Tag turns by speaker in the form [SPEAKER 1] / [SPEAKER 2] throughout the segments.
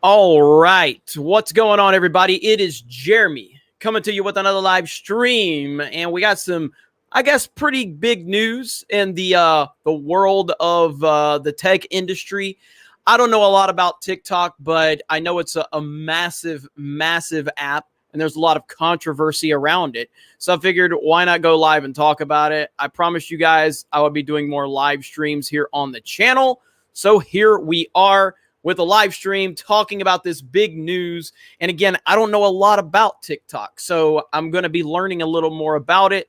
[SPEAKER 1] All right. What's going on, everybody? It is Jeremy coming to you with another live stream. And we got some, I guess, pretty big news in the world of the tech industry. I don't know a lot about TikTok, but I know it's a massive, massive app. And there's a lot of controversy around it. So I figured, why not go live and talk about it? I promised you guys I would be doing more live streams here on the channel. So here we are with a live stream talking about this big news. And again, I don't know a lot about TikTok, so I'm going to be learning a little more about it.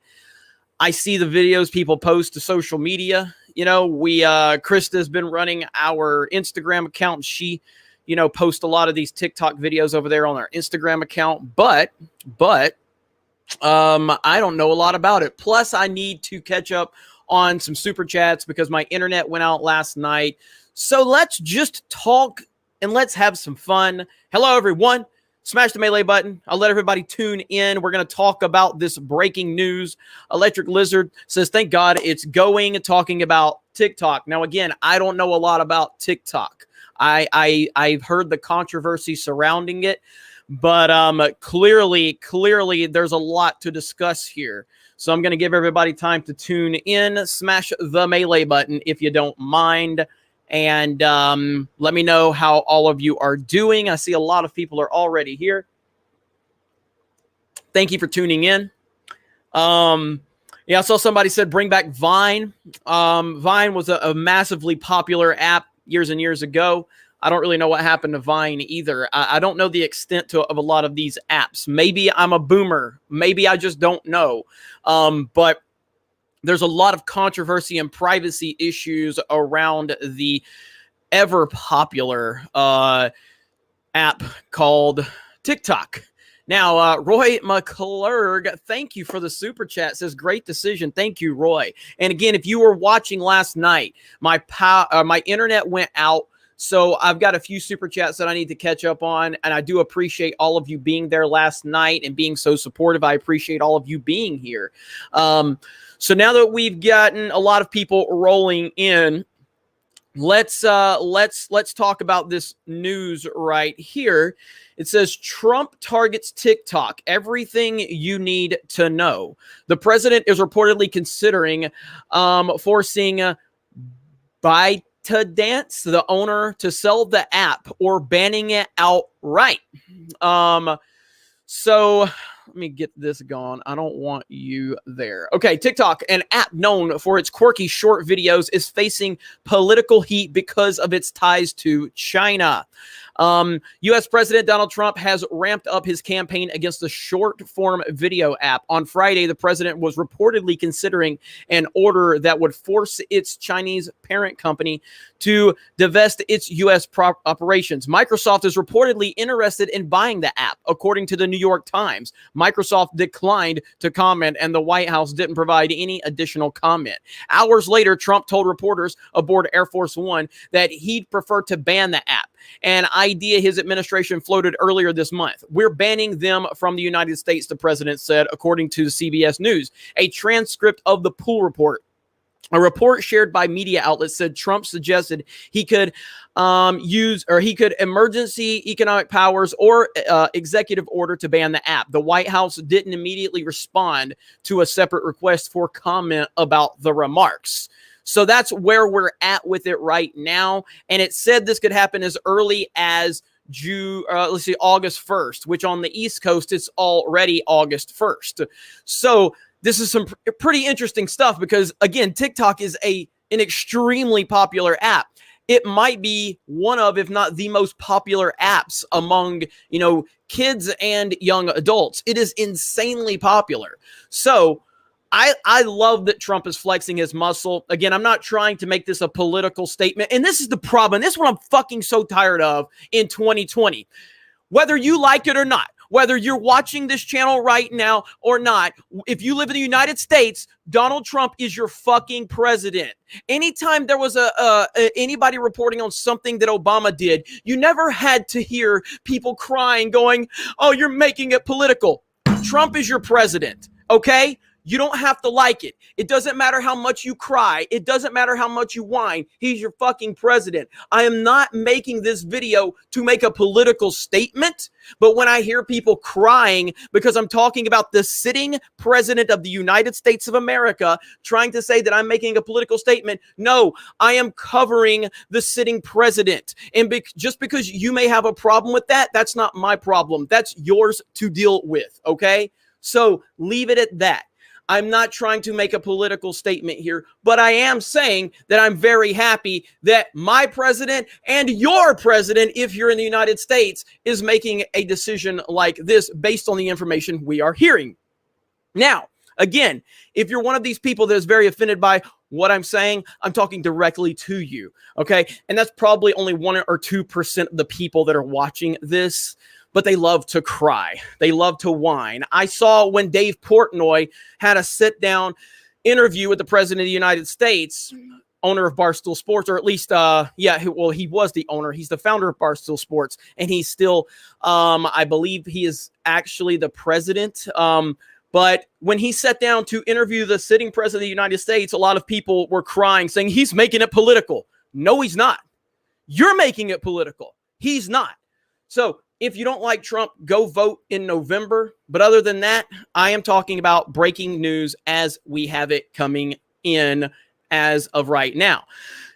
[SPEAKER 1] I see the videos people post to social media. You know, Krista's been running our Instagram account. She, posts a lot of these TikTok videos over there on our Instagram account. But I don't know a lot about it. Plus, I need to catch up on some super chats because my internet went out last night. So let's just talk and let's have some fun. Hello, everyone. Smash the melee button. I'll let everybody tune in. We're going to talk about this breaking news. Electric Lizard says, thank God it's going, talking about TikTok. Now, again, I don't know a lot about TikTok. I've heard the controversy surrounding it, but clearly, there's a lot to discuss here. So I'm going to give everybody time to tune in. Smash the melee button if you don't mind. And let me know how all of you are doing. I see a lot of people are already here. Thank you for tuning in. Yeah, I saw somebody said bring back Vine. Vine was a massively popular app years and years ago. I don't really know what happened to Vine either. I don't know the extent of a lot of these apps. Maybe I'm a boomer. Maybe I just don't know. But there's a lot of controversy and privacy issues around the ever popular app called TikTok. Now, Roy McClurg, thank you for the super chat. Says great decision. Thank you, Roy. And again, if you were watching last night, my internet went out. So I've got a few super chats that I need to catch up on. And I do appreciate all of you being there last night and being so supportive. I appreciate all of you being here. So now that we've gotten a lot of people rolling in, let's talk about this news right here. It says Trump targets TikTok. Everything you need to know. The president is reportedly considering forcing ByteDance, the owner, to sell the app or banning it outright. So let me get this going. I don't want you there. Okay, TikTok, an app known for its quirky short videos, is facing political heat because of its ties to China. U.S. President Donald Trump has ramped up his campaign against the short-form video app. On Friday, the president was reportedly considering an order that would force its Chinese parent company to divest its U.S. operations. Microsoft is reportedly interested in buying the app, according to the New York Times. Microsoft declined to comment, and the White House didn't provide any additional comment. Hours later, Trump told reporters aboard Air Force One that he'd prefer to ban the app, an idea his administration floated earlier this month. We're banning them from the United States, the president said, according to CBS News. A transcript of the Pool report. A report shared by media outlets said Trump suggested he could use emergency economic powers or executive order to ban the app. The White House didn't immediately respond to a separate request for comment about the remarks. So that's where we're at with it right now. And it said this could happen as early as August 1st, which on the East Coast, it's already August 1st. So this is some pretty interesting stuff because, again, TikTok is an extremely popular app. It might be one of, if not the most popular apps among, kids and young adults. It is insanely popular. So I love that Trump is flexing his muscle. Again, I'm not trying to make this a political statement. And this is the problem. This is what I'm fucking so tired of in 2020. Whether you like it or not, whether you're watching this channel right now or not, if you live in the United States, Donald Trump is your fucking president. Anytime there was anybody reporting on something that Obama did, you never had to hear people crying, going, oh, you're making it political. Trump is your president, okay? You don't have to like it. It doesn't matter how much you cry. It doesn't matter how much you whine. He's your fucking president. I am not making this video to make a political statement, but when I hear people crying because I'm talking about the sitting president of the United States of America trying to say that I'm making a political statement, no, I am covering the sitting president. And just because you may have a problem with that, that's not my problem. That's yours to deal with, okay? So leave it at that. I'm not trying to make a political statement here, but I am saying that I'm very happy that my president and your president, if you're in the United States, is making a decision like this based on the information we are hearing. Now, again, if you're one of these people that is very offended by what I'm saying, I'm talking directly to you, okay? And that's probably only 1 or 2% of the people that are watching this, but they love to cry. They love to whine. I saw when Dave Portnoy had a sit-down interview with the president of the United States, owner of Barstool Sports, or at least, he was the owner. He's the founder of Barstool Sports, and he's still, I believe he is actually the president. But when he sat down to interview the sitting president of the United States, a lot of people were crying, saying he's making it political. No, he's not. You're making it political. He's not. So if you don't like Trump, go vote in November. But other than that, I am talking about breaking news as we have it coming in as of right now.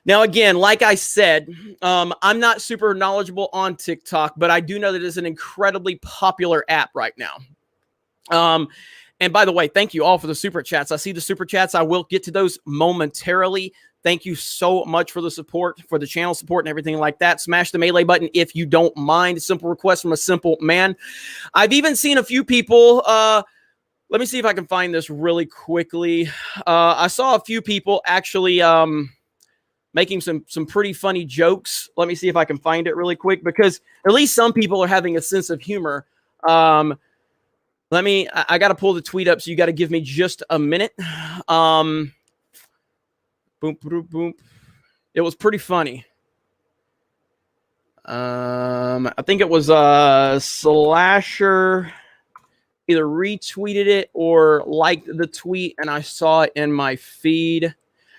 [SPEAKER 1] Now, again, like I said, I'm not super knowledgeable on TikTok, but I do know that it's an incredibly popular app right now. And by the way, thank you all for the super chats. I see the super chats. I will get to those momentarily. Thank you so much for the support, for the channel support and everything like that. Smash the melee button if you don't mind. Simple request from a simple man. I've even seen a few people. Let me see if I can find this really quickly. I saw a few people actually making some pretty funny jokes. Let me see if I can find it really quick, because at least some people are having a sense of humor. I got to pull the tweet up, so you got to give me just a minute. Boom, boom, boom. It was pretty funny. I think it was Slasher either retweeted it or liked the tweet, and I saw it in my feed.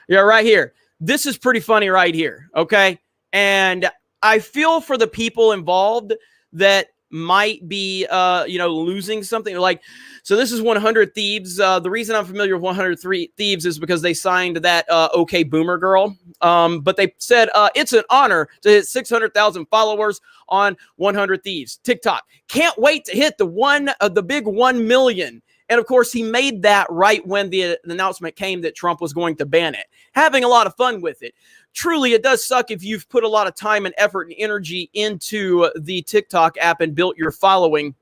[SPEAKER 1] Yeah, right here. This is pretty funny right here, okay? And I feel for the people involved that might be, losing something. Like, so this is 100 Thieves. The reason I'm familiar with 100 Thieves is because they signed that OK Boomer Girl. But they said it's an honor to hit 600,000 followers on 100 Thieves. TikTok can't wait to hit the big 1 million. And of course, he made that right when the announcement came that Trump was going to ban it. Having a lot of fun with it. Truly, it does suck if you've put a lot of time and effort and energy into the TikTok app and built your following,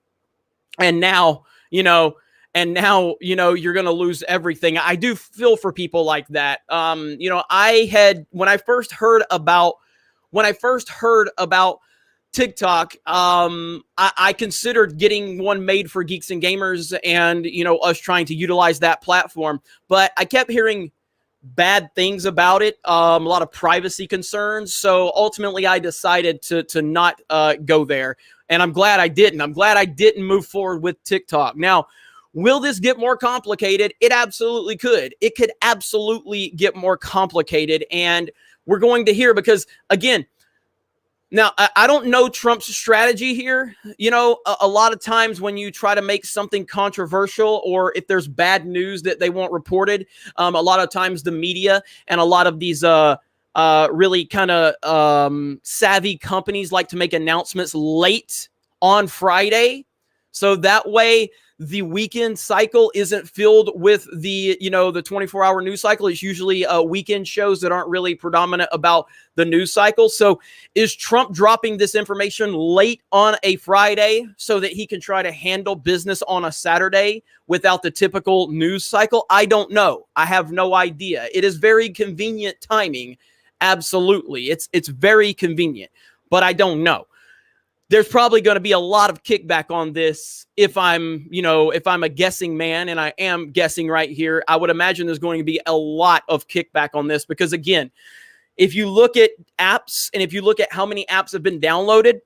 [SPEAKER 1] and now you're going to lose everything. I do feel for people like that. When I first heard about TikTok, I considered getting one made for Geeks and Gamers and, us trying to utilize that platform, but I kept hearing bad things about it, a lot of privacy concerns. So ultimately I decided to not go there, and I'm glad I didn't. I'm glad I didn't move forward with TikTok. Now, will this get more complicated? It absolutely could. It could absolutely get more complicated, and we're going to hear, because again, now, I don't know Trump's strategy here. A lot of times when you try to make something controversial, or if there's bad news that they want reported, a lot of times the media and a lot of these really kind of savvy companies like to make announcements late on Friday. So that way the weekend cycle isn't filled with the 24-hour news cycle. It's usually weekend shows that aren't really predominant about the news cycle. So is Trump dropping this information late on a Friday so that he can try to handle business on a Saturday without the typical news cycle? I don't know. I have no idea. It is very convenient timing. Absolutely. It's very convenient, but I don't know. There's probably going to be a lot of kickback on this if I'm a guessing man, and I am guessing right here. I would imagine there's going to be a lot of kickback on this, because again, if you look at apps and if you look at how many apps have been downloaded,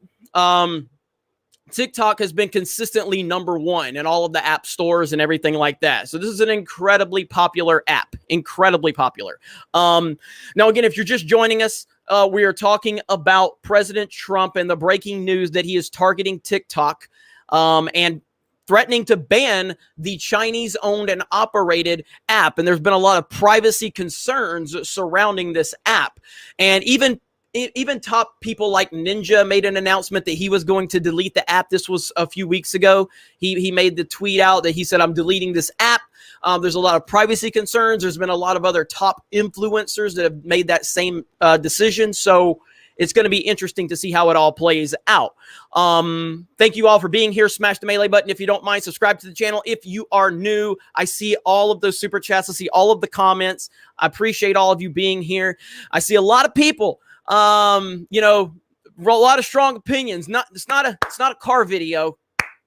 [SPEAKER 1] TikTok has been consistently #1 in all of the app stores and everything like that. So this is an incredibly popular app, incredibly popular. Now, again, if you're just joining us, we are talking about President Trump and the breaking news that he is targeting TikTok and threatening to ban the Chinese-owned and operated app. And there's been a lot of privacy concerns surrounding this app. And even top people like Ninja made an announcement that he was going to delete the app. This was a few weeks ago. He made the tweet out that he said, I'm deleting this app. There's a lot of privacy concerns. There's been a lot of other top influencers that have made that same decision. So it's going to be interesting to see how it all plays out. Thank you all for being here. Smash the melee button if you don't mind. Subscribe to the channel if you are new. I see all of those super chats. I see all of the comments. I appreciate all of you being here. I see a lot of people. You know, a lot of strong opinions. It's not a car video.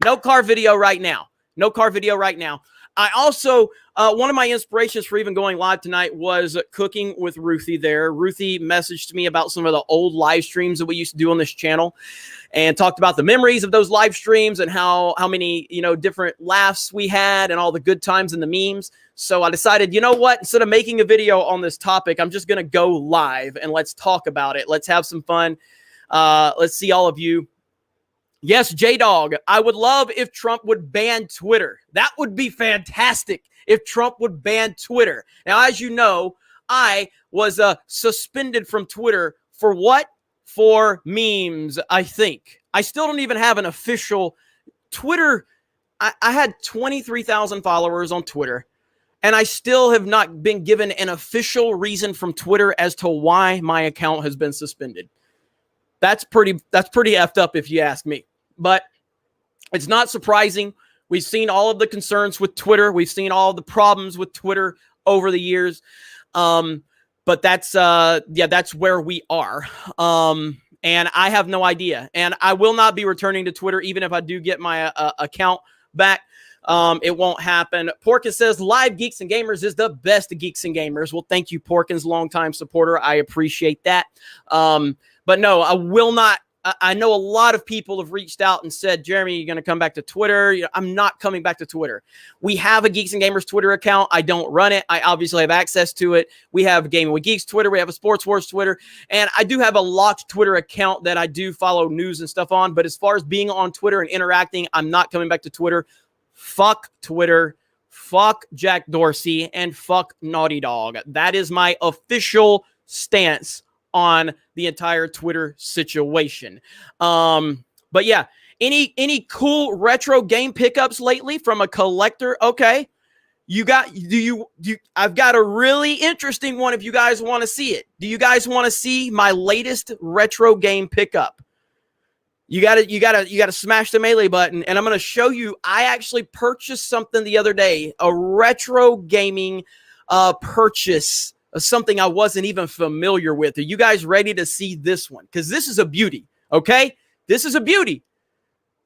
[SPEAKER 1] No car video right now. No car video right now. I also, one of my inspirations for even going live tonight was cooking with Ruthie there. Ruthie messaged me about some of the old live streams that we used to do on this channel and talked about the memories of those live streams and how many, you know, different laughs we had and all the good times and the memes. So I decided, you know what, instead of making a video on this topic, I'm just going to go live and let's talk about it. Let's have some fun. Let's see all of you. Yes, J-Dog, I would love if Trump would ban Twitter. That would be fantastic if Trump would ban Twitter. Now, as you know, I was suspended from Twitter for what? For memes, I think. I still don't even have an official Twitter. I had 23,000 followers on Twitter. And I still have not been given an official reason from Twitter as to why my account has been suspended. That's pretty effed up if you ask me. But it's not surprising. We've seen all of the concerns with Twitter. We've seen all the problems with Twitter over the years. But that's where we are. And I have no idea. And I will not be returning to Twitter even if I do get my account back. It won't happen. Porkins says live Geeks and Gamers is the best of Geeks and Gamers. Well, thank you, Porkins, longtime supporter. I appreciate that. But no, I will not. I know a lot of people have reached out and said, Jeremy, you're going to come back to Twitter. You know, I'm not coming back to Twitter. We have a Geeks and Gamers Twitter account. I don't run it. I obviously have access to it. We have Gaming with Geeks Twitter. We have a Sports Wars Twitter. And I do have a locked Twitter account that I do follow news and stuff on. But as far as being on Twitter and interacting, I'm not coming back to Twitter. Fuck Twitter, fuck Jack Dorsey, and fuck Naughty Dog. That is my official stance on the entire Twitter situation. But yeah, any cool retro game pickups lately from a collector? Okay. I've got a really interesting one if you guys want to see it. Do you guys want to see my latest retro game pickup? You gotta smash the melee button, and I'm gonna show you. I actually purchased something the other day, a retro gaming purchase of something I wasn't even familiar with. Are you guys ready to see this one? Because this is a beauty. Okay, this is a beauty.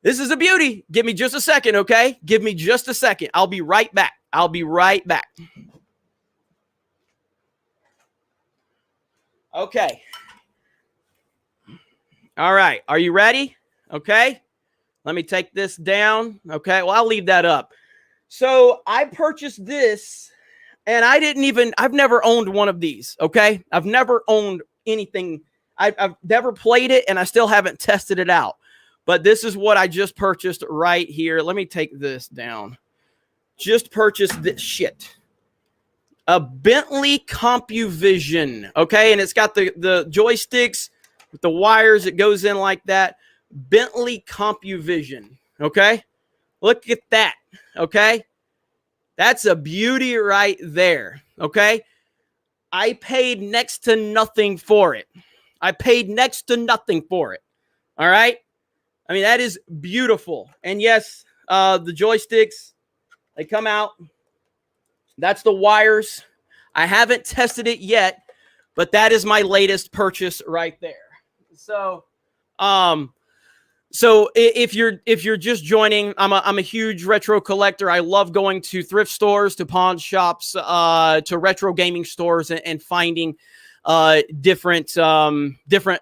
[SPEAKER 1] This is a beauty. Give me just a second. Okay, give me just a second. I'll be right back. I'll be right back. Okay. All right. Are you ready? Okay. Let me take this down. Okay. Well, I'll leave that up. So I purchased this and I've never owned one of these. Okay. I've never owned anything. I've never played it and I still haven't tested it out. But this is what I just purchased right here. Let me take this down. Just purchased this shit. A Bentley CompuVision. Okay. And it's got the joysticks with the wires. It goes in like that. Bentley CompuVision. Okay. Look at that. Okay. That's a beauty right there. Okay. I paid next to nothing for it. I paid next to nothing for it. All right. I mean, that is beautiful. And yes, the joysticks, they come out. That's the wires. I haven't tested it yet, but that is my latest purchase right there. So if you're just joining, I'm a huge retro collector. I love going to thrift stores, to pawn shops, to retro gaming stores and finding different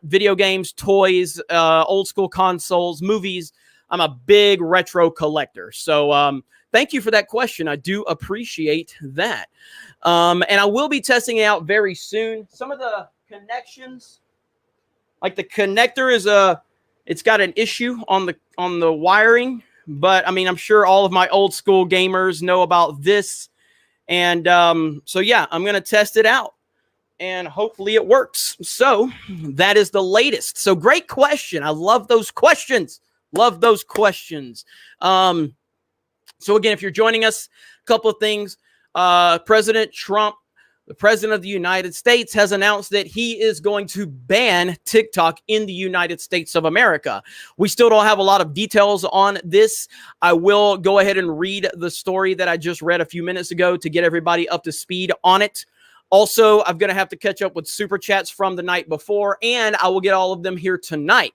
[SPEAKER 1] video games, toys, old school consoles, movies. I'm a big retro collector. So thank you for that question. I do appreciate that. And I will be testing it out very soon. Some of the connections, like the connector is it's got an issue on the wiring, but I mean, I'm sure all of my old school gamers know about this. And so yeah, I'm going to test it out and hopefully it works. So that is the latest. So great question. I love those questions. Love those questions. So again, if you're joining us, a couple of things. President Trump, the president of the United States, has announced that he is going to ban TikTok in the United States of America. We still don't have a lot of details on this. I will go ahead and read the story that I just read a few minutes ago to get everybody up to speed on it. Also, I'm going to have to catch up with super chats from the night before, and I will get all of them here tonight.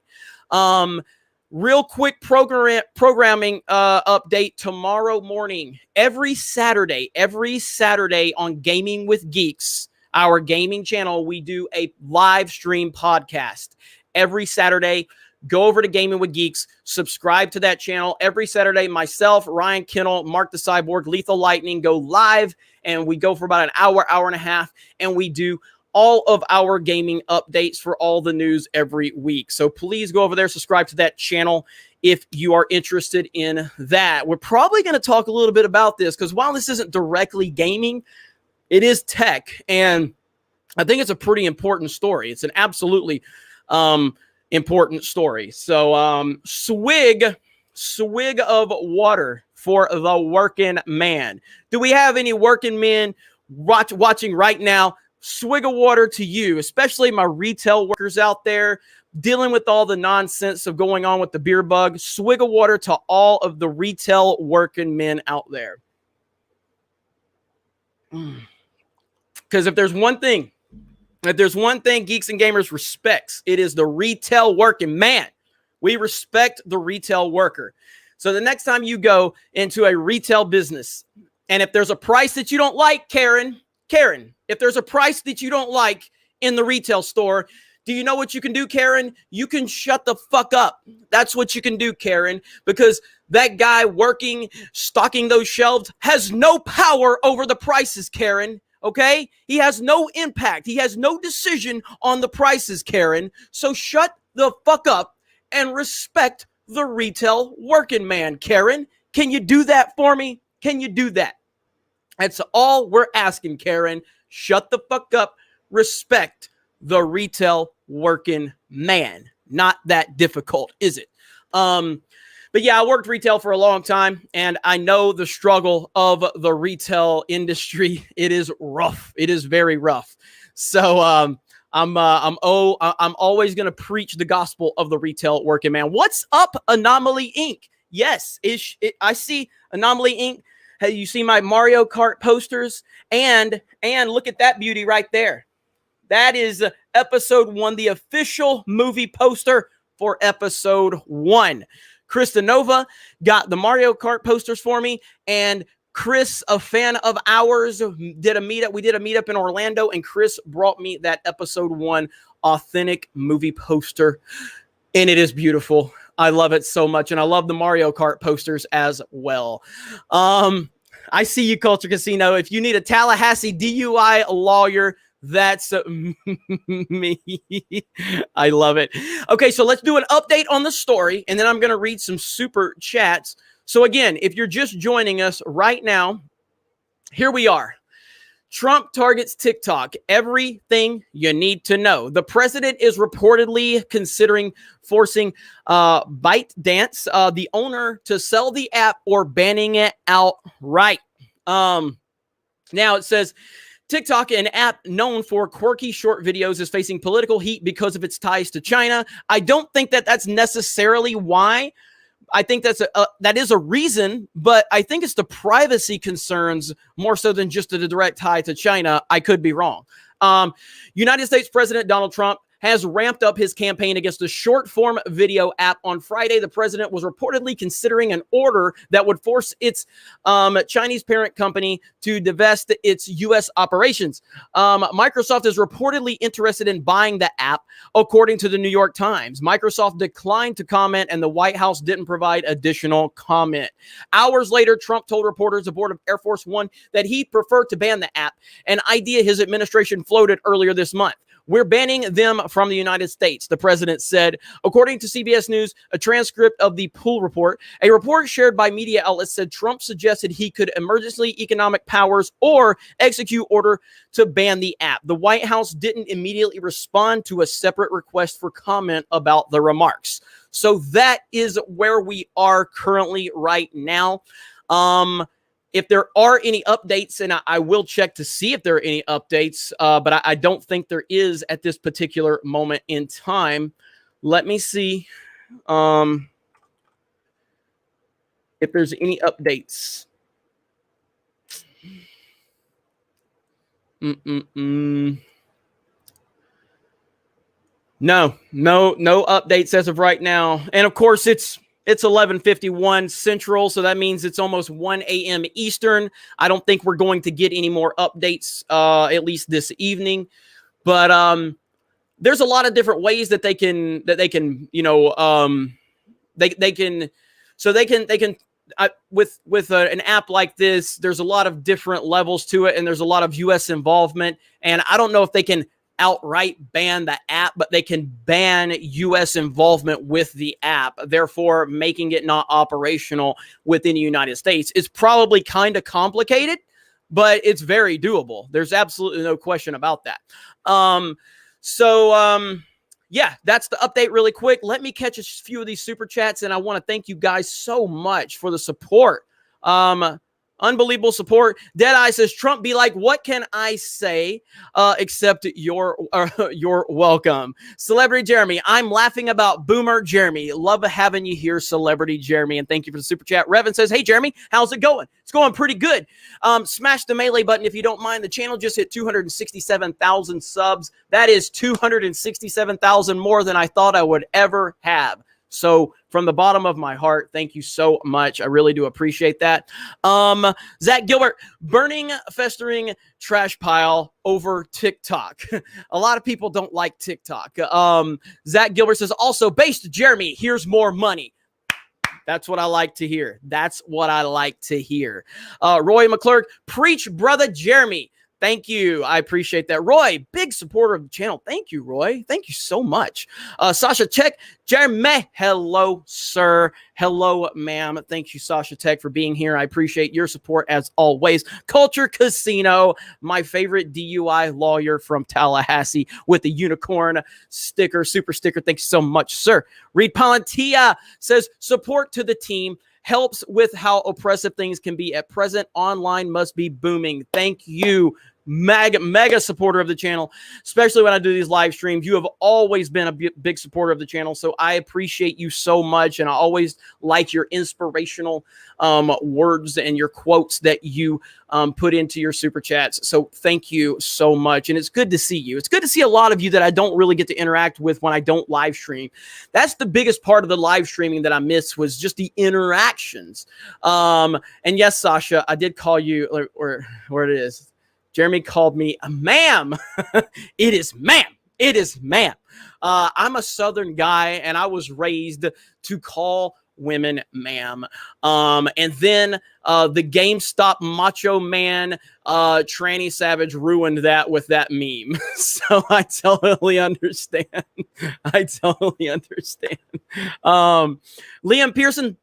[SPEAKER 1] Real quick programming update tomorrow morning. Every Saturday on Gaming with Geeks, our gaming channel, we do a live stream podcast. Every Saturday, go over to Gaming with Geeks, subscribe to that channel. Every Saturday, myself, Ryan Kennel, Mark the Cyborg, Lethal Lightning go live, and we go for about an hour and a half, and we do all of our gaming updates for all the news every week. So please go over there, subscribe to that channel if you are interested in that. We're probably going to talk a little bit about this because while this isn't directly gaming, it is tech. And I think it's a pretty important story. It's an absolutely important story. So swig of water for the working man. Do we have any working men watching right now? Swig of water to you, especially my retail workers out there dealing with all the nonsense of going on with the beer bug. Swig of water to all of the retail working men out there. Because if there's one thing Geeks and Gamers respects, it is the retail working man. We respect the retail worker. So the next time you go into a retail business, and if there's a price that you don't like, Karen, if there's a price that you don't like in the retail store, do you know what you can do, Karen? You can shut the fuck up. That's what you can do, Karen, because that guy working, stocking those shelves has no power over the prices, Karen, okay? He has no impact. He has no decision on the prices, Karen. So shut the fuck up and respect the retail working man, Karen. Can you do that for me? Can you do that? That's all we're asking, Karen. Shut the fuck up. Respect the retail working man. Not that difficult, is it? But yeah, I worked retail for a long time, and I know the struggle of the retail industry. It is rough. It is very rough. So I'm always going to preach the gospel of the retail working man. What's up, Anomaly Inc.? Yes, I see Anomaly Inc. Hey, you see my Mario Kart posters? And look at that beauty right there. That is episode 1, the official movie poster for episode 1. Krista Nova got the Mario Kart posters for me, and Chris, a fan of ours, did a meetup. We did a meetup in Orlando, and Chris brought me that episode 1 authentic movie poster, and it is beautiful. I love it so much, and I love the Mario Kart posters as well. I see you, Culture Casino. If you need a Tallahassee DUI lawyer, that's me. I love it. Okay, so let's do an update on the story, and then I'm going to read some super chats. So again, if you're just joining us right now, here we are. Trump targets TikTok. Everything you need to know. The president is reportedly considering forcing ByteDance, the owner, to sell the app or banning it outright. Now it says TikTok, an app known for quirky short videos, is facing political heat because of its ties to China. I don't think that that's necessarily why. I think that is a reason, but I think it's the privacy concerns more so than just a direct tie to China. I could be wrong. United States President Donald Trump has ramped up his campaign against the short-form video app. On Friday, the president was reportedly considering an order that would force its Chinese parent company to divest its U.S. operations. Microsoft is reportedly interested in buying the app, according to the New York Times. Microsoft declined to comment, and the White House didn't provide additional comment. Hours later, Trump told reporters aboard of Air Force One that he preferred to ban the app, an idea his administration floated earlier this month. We're banning them from the United States, the president said. According to CBS News, a transcript of the pool report, a report shared by media outlets said Trump suggested he could emergency economic powers or execute order to ban the app. The White House didn't immediately respond to a separate request for comment about the remarks. So that is where we are currently right now. If there are any updates, and I will check to see if there are any updates, but I don't think there is at this particular moment in time. Let me see if there's any updates. No updates as of right now. And of course, it's 11:51 Central, so that means it's almost 1 a.m. Eastern. I don't think we're going to get any more updates, at least this evening. But there's a lot of different ways that they can, you know, they can with an app like this. There's a lot of different levels to it, and there's a lot of U.S. involvement. And I don't know if they can outright ban the app, but they can ban U.S. involvement with the app, therefore making it not operational within the United States. It's probably kind of complicated, but it's very doable. There's absolutely no question about that. Yeah, that's the update really quick. Let me catch a few of these super chats, and I want to thank you guys so much for the support. Unbelievable support. Deadeye says, Trump be like, what can I say except you're welcome. Celebrity Jeremy, I'm laughing about Boomer Jeremy. Love having you here, Celebrity Jeremy, and thank you for the super chat. Revan says, hey, Jeremy, how's it going? It's going pretty good. Smash the melee button if you don't mind. The channel just hit 267,000 subs. That is 267,000 more than I thought I would ever have. So from the bottom of my heart, thank you so much. I really do appreciate that. Zach Gilbert, burning, festering trash pile over TikTok. A lot of people don't like TikTok. Zach Gilbert says, also, based Jeremy, here's more money. That's what I like to hear. That's what I like to hear. Roy McClurk, preach, brother Jeremy. Thank you. I appreciate that. Roy, big supporter of the channel. Thank you, Roy. Thank you so much. Sasha Tech, Jeremy. Hello, sir. Hello, ma'am. Thank you, Sasha Tech, for being here. I appreciate your support as always. Culture Casino, my favorite DUI lawyer from Tallahassee with the unicorn sticker, super sticker. Thank you so much, sir. Reed Palantia says, support to the team. Helps with how oppressive things can be at present. Online must be booming. Thank you. Mega supporter of the channel, especially when I do these live streams. You have always been a big supporter of the channel, so I appreciate you so much, and I always like your inspirational words and your quotes that you put into your super chats. So thank you so much, and it's good to see you. It's good to see a lot of you that I don't really get to interact with when I don't live stream. That's the biggest part of the live streaming that I miss, was just the interactions. And yes, Sasha, I did call you, where it is. Jeremy called me a ma'am. It is ma'am. It is ma'am. I'm a Southern guy, and I was raised to call women ma'am. And then the GameStop Macho Man tranny savage ruined that with that meme. So I totally understand. I totally understand. Liam Pearson,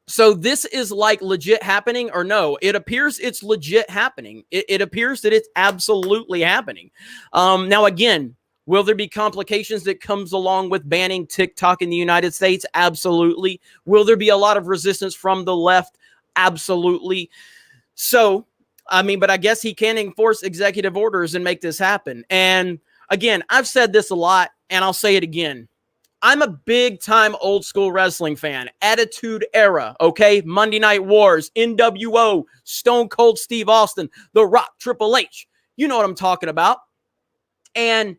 [SPEAKER 1] so this is like legit happening, or no? It appears it's legit happening. It appears that it's absolutely happening. Now, again, will there be complications that comes along with banning TikTok in the United States? Absolutely. Will there be a lot of resistance from the left? Absolutely. So, I mean, but I guess he can enforce executive orders and make this happen. And again, I've said this a lot, and I'll say it again. I'm a big-time old-school wrestling fan. Attitude Era, okay? Monday Night Wars, NWO, Stone Cold Steve Austin, The Rock, Triple H. You know what I'm talking about. And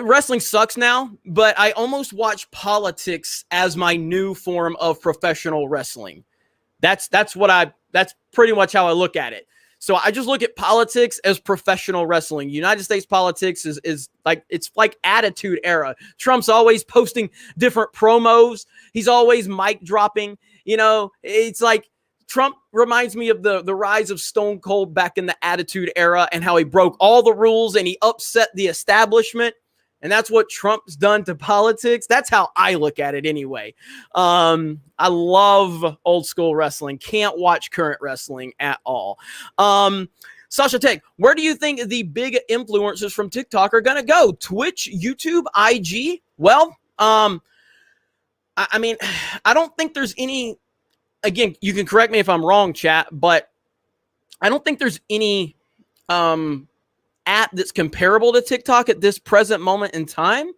[SPEAKER 1] Wrestling sucks now, but I almost watch politics as my new form of professional wrestling. That's pretty much how I look at it. So I just look at politics as professional wrestling. United States politics is like, it's like attitude era. Trump's always posting different promos. He's always mic dropping. You know, it's like Trump reminds me of the rise of Stone Cold back in the attitude era and how he broke all the rules and he upset the establishment. And that's what Trump's done to politics. That's how I look at it anyway. I love old school wrestling. Can't watch current wrestling at all. Sasha Tech, where do you think the big influencers from TikTok are going to go? Twitch, YouTube, IG? Well, I mean, I don't think there's any, again, you can correct me if I'm wrong, chat, but I don't think there's any app that's comparable to TikTok at this present moment in time.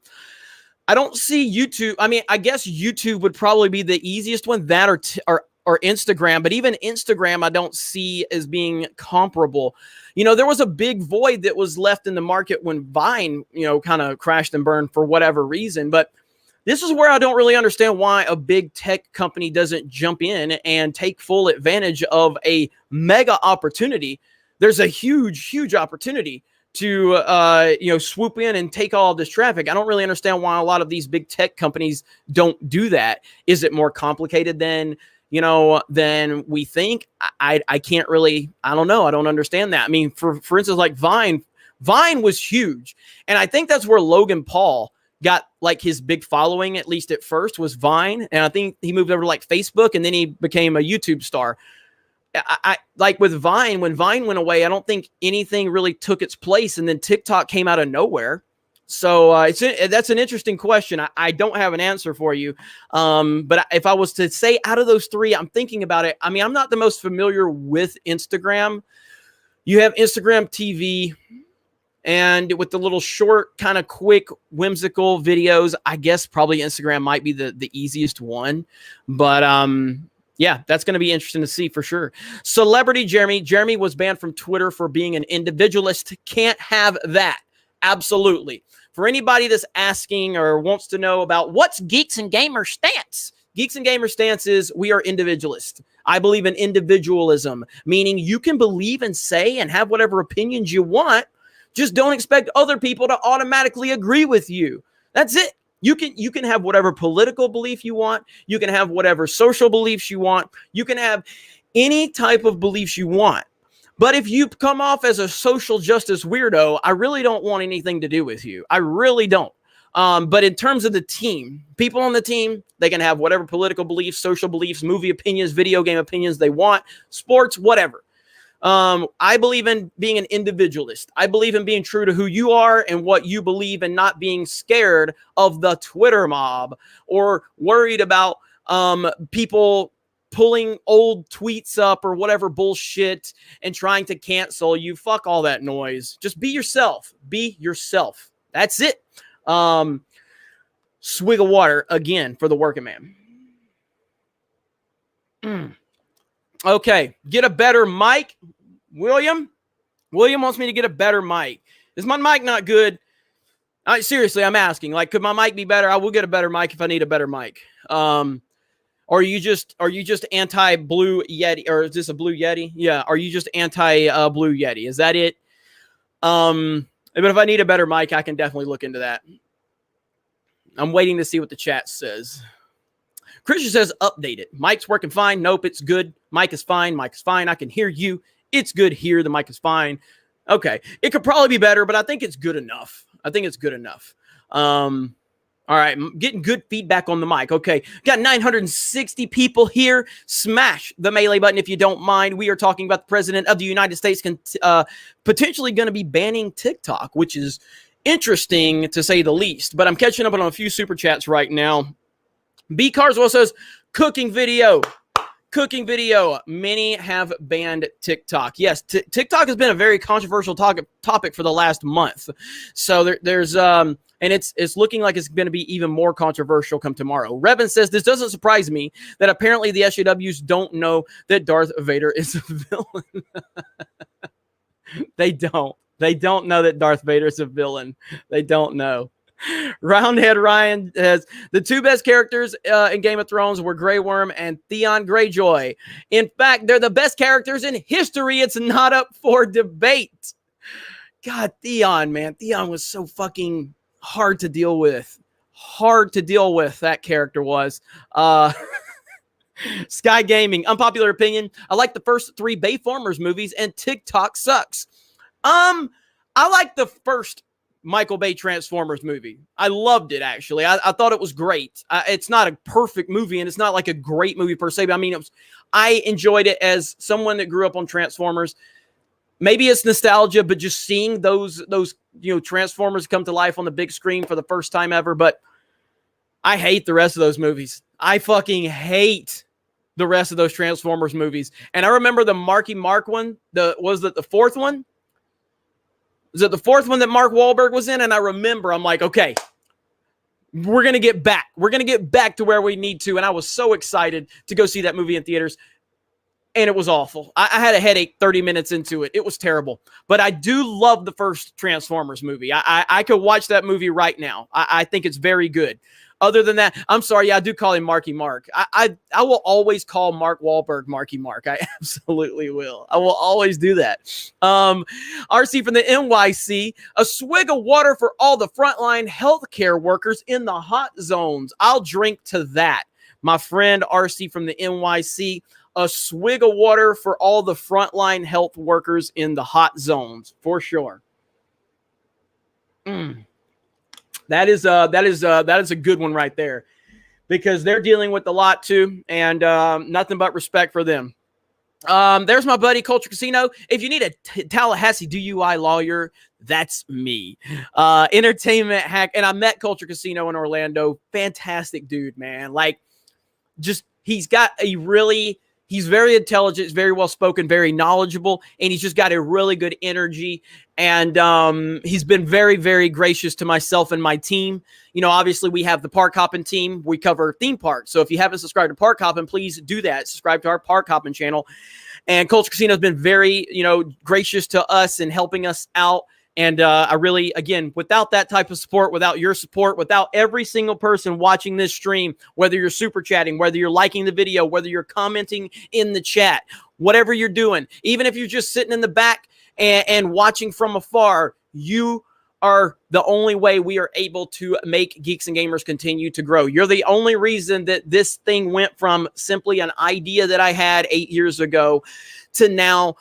[SPEAKER 1] I don't see YouTube. I mean, I guess YouTube would probably be the easiest one, that or Instagram, but even Instagram I don't see as being comparable. You know, there was a big void that was left in the market when Vine, you know, kind of crashed and burned for whatever reason. But this is where I don't really understand why a big tech company doesn't jump in and take full advantage of a mega opportunity. There's a huge opportunity to, you know, swoop in and take all of this traffic. I don't really understand why a lot of these big tech companies don't do that. Is it more complicated than we think? I can't really, I don't know. I don't understand that. I mean, for instance, like Vine was huge. And I think that's where Logan Paul got like his big following, at least at first, was Vine. And I think he moved over to like Facebook and then he became a YouTube star. I like with Vine, when Vine went away, I don't think anything really took its place. And then TikTok came out of nowhere. So that's an interesting question. I don't have an answer for you. But if I was to say out of those three, I'm thinking about it. I mean, I'm not the most familiar with Instagram. You have Instagram TV, and with the little short, kind of quick, whimsical videos, I guess probably Instagram might be the easiest one. But yeah, that's going to be interesting to see for sure. Celebrity Jeremy was banned from Twitter for being an individualist. Can't have that. Absolutely. For anybody that's asking or wants to know about what's Geeks and Gamer stance, Geeks and Gamer stance is we are individualists. I believe in individualism, meaning you can believe and say and have whatever opinions you want. Just don't expect other people to automatically agree with you. That's it. You can have whatever political belief you want. You can have whatever social beliefs you want. You can have any type of beliefs you want. But if you come off as a social justice weirdo, I really don't want anything to do with you. I really don't. But in terms of the team, people on the team, they can have whatever political beliefs, social beliefs, movie opinions, video game opinions they want, sports, whatever. I believe in being an individualist. I believe in being true to who you are and what you believe and not being scared of the Twitter mob or worried about people pulling old tweets up or whatever bullshit and trying to cancel you. Fuck all that noise. Just be yourself. Be yourself. That's it. Swig of water again for the working man. Okay, get a better mic. William wants me to get a better mic. Is my mic not good? Seriously, I'm asking. Like, could my mic be better? I will get a better mic if I need a better mic. Or are you just anti Blue Yeti, or is this a Blue Yeti? Yeah. Are you just anti Blue Yeti? Is that it? But if I need a better mic, I can definitely look into that. I'm waiting to see what the chat says. Christian says, update it. Mic's working fine. Nope, it's good. Mic is fine. Mic is fine. I can hear you. It's good here. The mic is fine. Okay. It could probably be better, but I think it's good enough. All right. I'm getting good feedback on the mic. Okay. Got 960 people here. Smash the melee button if you don't mind. We are talking about the president of the United States potentially going to be banning TikTok, which is interesting to say the least. But I'm catching up on a few super chats right now. B Carswell says, cooking video. Many have banned TikTok. Yes, TikTok has been a very controversial topic for the last month. So there's and it's looking like it's going to be even more controversial come tomorrow. Revan says, this doesn't surprise me that apparently the SJWs don't know that Darth Vader is a villain. They don't know that Darth Vader is a villain. They don't know. Roundhead Ryan says the two best characters in Game of Thrones were Grey Worm and Theon Greyjoy. In fact, they're the best characters in history. It's not up for debate. God, Theon, man. Theon was so fucking hard to deal with. Hard to deal with, that character was. Sky Gaming, unpopular opinion. I like the first 3 Bayformers movies, and TikTok sucks. I like the first Michael Bay Transformers movie. I loved it, actually. I thought it was great. It's not a perfect movie, and it's not like a great movie per se, but I mean, I enjoyed it as someone that grew up on Transformers. Maybe it's nostalgia, but just seeing those Transformers come to life on the big screen for the first time ever. But I hate the rest of those movies. I fucking hate the rest of those Transformers movies. And I remember the Marky Mark one. Was it the 4th one? Was it the 4th one that Mark Wahlberg was in? And I remember, I'm like, okay, we're going to get back. We're going to get back to where we need to. And I was so excited to go see that movie in theaters. And it was awful. I had a headache 30 minutes into it. It was terrible. But I do love the first Transformers movie. I could watch that movie right now. I think it's very good. Other than that, I'm sorry. Yeah, I do call him Marky Mark. I will always call Mark Wahlberg Marky Mark. I absolutely will. I will always do that. RC from the NYC, a swig of water for all the frontline healthcare workers in the hot zones. I'll drink to that. My friend RC from the NYC, a swig of water for all the frontline health workers in the hot zones, for sure. That is a good one right there, because they're dealing with a lot too, and nothing but respect for them. There's my buddy Culture Casino. If you need a Tallahassee DUI lawyer, that's me. Entertainment Hack, and I met Culture Casino in Orlando. Fantastic dude, man. Like, just he's very intelligent, very well spoken, very knowledgeable, and he's just got a really good energy. And he's been very, very gracious to myself and my team. You know, obviously we have the Park Hoppin' team. We cover theme parks. So if you haven't subscribed to Park Hoppin', please do that. Subscribe to our Park Hoppin' channel. And Culture Casino has been very, gracious to us and helping us out. And I really, again, without that type of support, without your support, without every single person watching this stream, whether you're super chatting, whether you're liking the video, whether you're commenting in the chat, whatever you're doing, even if you're just sitting in the back and watching from afar, you are the only way we are able to make Geeks and Gamers continue to grow. You're the only reason that this thing went from simply an idea that I had 8 years ago to now,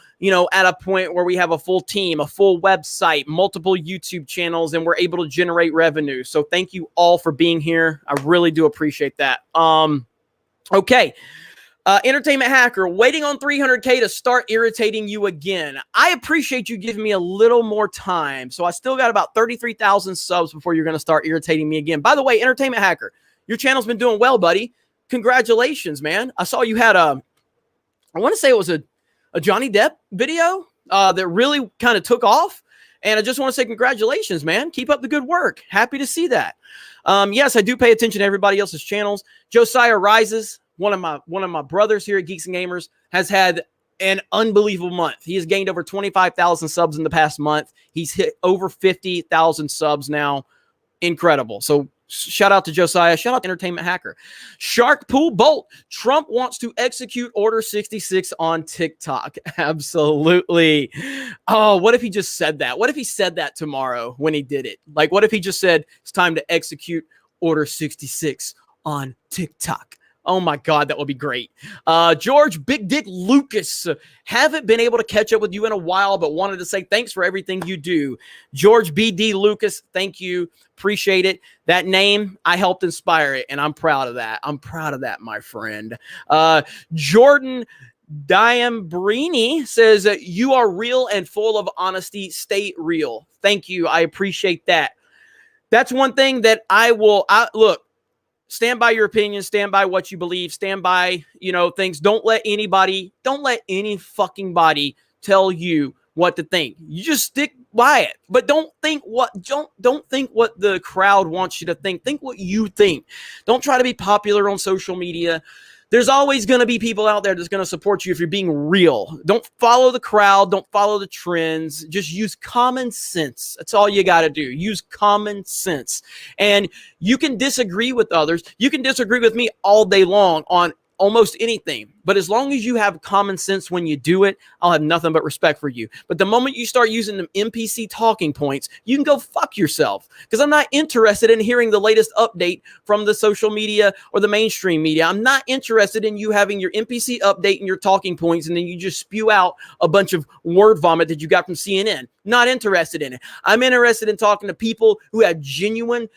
[SPEAKER 1] at a point where we have a full team, a full website, multiple YouTube channels, and we're able to generate revenue. So thank you all for being here. I really do appreciate that. Okay. Entertainment Hacker, waiting on 300K to start irritating you again. I appreciate you giving me a little more time. So I still got about 33,000 subs before you're going to start irritating me again. By the way, Entertainment Hacker, your channel's been doing well, buddy. Congratulations, man. I saw you had I want to say it was a Johnny Depp video that really kind of took off. And I just want to say congratulations, man. Keep up the good work. Happy to see that. Yes, I do pay attention to everybody else's channels. Josiah Rises, one of my brothers here at Geeks and Gamers, has had an unbelievable month. He has gained over 25,000 subs in the past month. He's hit over 50,000 subs now. Incredible. So shout out to Josiah. Shout out to Entertainment Hacker. Shark Pool Bolt. Trump wants to execute Order 66 on TikTok. Absolutely. Oh, what if he just said that? What if he said that tomorrow when he did it? Like, what if he just said it's time to execute Order 66 on TikTok? Oh my God, that would be great. George Big Dick Lucas, haven't been able to catch up with you in a while, but wanted to say thanks for everything you do. George B.D. Lucas, thank you. Appreciate it. That name, I helped inspire it, and I'm proud of that. I'm proud of that, my friend. Jordan Diambrini says, you are real and full of honesty. Stay real. Thank you. I appreciate that. That's one thing that look, stand by your opinion, stand by what you believe, stand by, things. Don't let any fucking body tell you what to think. You just stick by it. But don't think what the crowd wants you to think. Think what you think. Don't try to be popular on social media. There's always going to be people out there that's going to support you if you're being real. Don't follow the crowd. Don't follow the trends. Just use common sense. That's all you got to do. Use common sense. And you can disagree with others. You can disagree with me all day long on almost anything. But as long as you have common sense when you do it, I'll have nothing but respect for you. But the moment you start using them NPC talking points, you can go fuck yourself. Because I'm not interested in hearing the latest update from the social media or the mainstream media. I'm not interested in you having your NPC update and your talking points, and then you just spew out a bunch of word vomit that you got from CNN. Not interested in it. I'm interested in talking to people who have genuine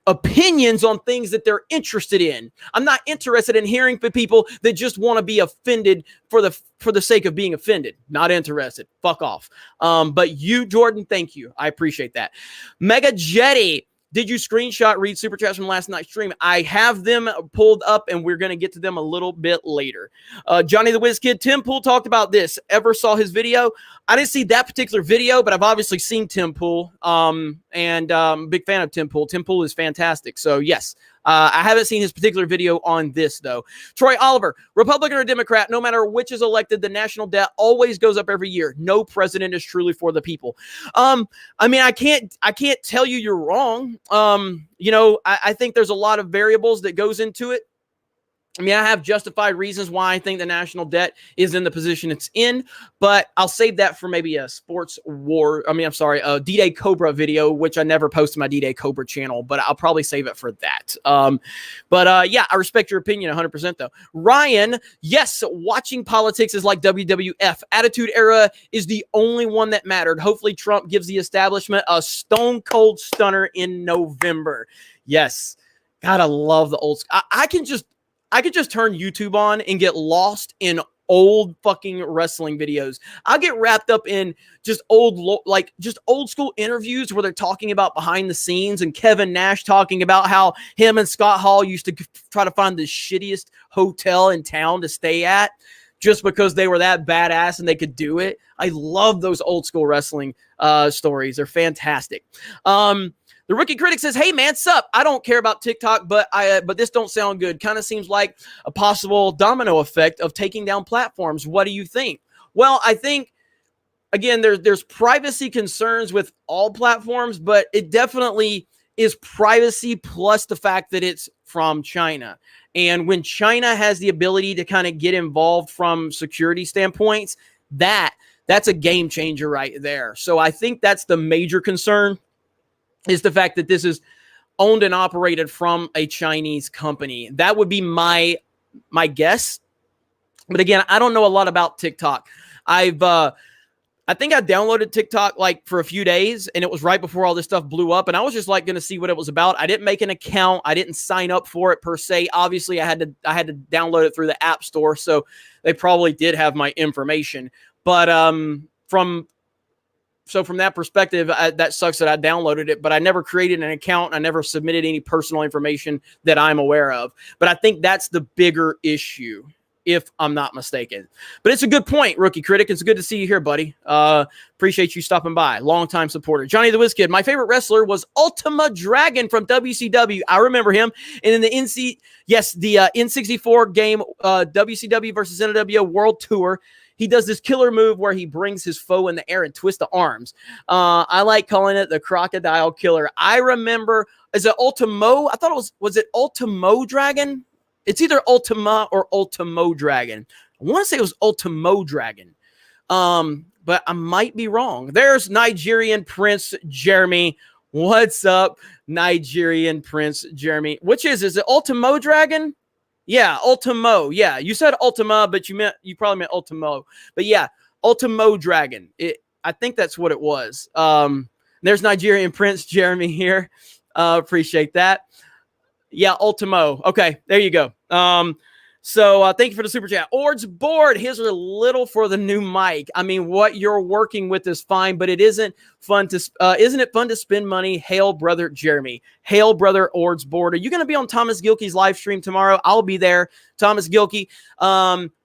[SPEAKER 1] opinions on things that they're interested in. I'm not interested in hearing from people that just want to be offended for the sake of being offended. Not interested. Fuck off. But you, Jordan, thank you. I appreciate that. Mega Jetty, did you screenshot read super chats from last night's stream? I have them pulled up, and we're going to get to them a little bit later. Johnny the Whiz Kid, Tim Pool talked about this. Ever saw his video? I didn't see that particular video, but I've obviously seen Tim Pool, and big fan of Tim Pool. Tim Pool is fantastic. So, yes, I haven't seen his particular video on this, though. Troy Oliver, Republican or Democrat, no matter which is elected, the national debt always goes up every year. No president is truly for the people. I mean, I can't tell you you're wrong. I think there's a lot of variables that goes into it. I mean, I have justified reasons why I think the national debt is in the position it's in, but I'll save that for maybe a a D-Day Cobra video, which I never posted my D-Day Cobra channel, but I'll probably save it for that. Yeah, I respect your opinion 100% though. Ryan, yes, watching politics is like WWF. Attitude Era is the only one that mattered. Hopefully Trump gives the establishment a stone cold stunner in November. Yes. God, I love the old school. I could just turn YouTube on and get lost in old fucking wrestling videos. I'll get wrapped up in just old school interviews where they're talking about behind the scenes, and Kevin Nash talking about how him and Scott Hall used to try to find the shittiest hotel in town to stay at just because they were that badass and they could do it. I love those old school wrestling stories. They're fantastic. The Rookie Critic says, hey, man, sup? I don't care about TikTok, but this don't sound good. Kind of seems like a possible domino effect of taking down platforms. What do you think? Well, I think, again, there's privacy concerns with all platforms, but it definitely is privacy plus the fact that it's from China. And when China has the ability to kind of get involved from security standpoints, that's a game changer right there. So I think that's the major concern, is the fact that this is owned and operated from a Chinese company. That would be my guess. But again, I don't know a lot about TikTok. I think I downloaded TikTok like for a few days, and it was right before all this stuff blew up, and I was just like going to see what it was about. I didn't make an account. I didn't sign up for it per se. Obviously, I had to download it through the App Store, so they probably did have my information. But from that perspective, that sucks that I downloaded it, but I never created an account. I never submitted any personal information that I'm aware of. But I think that's the bigger issue, if I'm not mistaken. But it's a good point, Rookie Critic. It's good to see you here, buddy. Appreciate you stopping by. Longtime supporter. Johnny the Whiz Kid. My favorite wrestler was Ultima Dragon from WCW. I remember him. And in the N64 game, WCW versus NWO World Tour, he does this killer move where he brings his foe in the air and twists the arms. I like calling it the Crocodile Killer. I remember, is it Ultimo? I thought it was it Ultimo Dragon? It's either Ultima or Ultimo Dragon. I want to say it was Ultimo Dragon. But I might be wrong. There's Nigerian Prince Jeremy. What's up, Nigerian Prince Jeremy? Which is it Ultimo Dragon? Yeah, Ultimo. Yeah, you said Ultima, but you probably meant Ultimo. But yeah, Ultimo Dragon. I think that's what it was. There's Nigerian Prince Jeremy here. Appreciate that. Yeah, Ultimo. Okay, there you go. So thank you for the super chat. Ord's bored. Here's a little for the new mic. I mean, what you're working with is fine, but isn't it fun to spend money? Hail, brother Jeremy. Hail, brother Ord's bored. Are you going to be on Thomas Gilkey's live stream tomorrow? I'll be there. Thomas Gilkey.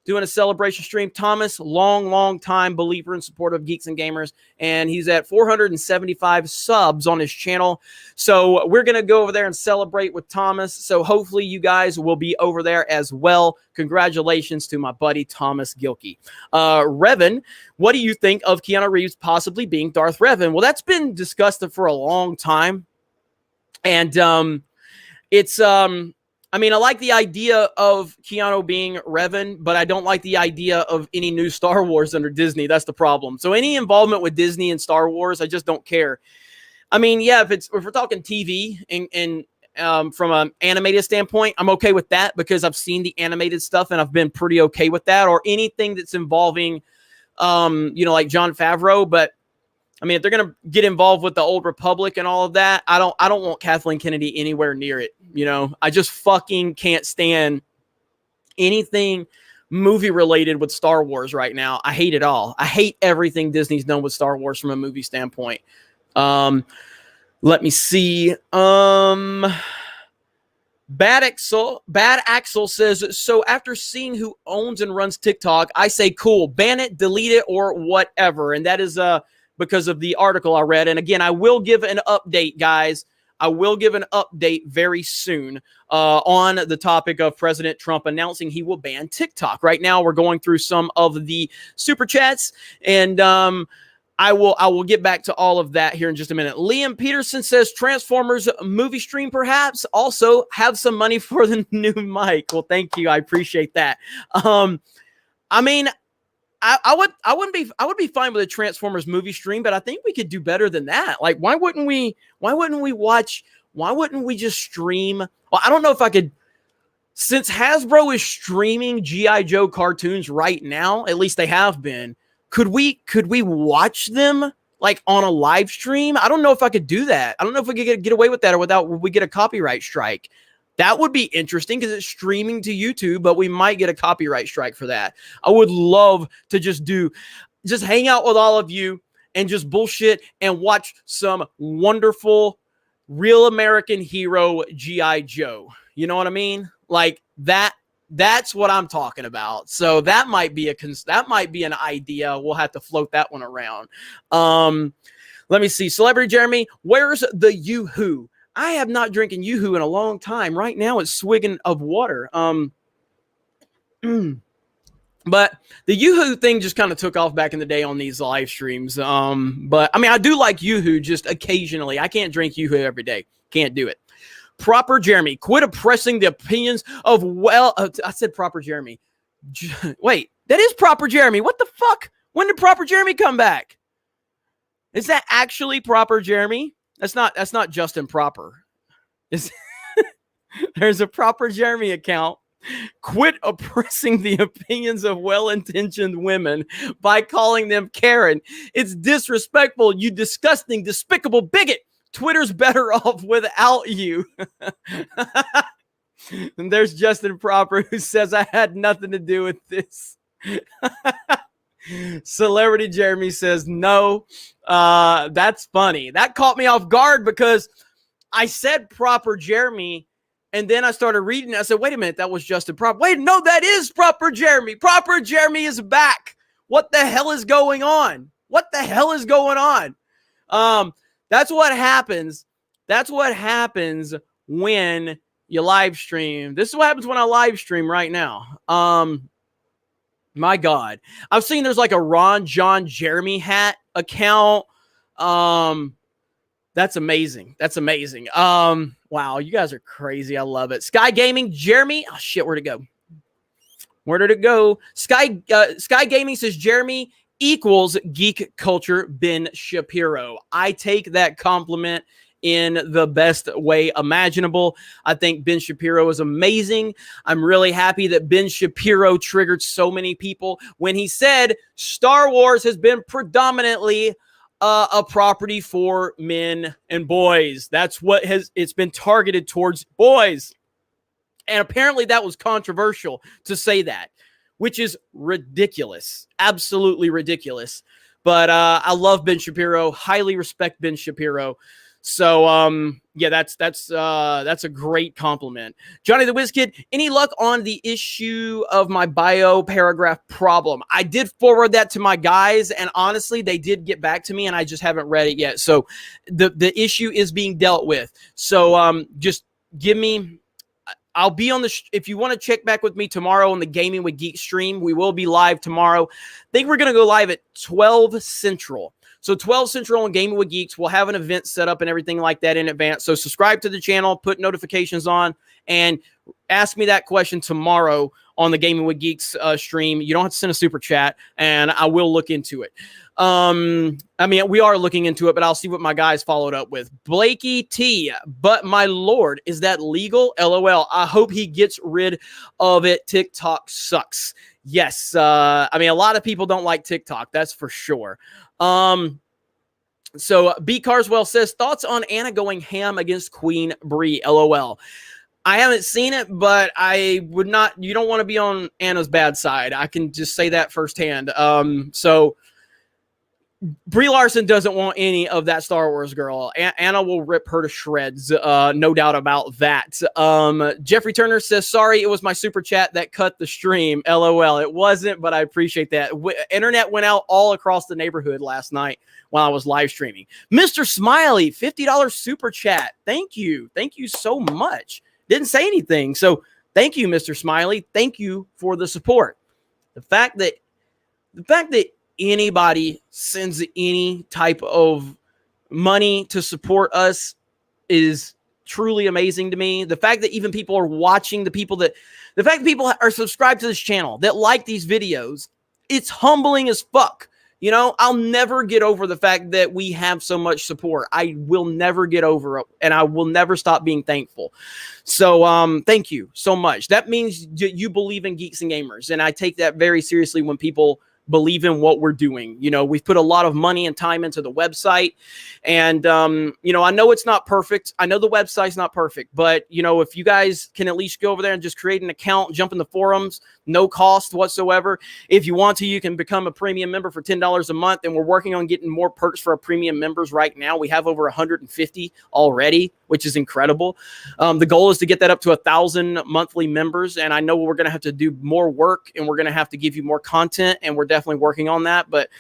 [SPEAKER 1] To doing a celebration stream. Thomas, long time believer and supporter of Geeks and Gamers, and he's at 475 subs on his channel. So we're going to go over there and celebrate with Thomas. So hopefully you guys will be over there as well. Congratulations to my buddy Thomas Gilkey. Revan, what do you think of Keanu Reeves possibly being Darth Revan? Well, that's been discussed for a long time. And I mean, I like the idea of Keanu being Revan, but I don't like the idea of any new Star Wars under Disney. That's the problem. So any involvement with Disney and Star Wars, I just don't care. I mean, yeah, if we're talking TV and from an animated standpoint, I'm okay with that because I've seen the animated stuff and I've been pretty okay with that, or anything that's involving, like Jon Favreau. But I mean, if they're gonna get involved with the Old Republic and all of that, I don't want Kathleen Kennedy anywhere near it. I just fucking can't stand anything movie related with Star Wars right now. I hate it all. I hate everything Disney's done with Star Wars from a movie standpoint. Let me see. Bad Axel says, so after seeing who owns and runs TikTok, I say cool, ban it, delete it, or whatever. And that is because of the article I read. And again, I will give an update, guys. I will give an update very soon on the topic of President Trump announcing he will ban TikTok. Right now, we're going through some of the super chats, and I will get back to all of that here in just a minute. Liam Peterson says Transformers movie stream, perhaps. Also, have some money for the new mic. Well, thank you. I appreciate that. I mean, I would be fine with a Transformers movie stream, but I think we could do better than that. Like, why wouldn't we just stream? Well, I don't know if I could, since Hasbro is streaming G.I. Joe cartoons right now, at least they have been, could we watch them like on a live stream? I don't know if I could do that. I don't know if we could get away with that, or would we get a copyright strike? That would be interesting because it's streaming to YouTube, but we might get a copyright strike for that. I would love to just hang out with all of you and just bullshit and watch some wonderful, real American hero G.I. Joe. You know what I mean? Like that. That's what I'm talking about. So that might be an idea. We'll have to float that one around. Let me see. Celebrity Jeremy, where's the Yoo-hoo? I have not drinking Yoo-hoo in a long time. Right now, it's swigging of water. But the Yoo-hoo thing just kind of took off back in the day on these live streams. But I mean, I do like Yoo-hoo just occasionally. I can't drink Yoo-hoo every day. Can't do it. Proper Jeremy, quit oppressing the opinions of I said Proper Jeremy. Wait, that is Proper Jeremy. What the fuck? When did Proper Jeremy come back? Is that actually Proper Jeremy? That's not Justin Proper. There's a Proper Jeremy account. Quit oppressing the opinions of well-intentioned women by calling them Karen. It's disrespectful, you disgusting, despicable bigot. Twitter's better off without you. And there's Justin Proper who says I had nothing to do with this. Celebrity Jeremy says no. That's funny. That caught me off guard because I said Proper Jeremy, and then I started reading. I said, wait a minute, that was Justin Proper. Wait, no, that is Proper Jeremy. Proper Jeremy is back. What the hell is going on? What the hell is going on? That's what happens. That's what happens when you live stream. This is what happens when I live stream right now. My God. I've seen there's like a Ron John Jeremy hat account. That's amazing. That's amazing. Wow, you guys are crazy. I love it. Sky Gaming, Jeremy. Oh shit, where'd it go? Where did it go? Sky Gaming says Jeremy equals geek culture Ben Shapiro. I take that compliment in the best way imaginable. I think Ben Shapiro is amazing. I'm really happy that Ben Shapiro triggered so many people when he said Star Wars has been predominantly a property for men and boys. That's what it's been targeted towards boys. And apparently that was controversial to say that, which is ridiculous. Absolutely ridiculous. But I love Ben Shapiro. Highly respect Ben Shapiro. So, yeah, that's a great compliment. Johnny the Whiz Kid, any luck on the issue of my bio paragraph problem? I did forward that to my guys, and honestly, they did get back to me, and I just haven't read it yet. So the issue is being dealt with. So, just give me, I'll be on the, if you want to check back with me tomorrow on the Gaming with Geeks stream, we will be live tomorrow. I think we're going to go live at 12 Central. So 12 Central on Gaming with Geeks. We'll have an event set up and everything like that in advance. So subscribe to the channel, put notifications on, and ask me that question tomorrow on the Gaming with Geeks stream. You don't have to send a super chat, and I will look into it. I mean, we are looking into it, but I'll see what my guys followed up with. Blakey T, but my lord, is that legal? LOL. I hope he gets rid of it. TikTok sucks. Yes. I mean, a lot of people don't like TikTok. That's for sure. So B Carswell says, thoughts on Anna going ham against Queen Bree? LOL. I haven't seen it, but I would not, you don't want to be on Anna's bad side. I can just say that firsthand. So Brie Larson doesn't want any of that Star Wars girl. Anna will rip her to shreds. No doubt about that. Jeffrey Turner says, sorry, it was my super chat that cut the stream. LOL. It wasn't, but I appreciate that. Internet went out all across the neighborhood last night while I was live streaming. Mr. Smiley, $50 super chat. Thank you. Thank you so much. Didn't say anything. So thank you, Mr. Smiley. Thank you for the support. The fact that anybody sends any type of money to support us is truly amazing to me. The fact that even people are watching, the fact that people are subscribed to this channel, that like these videos, it's humbling as fuck. You know, I'll never get over the fact that we have so much support. I will never get over it, and I will never stop being thankful. So, thank you so much. That means you believe in Geeks and Gamers, and I take that very seriously when people believe in what we're doing. You know, we've put a lot of money and time into the website, and you know, I know it's not perfect. I know the website's not perfect, but you know, if you guys can at least go over there and just create an account, jump in the forums, no cost whatsoever. If you want to, you can become a premium member for $10 a month, and we're working on getting more perks for our premium members right now. We have over 150 already, which is incredible. The goal is to get that up to 1,000 monthly members, and I know we're going to have to do more work, and we're going to have to give you more content, and we're definitely working on that. But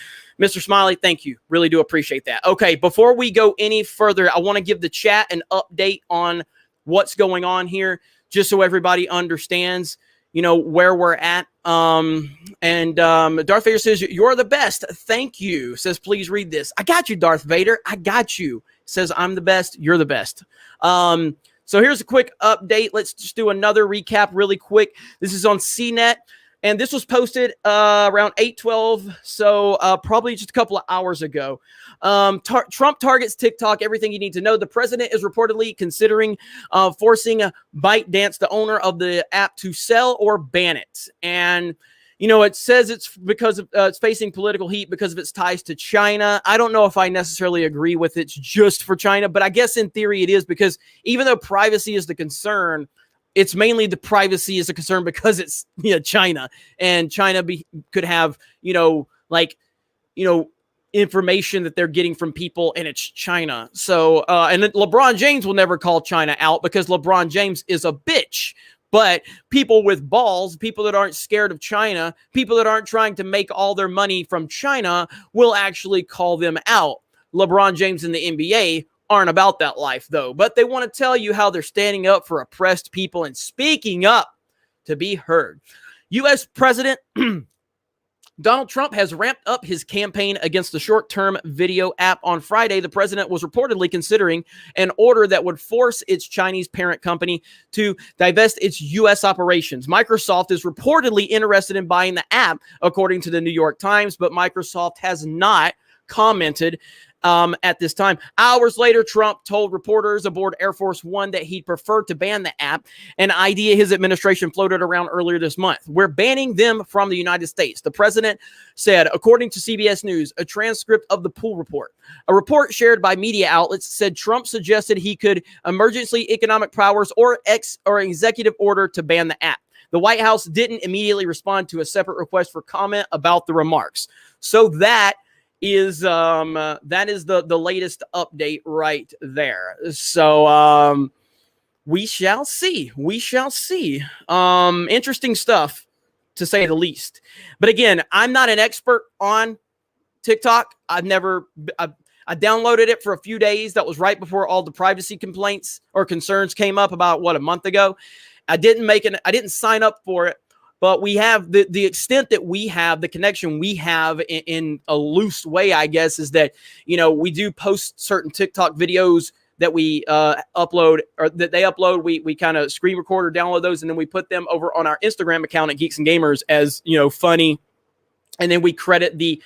[SPEAKER 1] Mr. Smiley, thank you. Really do appreciate that. Okay, before we go any further, I want to give the chat an update on what's going on here, just so everybody understands, you know, where we're at. Darth Vader says, you're the best. Thank you. Says, please read this. I got you, Darth Vader. I got you. Says, I'm the best. You're the best. So here's a quick update. Let's just do another recap really quick. This is on CNET, and this was posted around 8:12, so probably just a couple of hours ago. Trump targets TikTok, everything you need to know. The president is reportedly considering forcing ByteDance, the owner of the app, to sell or ban it. And you know, it says it's because of it's facing political heat because of its ties to China. I don't know if I necessarily agree with it's just for China, but I guess in theory it is, because even though privacy is the concern, it's mainly the privacy is a concern because it's, you know, China, and China could have, you know, like, you know, information that they're getting from people, and it's China. So, and LeBron James will never call China out because LeBron James is a bitch. But people with balls, people that aren't scared of China, people that aren't trying to make all their money from China will actually call them out. LeBron James and the NBA aren't about that life, though. But they want to tell you how they're standing up for oppressed people and speaking up to be heard. U.S. President Donald Trump has ramped up his campaign against the short-term video app. On Friday, the president was reportedly considering an order that would force its Chinese parent company to divest its U.S. operations. Microsoft is reportedly interested in buying the app, according to the New York Times, but Microsoft has not commented at this time. Hours later, Trump told reporters aboard Air Force One that he'd prefer to ban the app, an idea his administration floated around earlier this month. We're banning them from the United States, the president said, according to CBS News, a transcript of the Pool report. A report shared by media outlets said Trump suggested he could emergency economic powers or executive order to ban the app. The White House didn't immediately respond to a separate request for comment about the remarks. So that that is the latest update right there. So we shall see. We shall see. Interesting stuff, to say the least. But again, I'm not an expert on TikTok. I downloaded it for a few days. That was right before all the privacy complaints or concerns came up about a month ago. I didn't sign up for it, but we have the extent that we have, the connection we have in a loose way, I guess, is that, we do post certain TikTok videos that we upload, or that they upload. We kind of screen record or download those, and then we put them over on our Instagram account at Geeks and Gamers as, funny. And then we credit the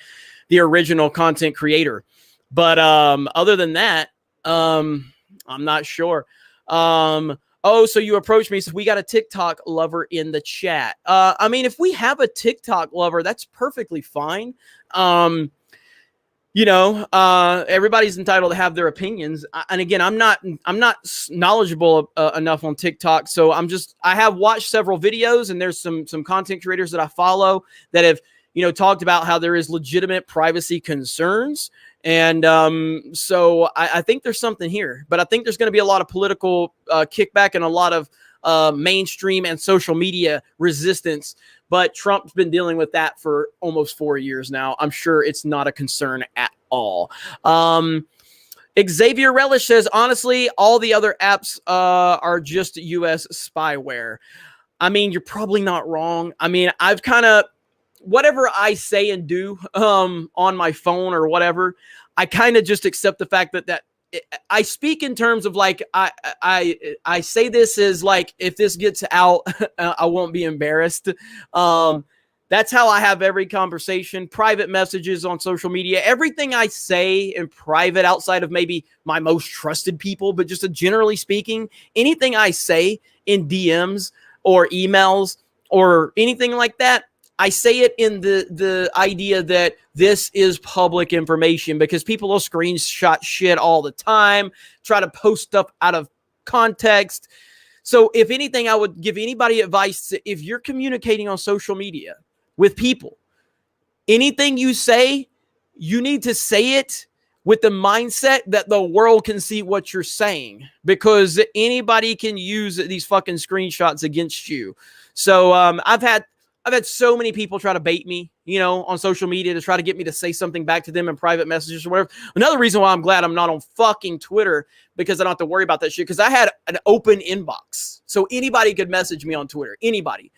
[SPEAKER 1] original content creator. But other than that, I'm not sure. Oh, so you approached me. So we got a TikTok lover in the chat. I mean, if we have a TikTok lover, that's perfectly fine. Everybody's entitled to have their opinions. And again, I'm not knowledgeable enough on TikTok. So I have watched several videos, and there's some content creators that I follow that have, talked about how there is legitimate privacy concerns. And so I think there's something here, but I think there's going to be a lot of political kickback and a lot of mainstream and social media resistance. But Trump's been dealing with that for almost 4 years now. I'm sure it's not a concern at all. Xavier Relish says, honestly, all the other apps are just U.S. spyware. I mean, you're probably not wrong. I mean, I've kind of, whatever I say and do on my phone or whatever, I kind of just accept the fact that I speak in terms of like, I say this as like, if this gets out, I won't be embarrassed. That's how I have every conversation, private messages on social media, everything I say in private outside of maybe my most trusted people, but just generally speaking, anything I say in DMs or emails or anything like that, I say it in the idea that this is public information, because people will screenshot shit all the time, try to post stuff out of context. So if anything, I would give anybody advice to, if you're communicating on social media with people, anything you say, you need to say it with the mindset that the world can see what you're saying, because anybody can use these fucking screenshots against you. So I've had so many people try to bait me, on social media to try to get me to say something back to them in private messages or whatever. Another reason why I'm glad I'm not on fucking Twitter, because I don't have to worry about that shit, because I had an open inbox. So anybody could message me on Twitter, anybody.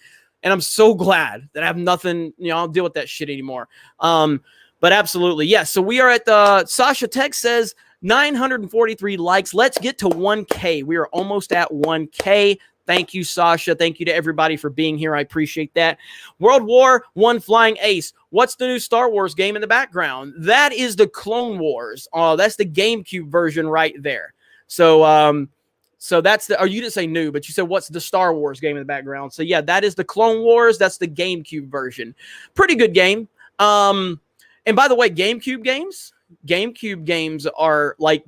[SPEAKER 1] And I'm so glad that I have nothing, I don't deal with that shit anymore. But absolutely, yes. So we are at Sasha Tech says 943 likes. Let's get to 1K. We are almost at 1K. Thank you, Sasha. Thank you to everybody for being here. I appreciate that. World War I Flying Ace. What's the new Star Wars game in the background? That is the Clone Wars. That's the GameCube version right there. So that's the, or you didn't say new, but you said what's the Star Wars game in the background. So yeah, that is the Clone Wars. That's the GameCube version. Pretty good game. And by the way, GameCube games are like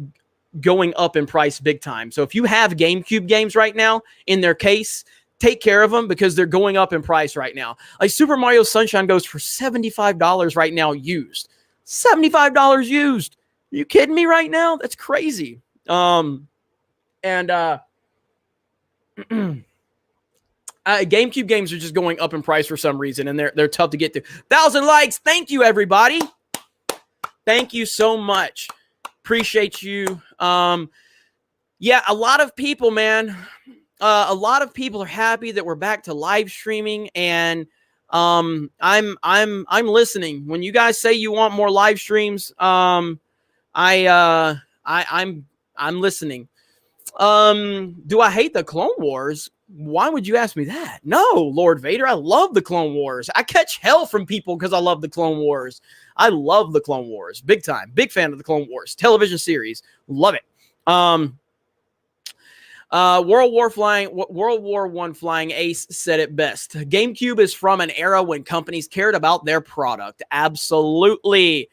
[SPEAKER 1] going up in price big time. So if you have GameCube games right now in their case, take care of them, because they're going up in price right now. Like Super Mario Sunshine goes for $75 right now used. $75 used. Are you kidding me right now? That's crazy. GameCube games are just going up in price for some reason, and they're tough to get to. 1,000 likes. Thank you, everybody. Thank you so much. Appreciate you. Yeah, a lot of people, man. A lot of people are happy that we're back to live streaming, and I'm listening. When you guys say you want more live streams, I'm listening. Do I hate the Clone Wars? Why would you ask me that? No, Lord Vader, I love the Clone Wars. I catch hell from people because I love the Clone Wars. I love the Clone Wars. Big time. Big fan of the Clone Wars. Television series. Love it. World War I Flying Ace said it best. GameCube is from an era when companies cared about their product. Absolutely.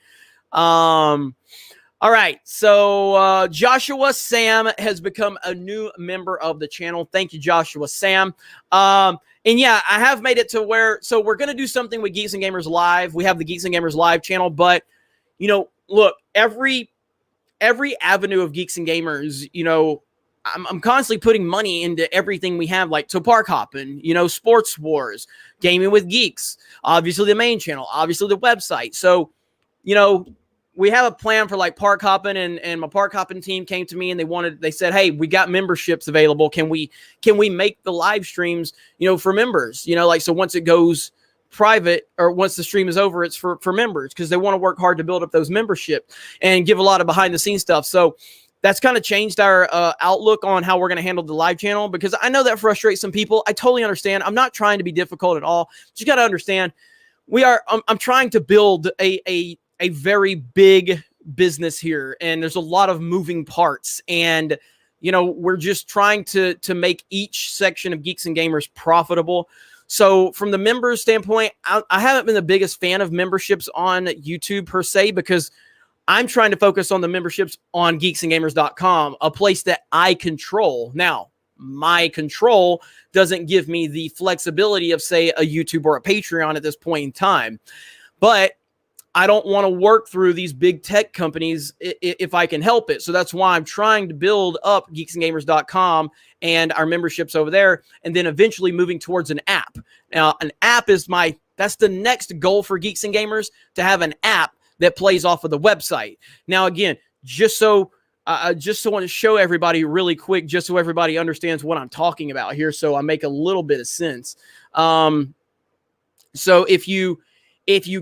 [SPEAKER 1] All right, so Joshua Sam has become a new member of the channel. Thank you, Joshua Sam. And yeah, I have made it to where, so we're going to do something with Geeks and Gamers Live. We have the Geeks and Gamers Live channel, but look, every avenue of Geeks and Gamers, I'm constantly putting money into everything we have, like, so Park Hopping, Sports Wars, Gaming with Geeks, obviously the main channel, obviously the website. So, we have a plan for, like, Park Hopping, and my Park Hopping team came to me and they said, hey, we got memberships available. Can we make the live streams, for members, like, so once it goes private, or once the stream is over, it's for members, because they want to work hard to build up those membership and give a lot of behind the scenes stuff. So that's kind of changed our outlook on how we're going to handle the live channel, because I know that frustrates some people. I totally understand. I'm not trying to be difficult at all. Just got to understand, I'm trying to build a very big business here, and there's a lot of moving parts, and we're just trying to make each section of Geeks and Gamers profitable. So from the members standpoint, I haven't been the biggest fan of memberships on YouTube per se, because I'm trying to focus on the memberships on geeksandgamers.com, a place that I control. Now, my control doesn't give me the flexibility of, say, a YouTube or a Patreon at this point in time. But I don't want to work through these big tech companies if I can help it. So that's why I'm trying to build up geeksandgamers.com and our memberships over there, and then eventually moving towards an app. Now, an app is that's the next goal for Geeks and Gamers, to have an app that plays off of the website. Now, again, just so I want to show everybody really quick, just so everybody understands what I'm talking about here, so I make a little bit of sense. So if you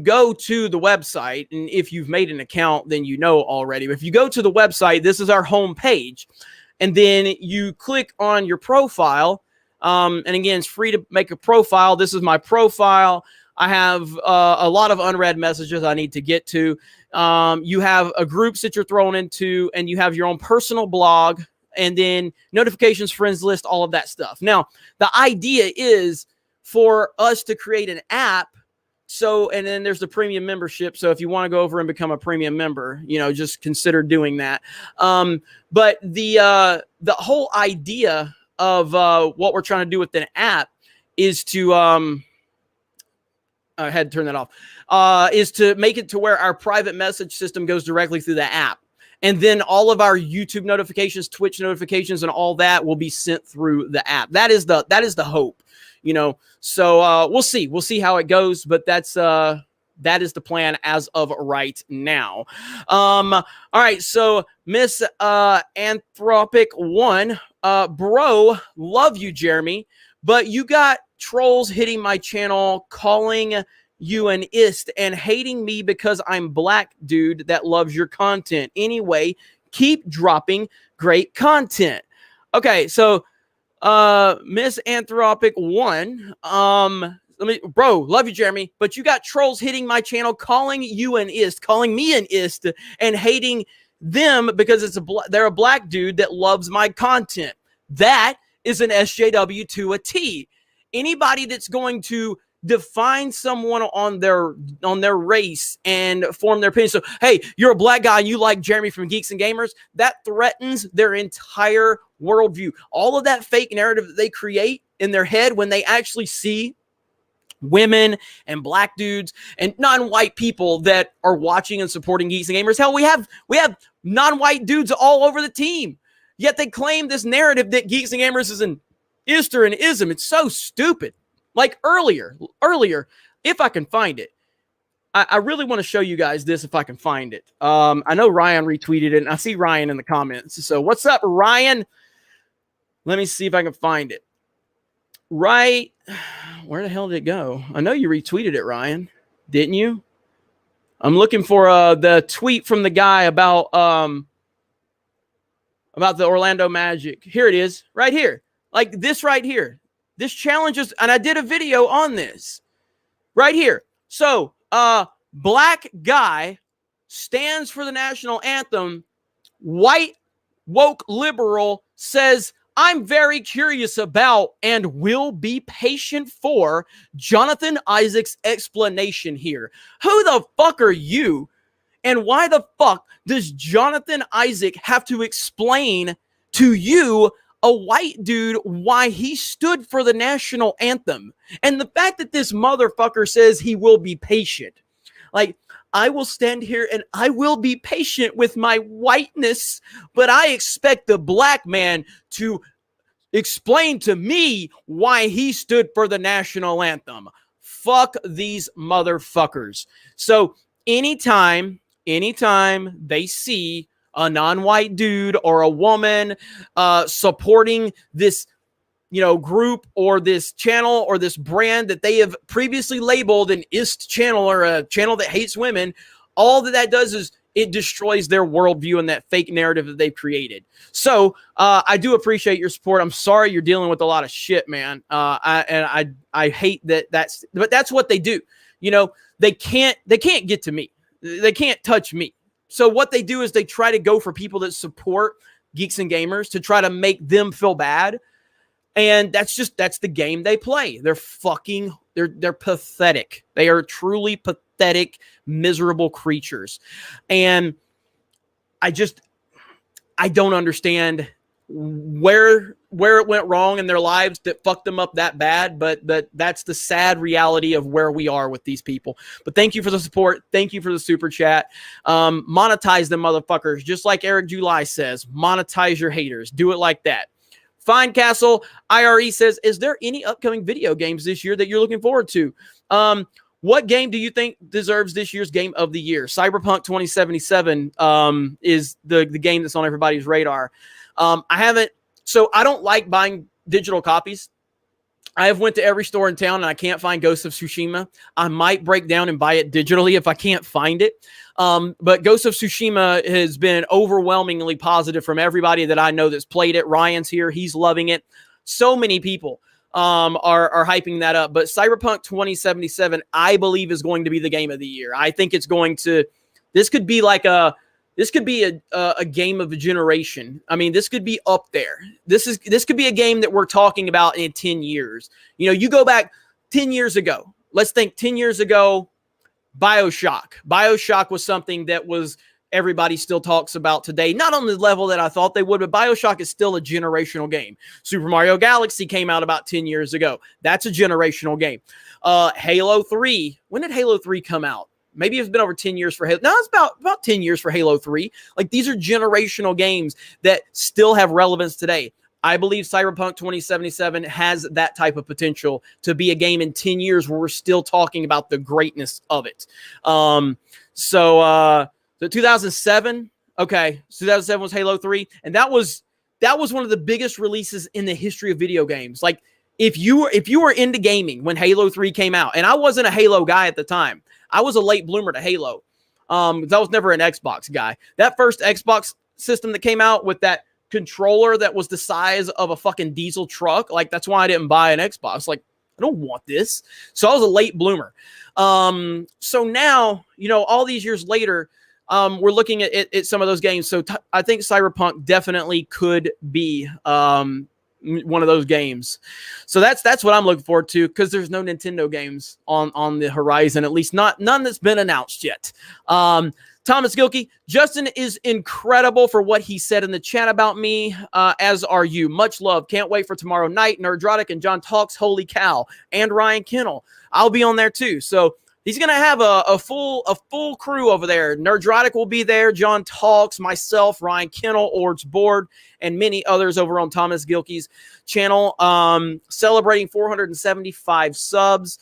[SPEAKER 1] go to the website, and if you've made an account, then you know already. But if you go to the website, this is our home page. And then you click on your profile. And again, it's free to make a profile. This is my profile. I have a lot of unread messages I need to get to. You have a groups that you're thrown into, and you have your own personal blog, and then notifications, friends list, all of that stuff. Now, the idea is for us to create an app. So, and then there's the premium membership. So if you want to go over and become a premium member, just consider doing that. But the whole idea of what we're trying to do with an app is to, I had to turn that off, is to make it to where our private message system goes directly through the app. And then all of our YouTube notifications, Twitch notifications, and all that will be sent through the app. That is the hope. So we'll see how it goes, but that is the plan as of right now. All right. So Miss Anthropic One, bro, love you, Jeremy, but you got trolls hitting my channel, calling you an ist and hating me because I'm black dude that loves your content. Anyway, keep dropping great content. Okay. So Miss Anthropic One, bro, love you, Jeremy, but you got trolls hitting my channel, calling you an ist, calling me an ist, and hating them because they're a black dude that loves my content. That is an SJW to a T. Anybody that's going to define someone on their race and form their opinion. So, hey, you're a black guy and you like Jeremy from Geeks and Gamers, that threatens their entire worldview. All of that fake narrative that they create in their head when they actually see women and black dudes and non-white people that are watching and supporting Geeks and Gamers. Hell, we have non-white dudes all over the team. Yet they claim this narrative that Geeks and Gamers is an Easter and ism. It's so stupid. Like earlier, if I can find it, I really want to show you guys this if I can find it. I know Ryan retweeted it, and I see Ryan in the comments. So what's up, Ryan? Let me see if I can find it. Right, where the hell did it go? I know you retweeted it, Ryan, didn't you? I'm looking for the tweet from the guy about the Orlando Magic. Here it is, right here, like this right here. This challenge is, and I did a video on this right here. So, black guy stands for the national anthem. White woke liberal says, I'm very curious about and will be patient for Jonathan Isaac's explanation here. Who the fuck are you? And why the fuck does Jonathan Isaac have to explain to you, a white dude, why he stood for the national anthem? And the fact that this motherfucker says he will be patient. Like, I will stand here and I will be patient with my whiteness, but I expect the black man to explain to me why he stood for the national anthem. Fuck these motherfuckers. So anytime they see a non-white dude or a woman supporting this group or this channel or this brand that they have previously labeled an ist channel or a channel that hates women, all that does is it destroys their worldview and that fake narrative that they've created. So I do appreciate your support. I'm sorry you're dealing with a lot of shit, man. I hate that. But that's what they do. They can't get to me. They can't touch me. So what they do is they try to go for people that support Geeks and Gamers to try to make them feel bad. And that's the game they play. They're pathetic. They are truly pathetic, miserable creatures. And I don't understand where it went wrong in their lives that fucked them up that bad, but that's the sad reality of where we are with these people. But thank you for the support. Thank you for the super chat. Monetize them motherfuckers. Just like Eric July says, monetize your haters. Do it like that. Fine Castle IRE says, is there any upcoming video games this year that you're looking forward to? What game do you think deserves this year's game of the year? Cyberpunk 2077 is the game that's on everybody's radar. I don't like buying digital copies. I have went to every store in town and I can't find Ghost of Tsushima. I might break down and buy it digitally if I can't find it. But Ghost of Tsushima has been overwhelmingly positive from everybody that I know that's played it. Ryan's here. He's loving it. So many people are hyping that up. But Cyberpunk 2077, I believe, is going to be the game of the year. I think it's going to – this could be a game of a generation. I mean, this could be up there. This could be a game that we're talking about in 10 years. You go back 10 years ago. Let's think 10 years ago, BioShock. BioShock was something that everybody still talks about today. Not on the level that I thought they would, but BioShock is still a generational game. Super Mario Galaxy came out about 10 years ago. That's a generational game. Halo 3. When did Halo 3 come out? Maybe it's been over 10 years for Halo. No, it's about 10 years for Halo 3. Like, these are generational games that still have relevance today. I believe Cyberpunk 2077 has that type of potential to be a game in 10 years where we're still talking about the greatness of it. So 2007, okay, so 2007 was Halo 3, and that was one of the biggest releases in the history of video games. Like, if you were into gaming when Halo 3 came out, and I wasn't a Halo guy at the time, I was a late bloomer to Halo. Because I was never an Xbox guy. That first Xbox system that came out with that controller that was the size of a fucking diesel truck, like, that's why I didn't buy an Xbox. Like, I don't want this. So I was a late bloomer. So now, all these years later, we're looking at some of those games. So I think Cyberpunk definitely could be one of those games. So that's what I'm looking forward to, because there's no Nintendo games on the horizon, at least none that's been announced yet. Thomas Gilkey, Justin is incredible for what he said in the chat about me, as are you. Much love. Can't wait for tomorrow night. Nerdrotic and John Talks, holy cow. And Ryan Kennel. I'll be on there too. So he's going to have a full crew over there. Nerdrotic will be there. John Talks, myself, Ryan Kennel, Ord's Board, and many others over on Thomas Gilkey's channel. Celebrating 475 subs.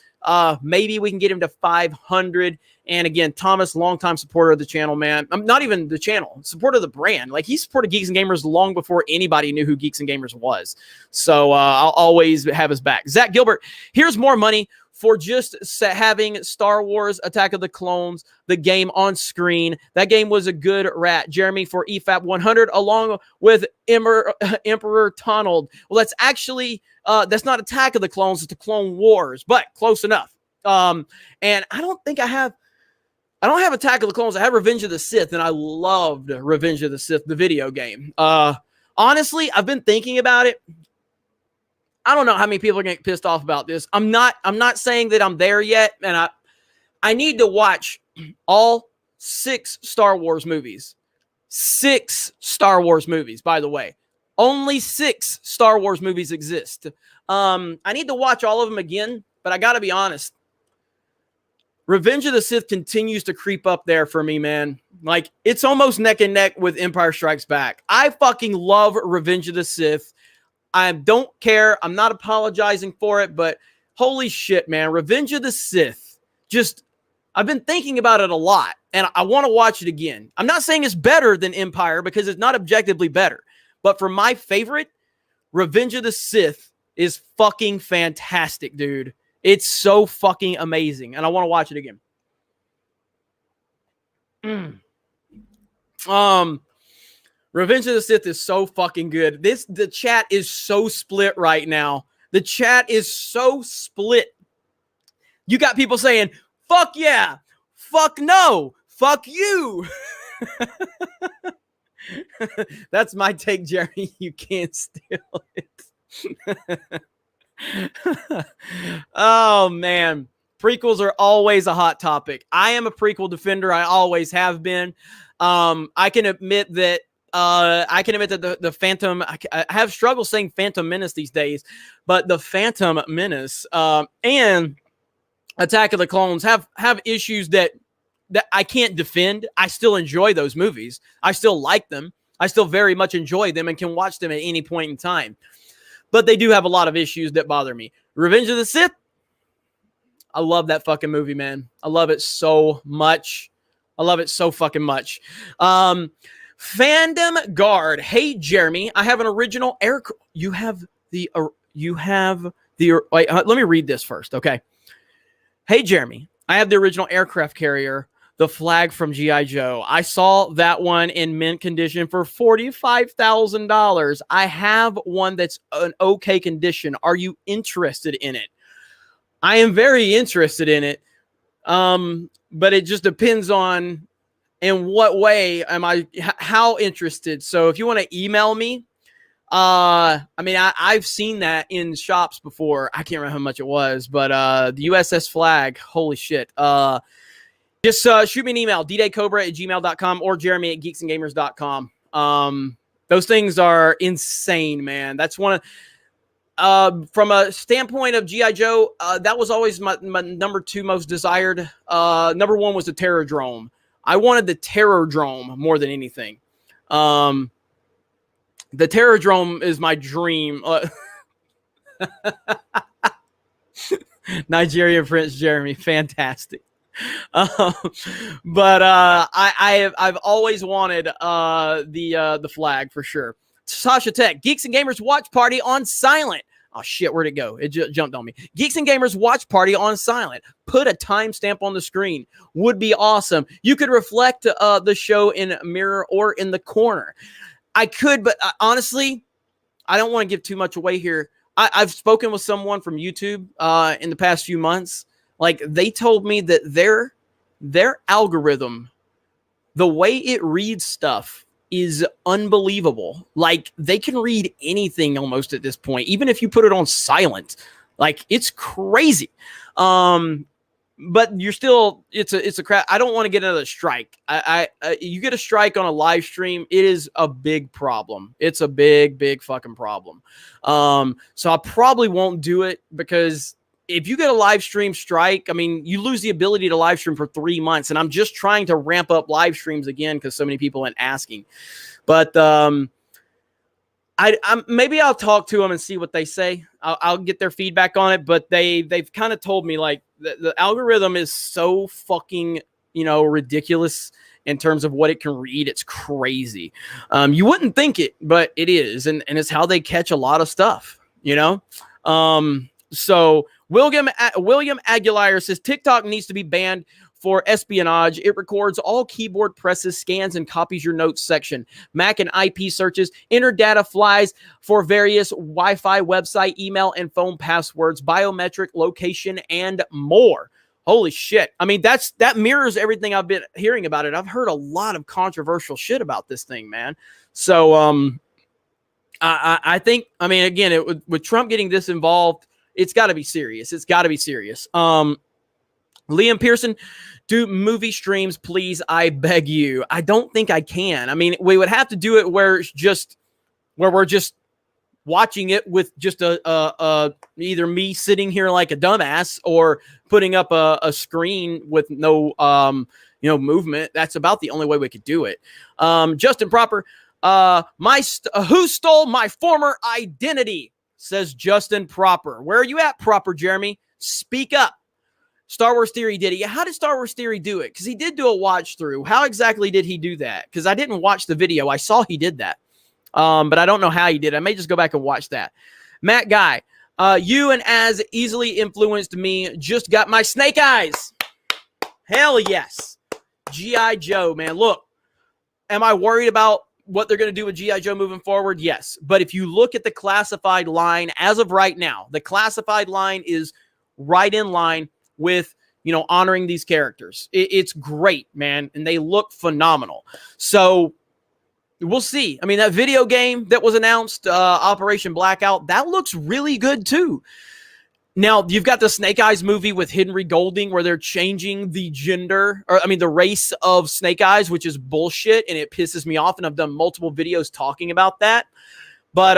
[SPEAKER 1] Maybe we can get him to 500. And again, Thomas, longtime supporter of the channel, man. Not even the channel, supporter of the brand. Like, he supported Geeks and Gamers long before anybody knew who Geeks and Gamers was. So I'll always have his back. Zach Gilbert, here's more money for just having Star Wars Attack of the Clones, the game on screen. That game was a good rat. Jeremy for EFAP 100, along with Emperor Tonald. Well, that's actually, that's not Attack of the Clones, it's the Clone Wars, but close enough. And I don't have Attack of the Clones. I have Revenge of the Sith, and I loved Revenge of the Sith, the video game. Honestly, I've been thinking about it. I don't know how many people are going to get pissed off about this. I'm not saying that I'm there yet, and I need to watch all 6 Star Wars movies. 6 Star Wars movies, by the way. Only 6 Star Wars movies exist. I need to watch all of them again, but I got to be honest. Revenge of the Sith continues to creep up there for me, man. Like, it's almost neck and neck with Empire Strikes Back. I fucking love Revenge of the Sith. I don't care. I'm not apologizing for it, but holy shit, man. Revenge of the Sith. Just, I've been thinking about it a lot, and I want to watch it again. I'm not saying it's better than Empire because it's not objectively better. But for my favorite, Revenge of the Sith is fucking fantastic, dude. It's so fucking amazing, and I want to watch it again. Revenge of the Sith is so fucking good. The chat is so split right now. The chat is so split. You got people saying, fuck yeah, fuck no, fuck you. That's my take, Jeremy. You can't steal it. Oh, man. Prequels are always a hot topic. I am a prequel defender. I always have been. I can admit that the Phantom, I have struggled saying Phantom Menace these days, but the Phantom Menace and Attack of the Clones have issues that I can't defend. I still enjoy those movies. I still like them. I still very much enjoy them and can watch them at any point in time. But they do have a lot of issues that bother me. Revenge of the Sith, I love that fucking movie, man. I love it so much. I love it so fucking much. Fandom Guard. Hey, Jeremy, I have an original aircraft. Wait, let me read this first, okay? Hey, Jeremy, I have the original aircraft carrier, the flag from G.I. Joe. I saw that one in mint condition for $45,000. I have one that's an okay condition. Are you interested in it? I am very interested in it, but it just depends on in what way am I, how interested. So if you want to email me, I've seen that in shops before. I can't remember how much it was, but the USS Flag, holy shit. Just shoot me an email, ddaycobra@gmail.com or jeremy@geeksandgamers.com. Those things are insane, man. That's one of, from a standpoint of G.I. Joe, that was always my number 2 most desired. Number 1 was the Terrordrome. I wanted the Terrordrome more than anything. The Terrordrome is my dream. Nigerian Prince Jeremy, fantastic. But I've always wanted the flag for sure. Sasha Tech, Geeks and Gamers watch party on silent. Oh shit, where'd it go? It jumped on me. Geeks and Gamers watch party on silent. Put a timestamp on the screen. Would be awesome. You could reflect the show in a mirror or in the corner. I could, but honestly, I don't want to give too much away here. I've spoken with someone from YouTube in the past few months. Like, they told me that their algorithm, the way it reads stuff, is unbelievable. Like, they can read anything almost at this point, even if you put it on silent. Like, it's crazy. But you're still, it's a crap. I don't want to get another strike. You get a strike on a live stream, it is a big problem. It's a big fucking problem. So I probably won't do it, because if you get a live stream strike, I mean, you lose the ability to live stream for 3 months. And I'm just trying to ramp up live streams again because so many people are asking. But maybe I'll talk to them and see what they say. I'll get their feedback on it. But they've kind of told me, like, the algorithm is so fucking, ridiculous in terms of what it can read. It's crazy. You wouldn't think it, but it is. And it's how they catch a lot of stuff, So William Aguilar says TikTok needs to be banned for espionage. It records all keyboard presses, scans, and copies your notes section. Mac and IP searches, enter data flies for various Wi-Fi, website, email, and phone passwords, biometric, location, and more. Holy shit. I mean, that mirrors everything I've been hearing about it. I've heard a lot of controversial shit about this thing, man. So I think, again, with Trump getting this involved, it's got to be serious. It's got to be serious. Liam Pearson, do movie streams, please. I beg you. I don't think I can. I mean, we would have to do it where we're just watching it with just either me sitting here like a dumbass or putting up a screen with no movement. That's about the only way we could do it. Justin Proper, who stole my former identity? Says Justin Proper. Where are you at, Proper Jeremy? Speak up. Star Wars Theory did it. How did Star Wars Theory do it? Because he did do a watch through. How exactly did he do that? Because I didn't watch the video. I saw he did that. But I don't know how he did. I may just go back and watch that. Matt Guy, you and as easily influenced me. Just got my snake eyes. Hell yes. G.I. Joe, man. Look, am I worried about what they're going to do with G.I. Joe moving forward? Yes. But if you look at the classified line as of right now, the classified line is right in line with, honoring these characters. It's great, man. And they look phenomenal. So we'll see. I mean, that video game that was announced, Operation Blackout, that looks really good too. Now, you've got the Snake Eyes movie with Henry Golding where they're changing the the race of Snake Eyes, which is bullshit, and it pisses me off, and I've done multiple videos talking about that. But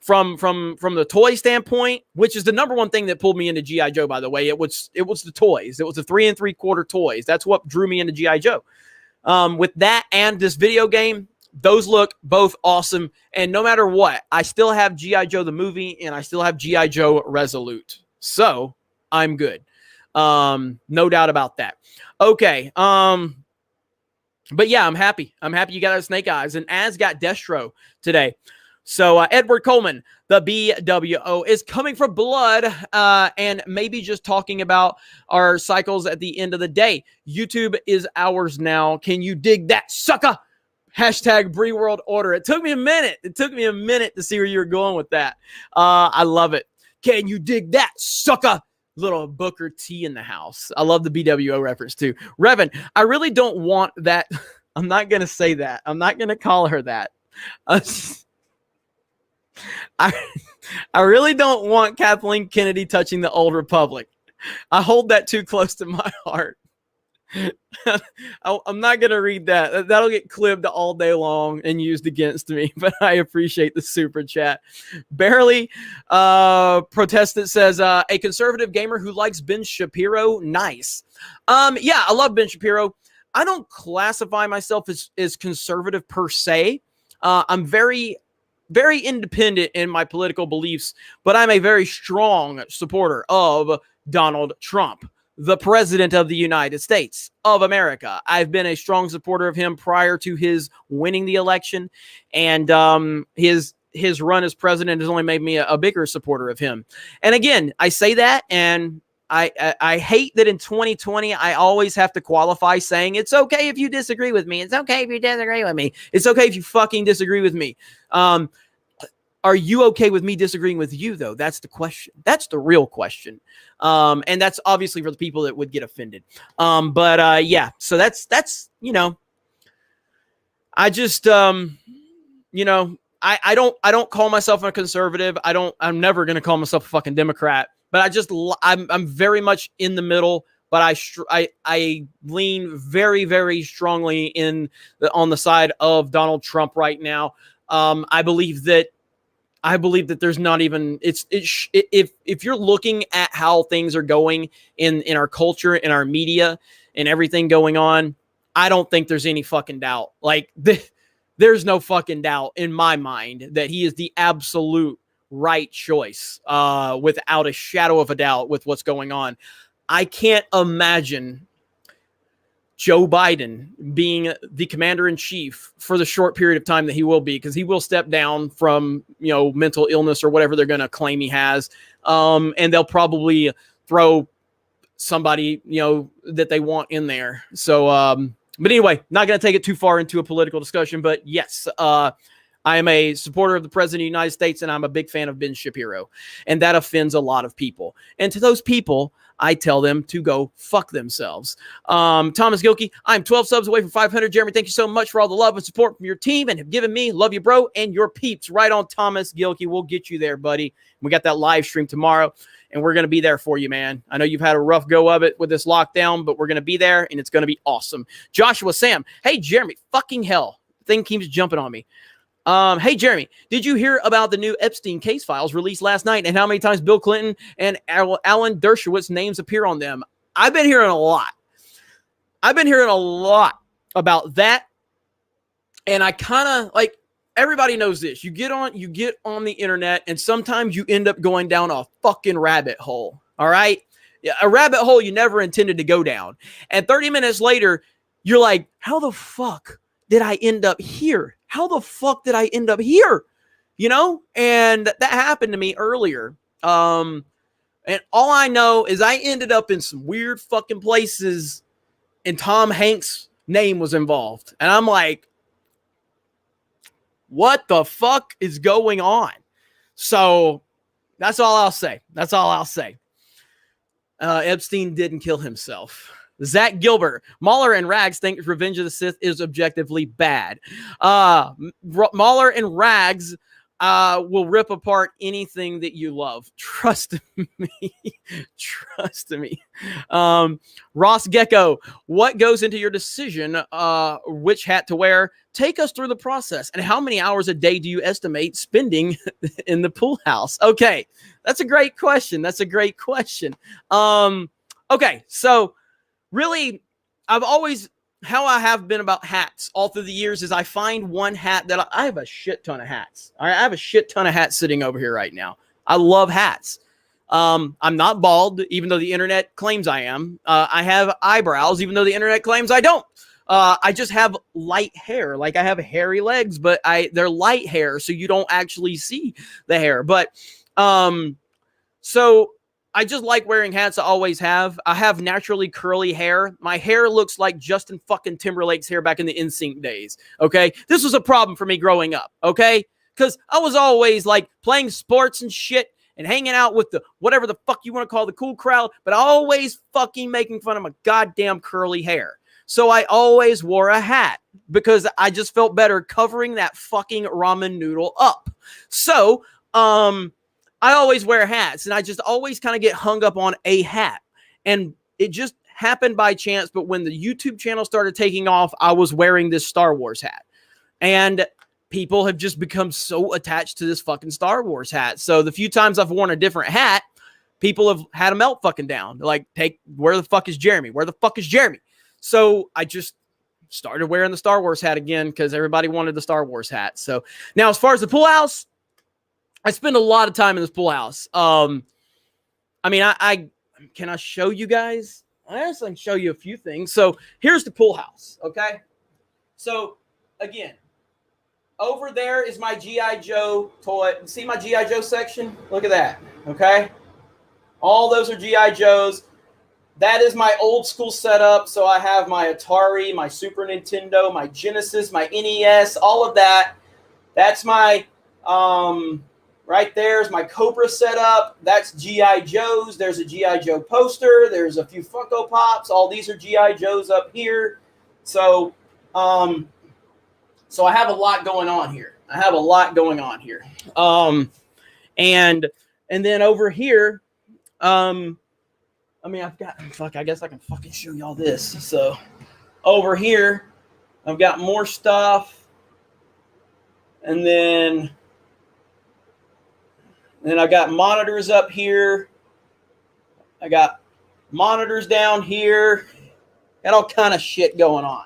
[SPEAKER 1] from the toy standpoint, which is the number one thing that pulled me into G.I. Joe, by the way, it was the toys. It was the 3 3/4 toys. That's what drew me into G.I. Joe. With that and this video game, those look both awesome. And no matter what, I still have G.I. Joe the movie and I still have G.I. Joe Resolute. So I'm good. No doubt about that. Okay. But yeah, I'm happy. I'm happy you got our Snake Eyes. And Az got Destro today. So Edward Coleman, the BWO, is coming for blood and maybe just talking about our cycles at the end of the day. YouTube is ours now. Can you dig that, sucker? Hashtag Bree World Order. It took me a minute. It took me a minute to see where you were going with that. I love it. Can you dig that, sucker? Little Booker T in the house. I love the BWO reference too. Revan, I really don't want that. I'm not going to say that. I'm not going to call her that. I really don't want Kathleen Kennedy touching the old republic. I hold that too close to my heart. I'm not going to read that. That'll get clipped all day long and used against me, but I appreciate the super chat. Barely Protestant says, a conservative gamer who likes Ben Shapiro. Nice. Yeah, I love Ben Shapiro. I don't classify myself as conservative per se. I'm very independent in my political beliefs, but I'm a very strong supporter of Donald Trump, the president of the United States of America. I've been a strong supporter of him prior to his winning the election, and his run as president has only made me a bigger supporter of him. And again, I say that, and I hate that in 2020, I always have to qualify saying, it's okay if you disagree with me. It's okay if you disagree with me. It's okay if you fucking disagree with me. Are you okay with me disagreeing with you, though? That's the question. That's the real question. And that's obviously for the people that would get offended. Yeah, so that's, I just, I don't call myself a conservative. I'm never going to call myself a fucking Democrat, but I'm very much in the middle, but I lean very, very strongly on the side of Donald Trump right now. I believe that there's not even if you're looking at how things are going in our culture, in our media, and everything going on, I don't think there's any fucking doubt. Like there's no fucking doubt in my mind that he is the absolute right choice, without a shadow of a doubt with what's going on. I can't imagine Joe Biden being the commander-in-chief for the short period of time that he will be, because he will step down from, mental illness or whatever they're going to claim he has. And they'll probably throw somebody, that they want in there. So, but anyway, not going to take it too far into a political discussion, but yes, I am a supporter of the president of the United States, and I'm a big fan of Ben Shapiro, and that offends a lot of people. And to those people, I tell them to go fuck themselves. Thomas Gilkey, I'm 12 subs away from 500. Jeremy, thank you so much for all the love and support from your team and have given me. Love you, bro, and your peeps. Right on, Thomas Gilkey. We'll get you there, buddy. We got that live stream tomorrow, and we're going to be there for you, man. I know you've had a rough go of it with this lockdown, but we're going to be there, and it's going to be awesome. Joshua Sam, hey, Jeremy, fucking hell. Thing keeps jumping on me. Hey, Jeremy, did you hear about the new Epstein case files released last night and how many times Bill Clinton and Alan Dershowitz names appear on them? I've been hearing a lot. I've been hearing a lot about that. And I kind of like, everybody knows this. You get on the internet and sometimes you end up going down a fucking rabbit hole. All right. Yeah, a rabbit hole you never intended to go down. And 30 minutes later, you're like, how the fuck did I end up here? How the fuck did I end up here? You know? And that happened to me earlier. And all I know is I ended up in some weird fucking places and Tom Hanks' name was involved. And I'm like, what the fuck is going on? So that's all I'll say. That's all I'll say. Epstein didn't kill himself. Zach Gilbert, Mahler and Rags think Revenge of the Sith is objectively bad. Mahler and Rags will rip apart anything that you love. Trust me. Trust me. Ross Gecko, what goes into your decision which hat to wear? Take us through the process. And how many hours a day do you estimate spending in the pool house? Okay, that's a great question. That's a great question. Okay, so really, how I have been about hats all through the years is I find one hat that I have a shit ton of hats. All right, I have a shit ton of hats sitting over here right now. I love hats. I'm not bald, even though the internet claims I am. I have eyebrows, even though the internet claims I don't. I just have light hair. Like I have hairy legs, but they're light hair, so you don't actually see the hair. But so I just like wearing hats. I always have. I have naturally curly hair. My hair looks like Justin fucking Timberlake's hair back in the NSYNC days. Okay, this was a problem for me growing up. Okay, because I was always like playing sports and shit and hanging out with the whatever the fuck you want to call the cool crowd, but always fucking making fun of my goddamn curly hair. So I always wore a hat because I just felt better covering that fucking ramen noodle up. So, I always wear hats and I just always kind of get hung up on a hat. And it just happened by chance. But when the YouTube channel started taking off, I was wearing this Star Wars hat. And people have just become so attached to this fucking Star Wars hat. So the few times I've worn a different hat, people have had a melt fucking down. They're like, where the fuck is Jeremy? Where the fuck is Jeremy? So I just started wearing the Star Wars hat again because everybody wanted the Star Wars hat. So now as far as the pool house, I spend a lot of time in this pool house. I mean, can I show you guys? I guess I can show you a few things. So here's the pool house, okay? So again, over there is my G.I. Joe toy. See my G.I. Joe section? Look at that, okay? All those are G.I. Joes. That is my old school setup. So I have my Atari, my Super Nintendo, my Genesis, my NES, all of that. That's my, right there's my Cobra setup. That's G.I. Joes. There's a G.I. Joe poster. There's a few Funko Pops. All these are G.I. Joes up here. So, so I have a lot going on here. And then over here, I mean, I guess I can fucking show y'all this. So over here, I've got more stuff. And then I got monitors up here. I got monitors down here. Got all kind of shit going on.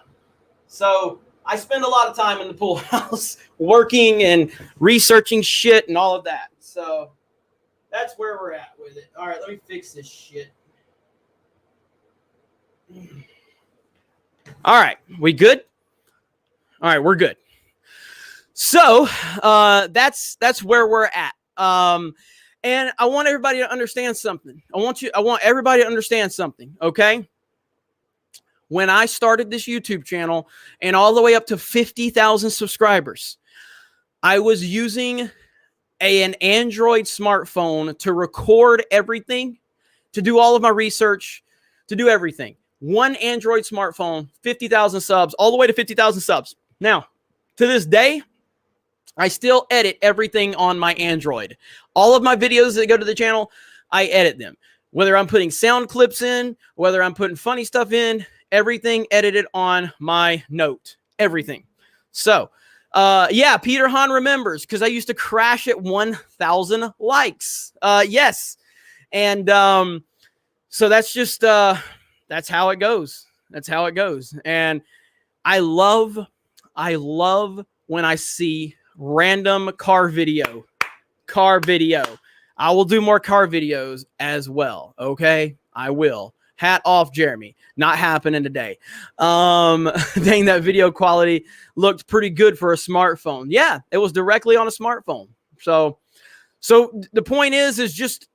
[SPEAKER 1] So I spend a lot of time in the pool house working and researching shit and all of that. So that's where we're at with it. All right, let me fix this shit. All right, we good? All right, we're good. So that's where we're at. And I want everybody to understand something. I want everybody to understand something, okay? When I started this YouTube channel and all the way up to 50,000 subscribers, I was using an Android smartphone to record everything, to do all of my research, to do everything. One Android smartphone, 50,000 subs, all the way to 50,000 subs. Now, to this day, I still edit everything on my Android. All of my videos that go to the channel, I edit them. Whether I'm putting sound clips in, whether I'm putting funny stuff in, everything edited on my Note. Everything. So, Yeah, Peter Hahn remembers because I used to crash at 1,000 likes. Yes. And so that's just that's how it goes. That's how it goes. And I love when I see random car video. I will do more car videos as well. Okay, I will. Hat off, Jeremy. Not happening today. Dang, that video quality looked pretty good for a smartphone. Yeah, it was directly on a smartphone. So the point is just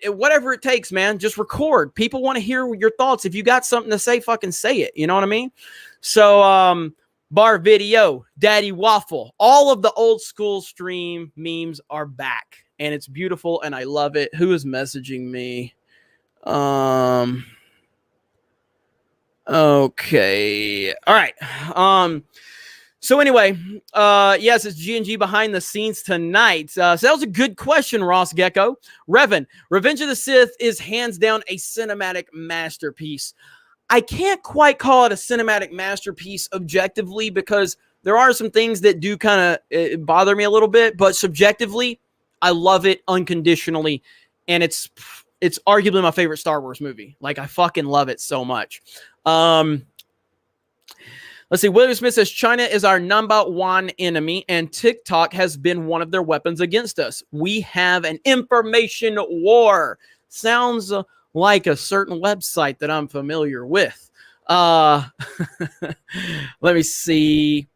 [SPEAKER 1] whatever it takes, man. Just record. People want to hear your thoughts. If you got something to say, fucking say it. You know what I mean? So, bar video, Daddy Waffle, all of the old school stream memes are back, and it's beautiful, and I love it. Who is messaging me? Okay. All right. So anyway, yes, it's G&G behind the scenes tonight. So that was a good question, Ross Gecko. Revan, Revenge of the Sith is hands down a cinematic masterpiece. I can't quite call it a cinematic masterpiece objectively because there are some things that do kind of bother me a little bit, but subjectively, I love it unconditionally, and it's arguably my favorite Star Wars movie. Like, I fucking love it so much. Let's see. William Smith says, China is our number one enemy, and TikTok has been one of their weapons against us. We have an information war. Sounds like a certain website that I'm familiar with. Let me see.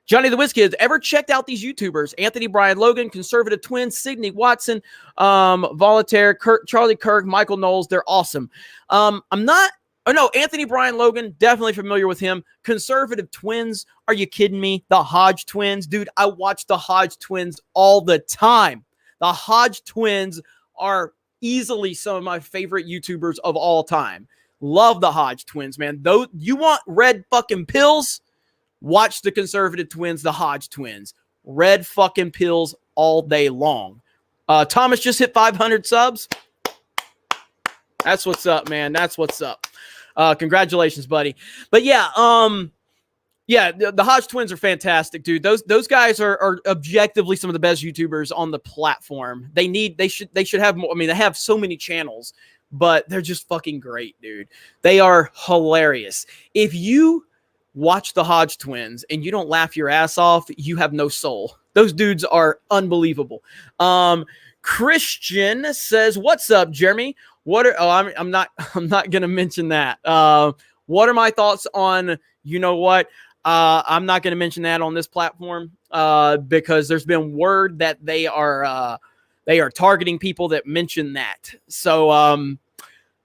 [SPEAKER 1] Johnny the WizKids, ever checked out these YouTubers? Anthony Brian Logan, Conservative Twins, Sidney Watson, Voltaire, Charlie Kirk, Michael Knowles. They're awesome. Anthony Brian Logan, definitely familiar with him. Conservative Twins, are you kidding me? The Hodge Twins. Dude, I watch the Hodge Twins all the time. The Hodge Twins are easily some of my favorite YouTubers of all time. Love the Hodge Twins, man. Though you want red fucking pills, watch the Conservative Twins, the Hodge Twins. Red fucking pills all day long. Thomas just hit 500 subs. That's what's up, man. That's what's up. Congratulations, buddy. But yeah, the Hodge Twins are fantastic, dude. Those guys are objectively some of the best YouTubers on the platform. They should have more. I mean, they have so many channels, but they're just fucking great, dude. They are hilarious. If you watch the Hodge Twins and you don't laugh your ass off, you have no soul. Those dudes are unbelievable. Christian says, "What's up, Jeremy? I'm not gonna mention that. What are my thoughts on, you know what? I'm not gonna mention that on this platform because there's been word that they are targeting people that mention that. So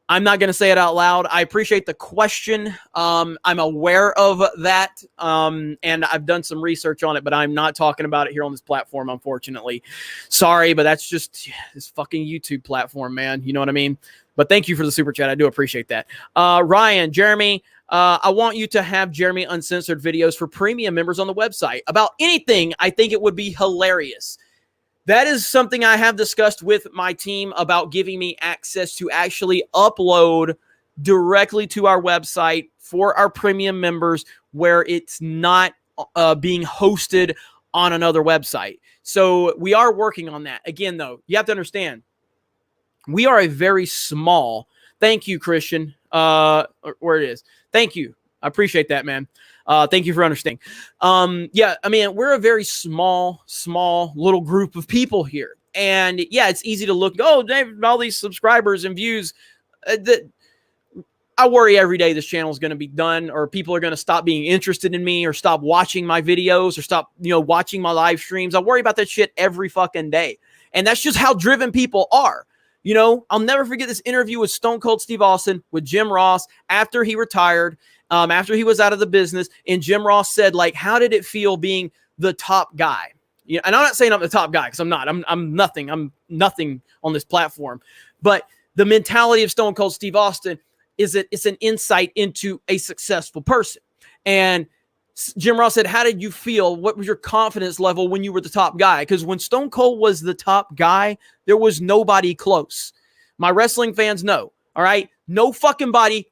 [SPEAKER 1] I'm not gonna say it out loud. I appreciate the question. I'm aware of that, and I've done some research on it, but I'm not talking about it here on this platform, unfortunately. Sorry, but that's just this fucking YouTube platform, man. You know what I mean? But thank you for the super chat. I do appreciate that. Ryan, Jeremy, I want you to have Jeremy Uncensored videos for premium members on the website about anything. I think it would be hilarious. That is something I have discussed with my team about giving me access to actually upload directly to our website for our premium members where it's not being hosted on another website. So we are working on that. Again, though, you have to understand, we are a very small, thank you, Christian, where it is. Thank you. I appreciate that, man. Thank you for understanding. Yeah, I mean, we're a very small little group of people here. And yeah, it's easy to look, oh, Dave, all these subscribers and views. I worry every day this channel is going to be done, or people are going to stop being interested in me, or stop watching my videos, or stop, watching my live streams. I worry about that shit every fucking day. And that's just how driven people are. I'll never forget this interview with Stone Cold Steve Austin with Jim Ross after he retired. After he was out of the business, and Jim Ross said, like, how did it feel being the top guy? And I'm not saying I'm the top guy because I'm not. I'm nothing. I'm nothing on this platform. But the mentality of Stone Cold Steve Austin is that it's an insight into a successful person. And Jim Ross said, how did you feel? What was your confidence level when you were the top guy? Because when Stone Cold was the top guy, there was nobody close. My wrestling fans know, all right? Nobody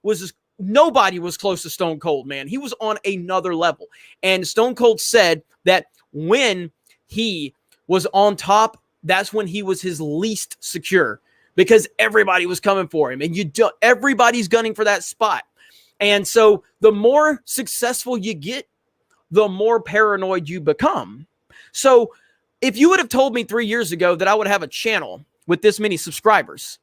[SPEAKER 1] was close to Stone Cold, man. He was on another level. And Stone Cold said that when he was on top, that's when he was his least secure because everybody was coming for him, and everybody's gunning for that spot. And so the more successful you get, the more paranoid you become. So if you would have told me 3 years ago that I would have a channel with this many subscribers,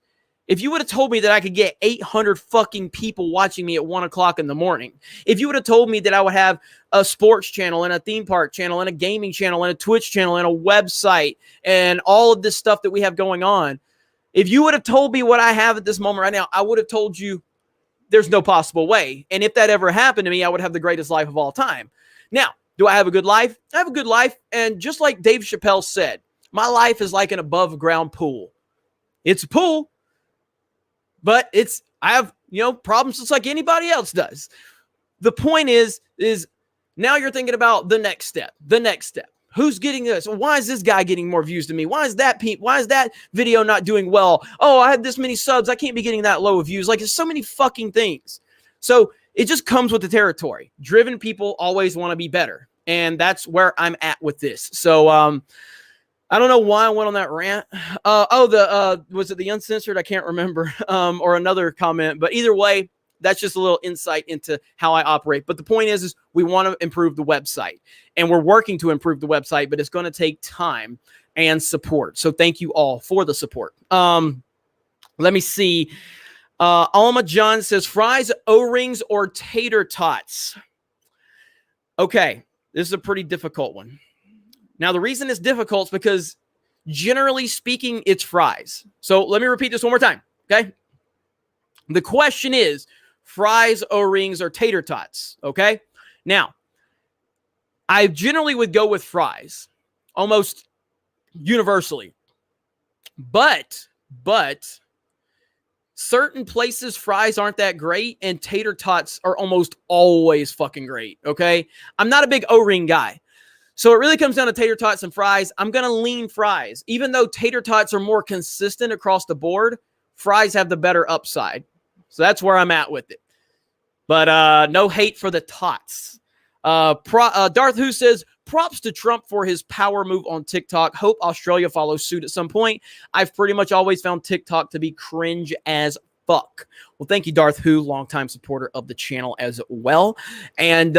[SPEAKER 1] if you would have told me that I could get 800 fucking people watching me at 1 o'clock in the morning, if you would have told me that I would have a sports channel and a theme park channel and a gaming channel and a Twitch channel and a website and all of this stuff that we have going on, if you would have told me what I have at this moment right now, I would have told you there's no possible way. And if that ever happened to me, I would have the greatest life of all time. Now, do I have a good life? I have a good life. And just like Dave Chappelle said, my life is like an above ground pool. It's a pool, but I have, problems just like anybody else does. The point is now you're thinking about the next step. Who's getting this? Why is this guy getting more views than me? Why is that video not doing well? Oh, I had this many subs. I can't be getting that low of views. Like, there's so many fucking things. So it just comes with the territory. Driven people always want to be better. And that's where I'm at with this. So, I don't know why I went on that rant. Was it the uncensored? I can't remember. Or another comment. But either way, that's just a little insight into how I operate. But the point is we want to improve the website. And we're working to improve the website, but it's going to take time and support. So thank you all for the support. Let me see. Alma John says, fries, O-rings, or tater tots? Okay, this is a pretty difficult one. Now, the reason it's difficult is because, generally speaking, it's fries. So let me repeat this one more time, okay? The question is, fries, O-rings, or tater tots, okay? Now, I generally would go with fries, almost universally. But certain places, fries aren't that great, and tater tots are almost always fucking great, okay? I'm not a big O-ring guy. So it really comes down to tater tots and fries. I'm going to lean fries. Even though tater tots are more consistent across the board, fries have the better upside. So that's where I'm at with it. But no hate for the tots. Darth Who says, props to Trump for his power move on TikTok. Hope Australia follows suit at some point. I've pretty much always found TikTok to be cringe as fuck. Well, thank you, Darth Who, longtime supporter of the channel as well. And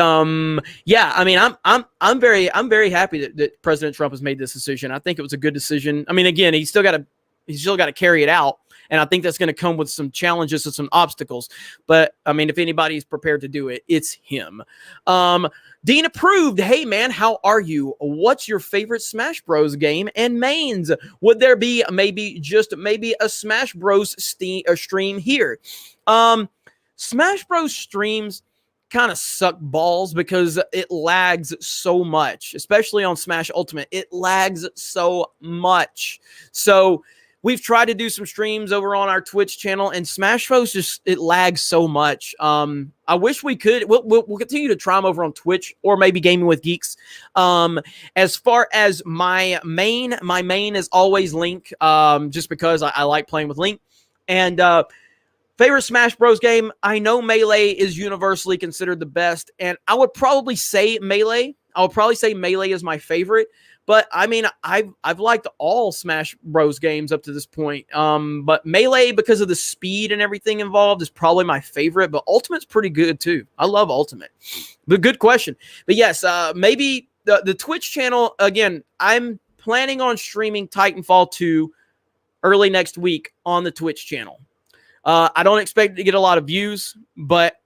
[SPEAKER 1] yeah, I mean, I'm very happy that President Trump has made this decision. I think it was a good decision. I mean, again, he's still got to carry it out. And I think that's going to come with some challenges and some obstacles. But, I mean, if anybody's prepared to do it, it's him. Dean Approved. Hey, man, how are you? What's your favorite Smash Bros. Game and mains? Would there be maybe a Smash Bros. Stream here? Smash Bros. Streams kind of suck balls because it lags so much, especially on Smash Ultimate. It lags so much. So we've tried to do some streams over on our Twitch channel, and Smash Bros. It lags so much. I wish we could. We'll continue to try them over on Twitch or maybe Gaming with Geeks. As far as my main is always Link, just because I like playing with Link. And favorite Smash Bros. Game, I know Melee is universally considered the best, and I would probably say Melee. Melee is my favorite. But I mean, I've liked all Smash Bros. Games up to this point. But Melee, because of the speed and everything involved, is probably my favorite. But Ultimate's pretty good too. I love Ultimate. But good question. But yes, maybe the Twitch channel, again, I'm planning on streaming Titanfall 2 early next week on the Twitch channel. I don't expect to get a lot of views, but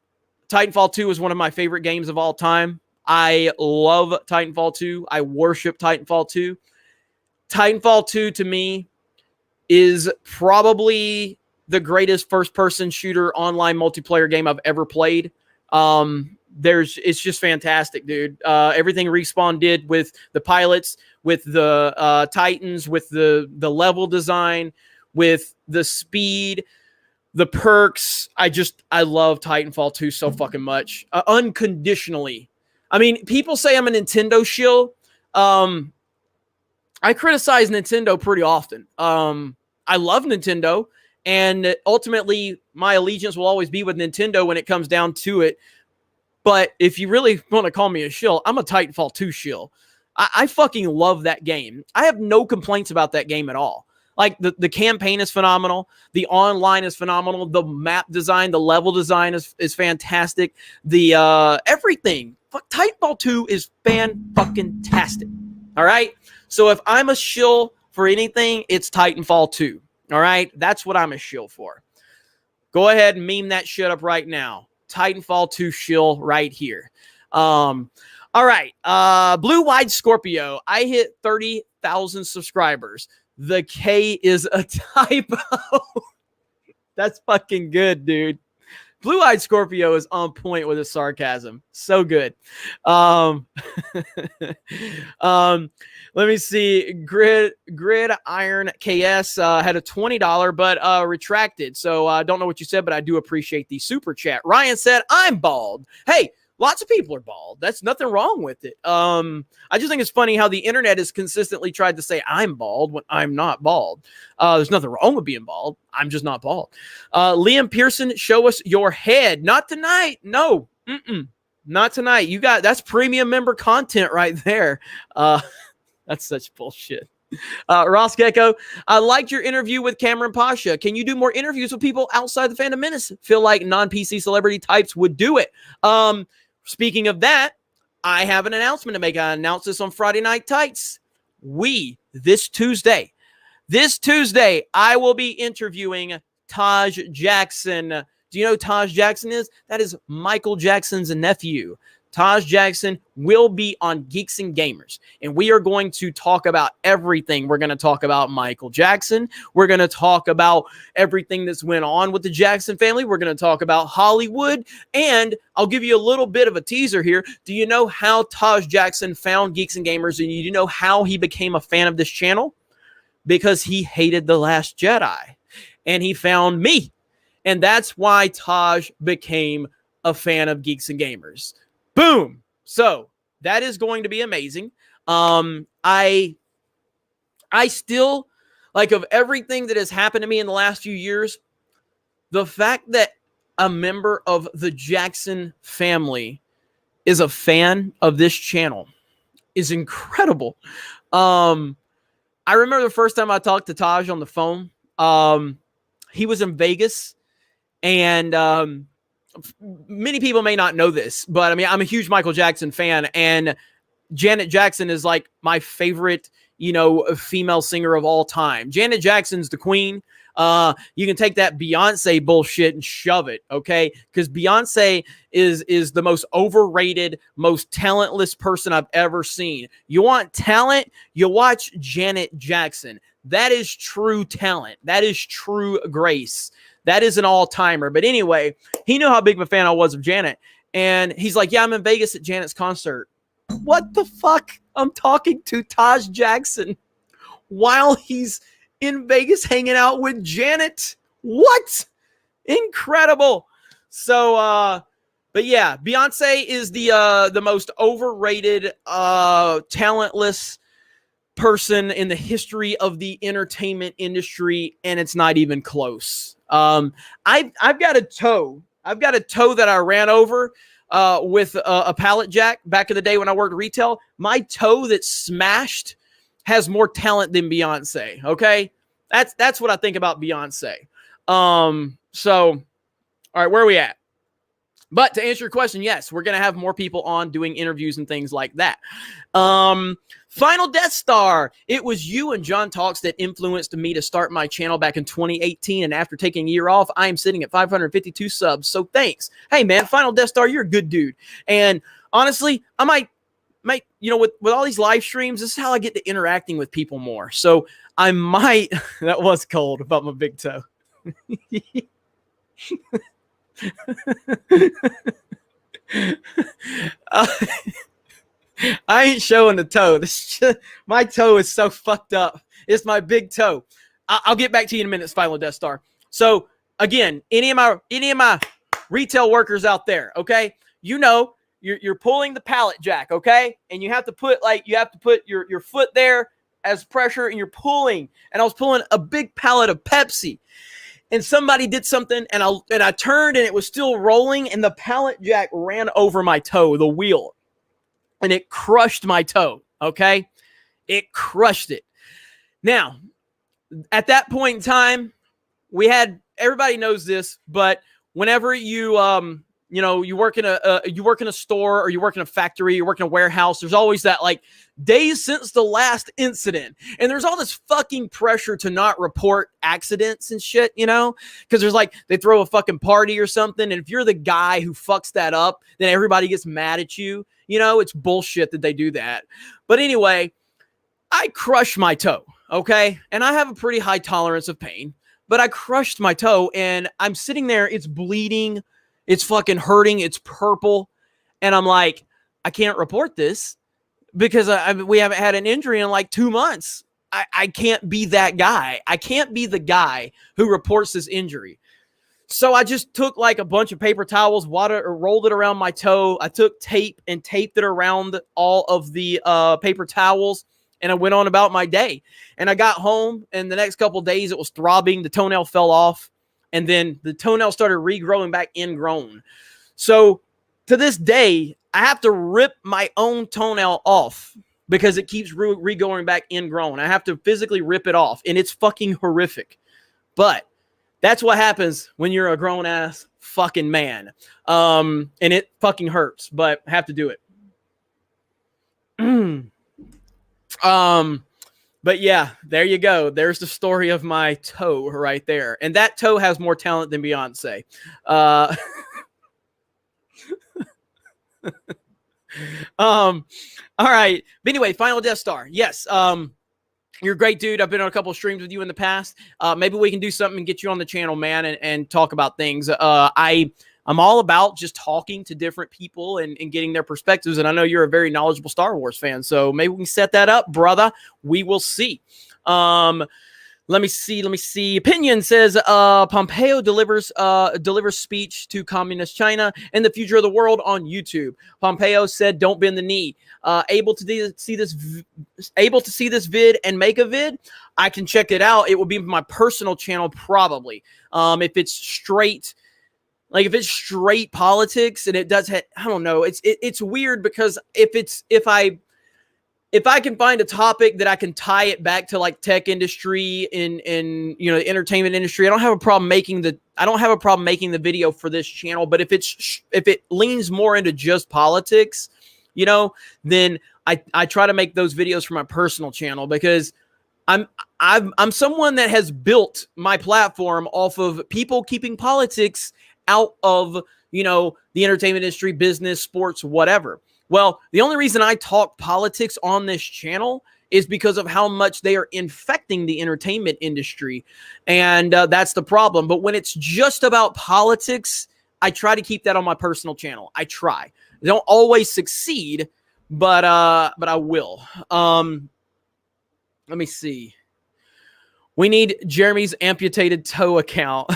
[SPEAKER 1] Titanfall 2 is one of my favorite games of all time. I love Titanfall 2. I worship Titanfall 2. Titanfall 2 to me is probably the greatest first-person shooter online multiplayer game I've ever played. It's just fantastic, dude. Everything Respawn did with the pilots, with the Titans, with the level design, with the speed, the perks. I love Titanfall 2 so fucking much. Unconditionally. I mean, people say I'm a Nintendo shill. I criticize Nintendo pretty often. I love Nintendo, and ultimately, my allegiance will always be with Nintendo when it comes down to it. But if you really want to call me a shill, I'm a Titanfall 2 shill. I fucking love that game. I have no complaints about that game at all. Like the campaign is phenomenal. The online is phenomenal. The map design, the level design is fantastic. The everything. Titanfall 2 is fan-fucking-tastic. All right? So if I'm a shill for anything, it's Titanfall 2. All right? That's what I'm a shill for. Go ahead and meme that shit up right now. Titanfall 2 shill right here. All right. Blue-Wide Scorpio. I hit 30,000 subscribers. The K is a typo. That's fucking good, dude. Blue-Eyed Scorpio is on point with his sarcasm. So good. Let me see. Grid Iron KS had a $20, but retracted. So I don't know what you said, but I do appreciate the super chat. Ryan said, I'm bald. Hey, lots of people are bald. That's nothing wrong with it. I just think it's funny how the internet has consistently tried to say I'm bald when I'm not bald. There's nothing wrong with being bald. I'm just not bald. Liam Pearson, show us your head. Not tonight. No. Not tonight. That's premium member content right there. That's such bullshit. Ross Gecko, I liked your interview with Cameron Pasha. Can you do more interviews with people outside the Phantom Menace? Feel like non-PC celebrity types would do it. Speaking of that, I have an announcement to make. I announced this on Friday Night Tights. This Tuesday, I will be interviewing Taj Jackson. Do you know who Taj Jackson is? That is Michael Jackson's nephew. Taj Jackson will be on Geeks and Gamers, and we are going to talk about everything. We're going to talk about Michael Jackson. We're going to talk about everything that's went on with the Jackson family. We're going to talk about Hollywood, and I'll give you a little bit of a teaser here. Do you know how Taj Jackson found Geeks and Gamers, and you know how he became a fan of this channel? Because he hated The Last Jedi, and he found me, and that's why Taj became a fan of Geeks and Gamers. Boom. So that is going to be amazing. I still, like, of everything that has happened to me in the last few years, the fact that a member of the Jackson family is a fan of this channel is incredible. I remember the first time I talked to Taj on the phone. He was in Vegas, and many people may not know this, but I mean, I'm a huge Michael Jackson fan, and Janet Jackson is like my favorite, female singer of all time. Janet Jackson's the queen. You can take that Beyonce bullshit and shove it, okay? Because Beyonce is the most overrated, most talentless person I've ever seen. You want talent? You watch Janet Jackson. That is true talent. That is true grace. That is an all-timer. But anyway, he knew how big of a fan I was of Janet. And he's like, yeah, I'm in Vegas at Janet's concert. What the fuck? I'm talking to Taj Jackson while he's in Vegas hanging out with Janet. What? Incredible. So, but yeah, Beyonce is the most overrated, talentless person in the history of the entertainment industry, and it's not even close. I've got a toe. I've got a toe that I ran over with a pallet jack back in the day when I worked retail. My toe that smashed has more talent than Beyonce. Okay, that's what I think about Beyonce. So, all right, where are we at? But to answer your question, yes, we're going to have more people on doing interviews and things like that. Final Death Star. It was you and John Talks that influenced me to start my channel back in 2018. And after taking a year off, I am sitting at 552 subs. So thanks. Hey, man, Final Death Star, you're a good dude. And honestly, I might with all these live streams, this is how I get to interacting with people more. So I might, that was cold about my big toe. I ain't showing the toe. My toe is so fucked up. It's my big toe. I'll get back to you in a minute, Final Death Star. So again, any of my retail workers out there, okay? You're pulling the pallet jack, okay? And you have to put your foot there as pressure, and you're pulling. And I was pulling a big pallet of Pepsi. And somebody did something, and I turned, and it was still rolling, and the pallet jack ran over my toe, the wheel, and it crushed my toe. Okay. It crushed it. Now, at that point in time, we had, everybody knows this, but whenever you you work in a store, or you work in a factory, you work in a warehouse, there's always that like days since the last incident, and there's all this fucking pressure to not report accidents and shit, because there's like, they throw a fucking party or something, and if you're the guy who fucks that up, then everybody gets mad at you. It's bullshit that they do that. But anyway, I crushed my toe, okay, and I have a pretty high tolerance of pain. But I crushed my toe, and I'm sitting there. It's bleeding. It's fucking hurting. It's purple. And I'm like, I can't report this because we haven't had an injury in like 2 months. I can't be that guy. I can't be the guy who reports this injury. So I just took like a bunch of paper towels, rolled it around my toe. I took tape and taped it around all of the paper towels. And I went on about my day. And I got home, and the next couple of days it was throbbing. The toenail fell off, and then the toenail started regrowing back ingrown. So to this day, I have to rip my own toenail off because it keeps regrowing back ingrown. I have to physically rip it off, and it's fucking horrific. But that's what happens when you're a grown ass fucking man. And it fucking hurts, but I have to do it. But yeah, there you go. There's the story of my toe right there. And that toe has more talent than Beyonce. All right. But anyway, Final Death Star. Yes. You're a great dude. I've been on a couple of streams with you in the past. Maybe we can do something and get you on the channel, man, and talk about things. I'm all about just talking to different people and getting their perspectives. And I know you're a very knowledgeable Star Wars fan, so maybe we can set that up, brother. We will see. Let me see. Opinion says Pompeo delivers speech to communist China and the future of the world on YouTube. Pompeo said, "Don't bend the knee." Able to see this vid and make a vid? I can check it out. It will be my personal channel probably. If it's straight. Like if it's straight politics and it does, I don't know. It's weird because if I can find a topic that I can tie it back to like tech industry and the entertainment industry, I don't have a problem making the video for this channel. But if it leans more into just politics, then I try to make those videos for my personal channel because I'm someone that has built my platform off of people keeping politics out of, the entertainment industry, business, sports, whatever. Well, the only reason I talk politics on this channel is because of how much they are infecting the entertainment industry. And that's the problem. But when it's just about politics, I try to keep that on my personal channel. I try. I don't always succeed, but I will. Let me see. We need Jeremy's amputated toe account.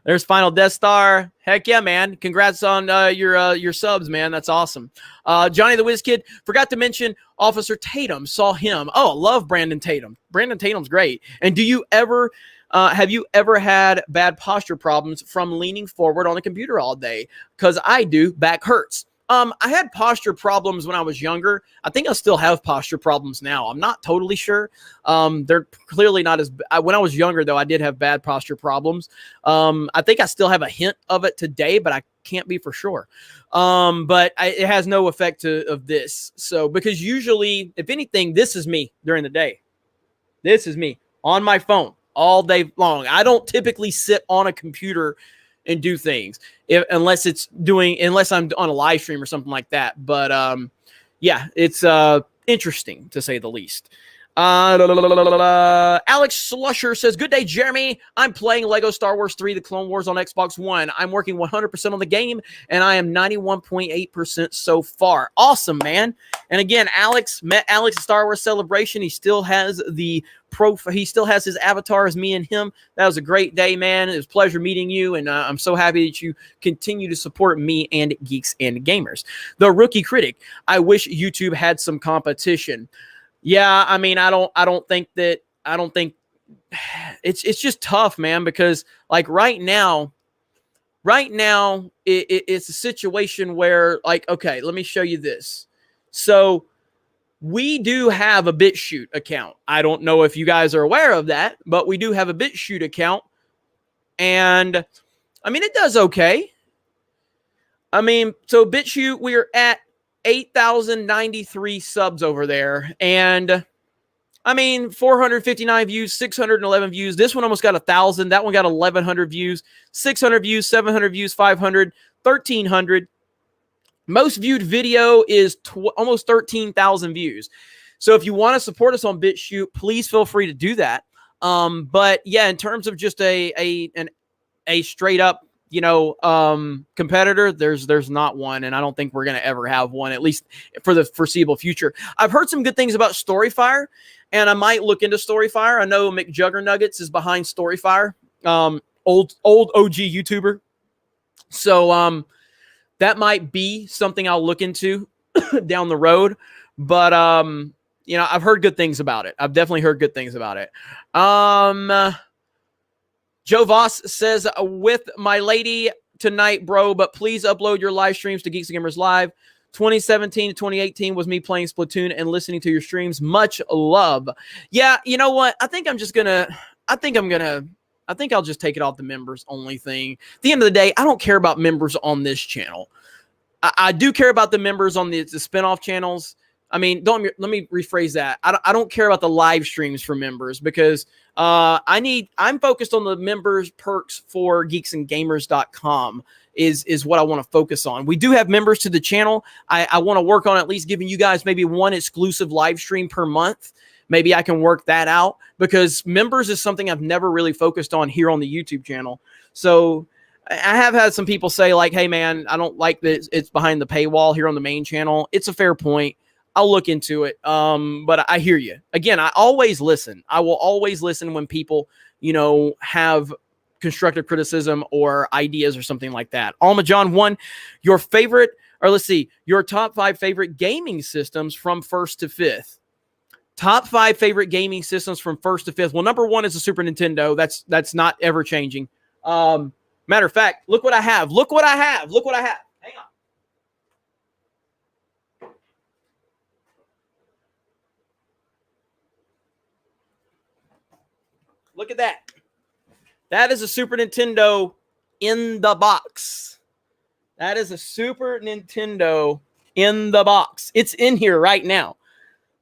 [SPEAKER 1] There's Final Death Star. Heck yeah, man. Congrats on your subs, man. That's awesome. Johnny the Whiz Kid. Forgot to mention Officer Tatum. Saw him. Oh, love Brandon Tatum. Brandon Tatum's great. And have you ever had bad posture problems from leaning forward on the computer all day? Because I do. Back hurts. I had posture problems when I was younger. I think I still have posture problems now. I'm not totally sure. They're clearly not as when I was younger, though, I did have bad posture problems. I think I still have a hint of it today, but I can't be for sure. But it has no effect of this. So, because usually, if anything, this is me during the day. This is me on my phone all day long. I don't typically sit on a computer and do things unless I'm on a live stream or something like that. But yeah, it's interesting to say the least. Alex Slusher says, "Good day, Jeremy. I'm playing Lego Star Wars 3: The Clone Wars on Xbox One. I'm working 100% on the game, and I am 91.8% so far." Awesome, man. And again, Alex met Alex at Star Wars Celebration. He still has his avatar as me and him. That was a great day, man. It was a pleasure meeting you, and I'm so happy that you continue to support me and Geeks and Gamers. The Rookie Critic, I wish YouTube had some competition. Yeah, I mean, I don't think it's just tough, man, because like right now it's a situation where, like, okay, let me show you this. So we do have a BitChute account. I don't know if you guys are aware of that, but we do have a BitChute account. And I mean, it does okay. I mean, so BitChute, we're at 8,093 subs over there. And I mean, 459 views, 611 views. This one almost got 1,000. That one got 1,100 views, 600 views, 700 views, 500, 1,300. Most viewed video is almost 13,000 views. So if you want to support us on BitChute, please feel free to do that. But yeah, in terms of just a straight up, competitor, there's not one, and I don't think we're gonna ever have one, at least for the foreseeable future. I've heard some good things about Storyfire, and I might look into Storyfire. I know McJuggernuggets is behind Storyfire, old OG YouTuber. So that might be something I'll look into down the road. But I've heard good things about it. I've definitely heard good things about it. Joe Voss says, with my lady tonight, bro, but please upload your live streams to Geeks and Gamers Live. 2017 to 2018 was me playing Splatoon and listening to your streams. Much love. Yeah, you know what? I think I'll just take it off the members only thing. At the end of the day, I don't care about members on this channel. I do care about the members on the spinoff channels. I mean, let me rephrase that. I don't care about the live streams for members because I'm focused on the members perks for geeksandgamers.com is what I want to focus on. We do have members to the channel. I want to work on at least giving you guys maybe one exclusive live stream per month. Maybe I can work that out because members is something I've never really focused on here on the YouTube channel. So I have had some people say like, hey man, I don't like that it's behind the paywall here on the main channel. It's a fair point. I'll look into it. But I hear you. Again, I always listen. I will always listen when people, have constructive criticism or ideas or something like that. Alma John 1, your top 5 favorite gaming systems from 1st to 5th. Top 5 favorite gaming systems from 1st to 5th. Well, number 1 is the Super Nintendo. That's not ever changing. Matter of fact, look what I have. Hang on. Look at that. That is a Super Nintendo in the box. That is a Super Nintendo in the box. It's in here right now.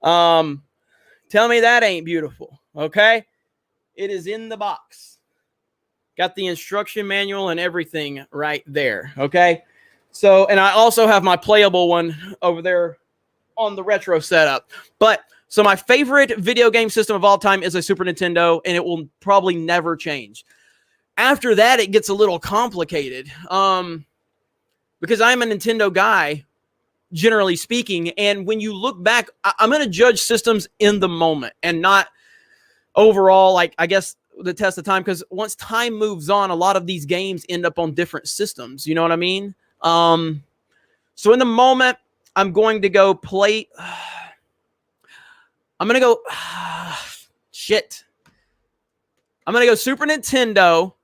[SPEAKER 1] Tell me that ain't beautiful, okay? It is in the box. Got the instruction manual and everything right there, okay? So, and I also have my playable one over there on the retro setup. So my favorite video game system of all time is a Super Nintendo, and it will probably never change. After that, it gets a little complicated because I'm a Nintendo guy, generally speaking. And when you look back, I'm going to judge systems in the moment and not overall, like, I guess, the test of time. Because once time moves on, a lot of these games end up on different systems. You know what I mean? So in the moment, I'm going to go play... I'm going to go... shit. I'm going to go Super Nintendo.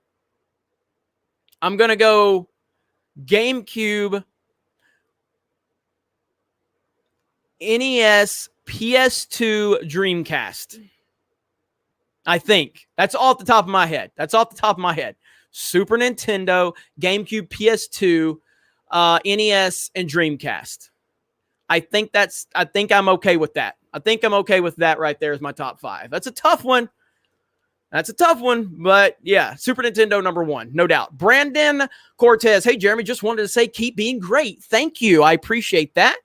[SPEAKER 1] I'm going to go GameCube, NES, PS2, Dreamcast. I think. That's off the top of my head. Super Nintendo, GameCube, PS2, NES, and Dreamcast. I think I'm okay with that. I think I'm okay with that right there as my top 5. That's a tough one. But yeah, Super Nintendo number 1, no doubt. Brandon Cortez, hey Jeremy, just wanted to say keep being great. Thank you, I appreciate that.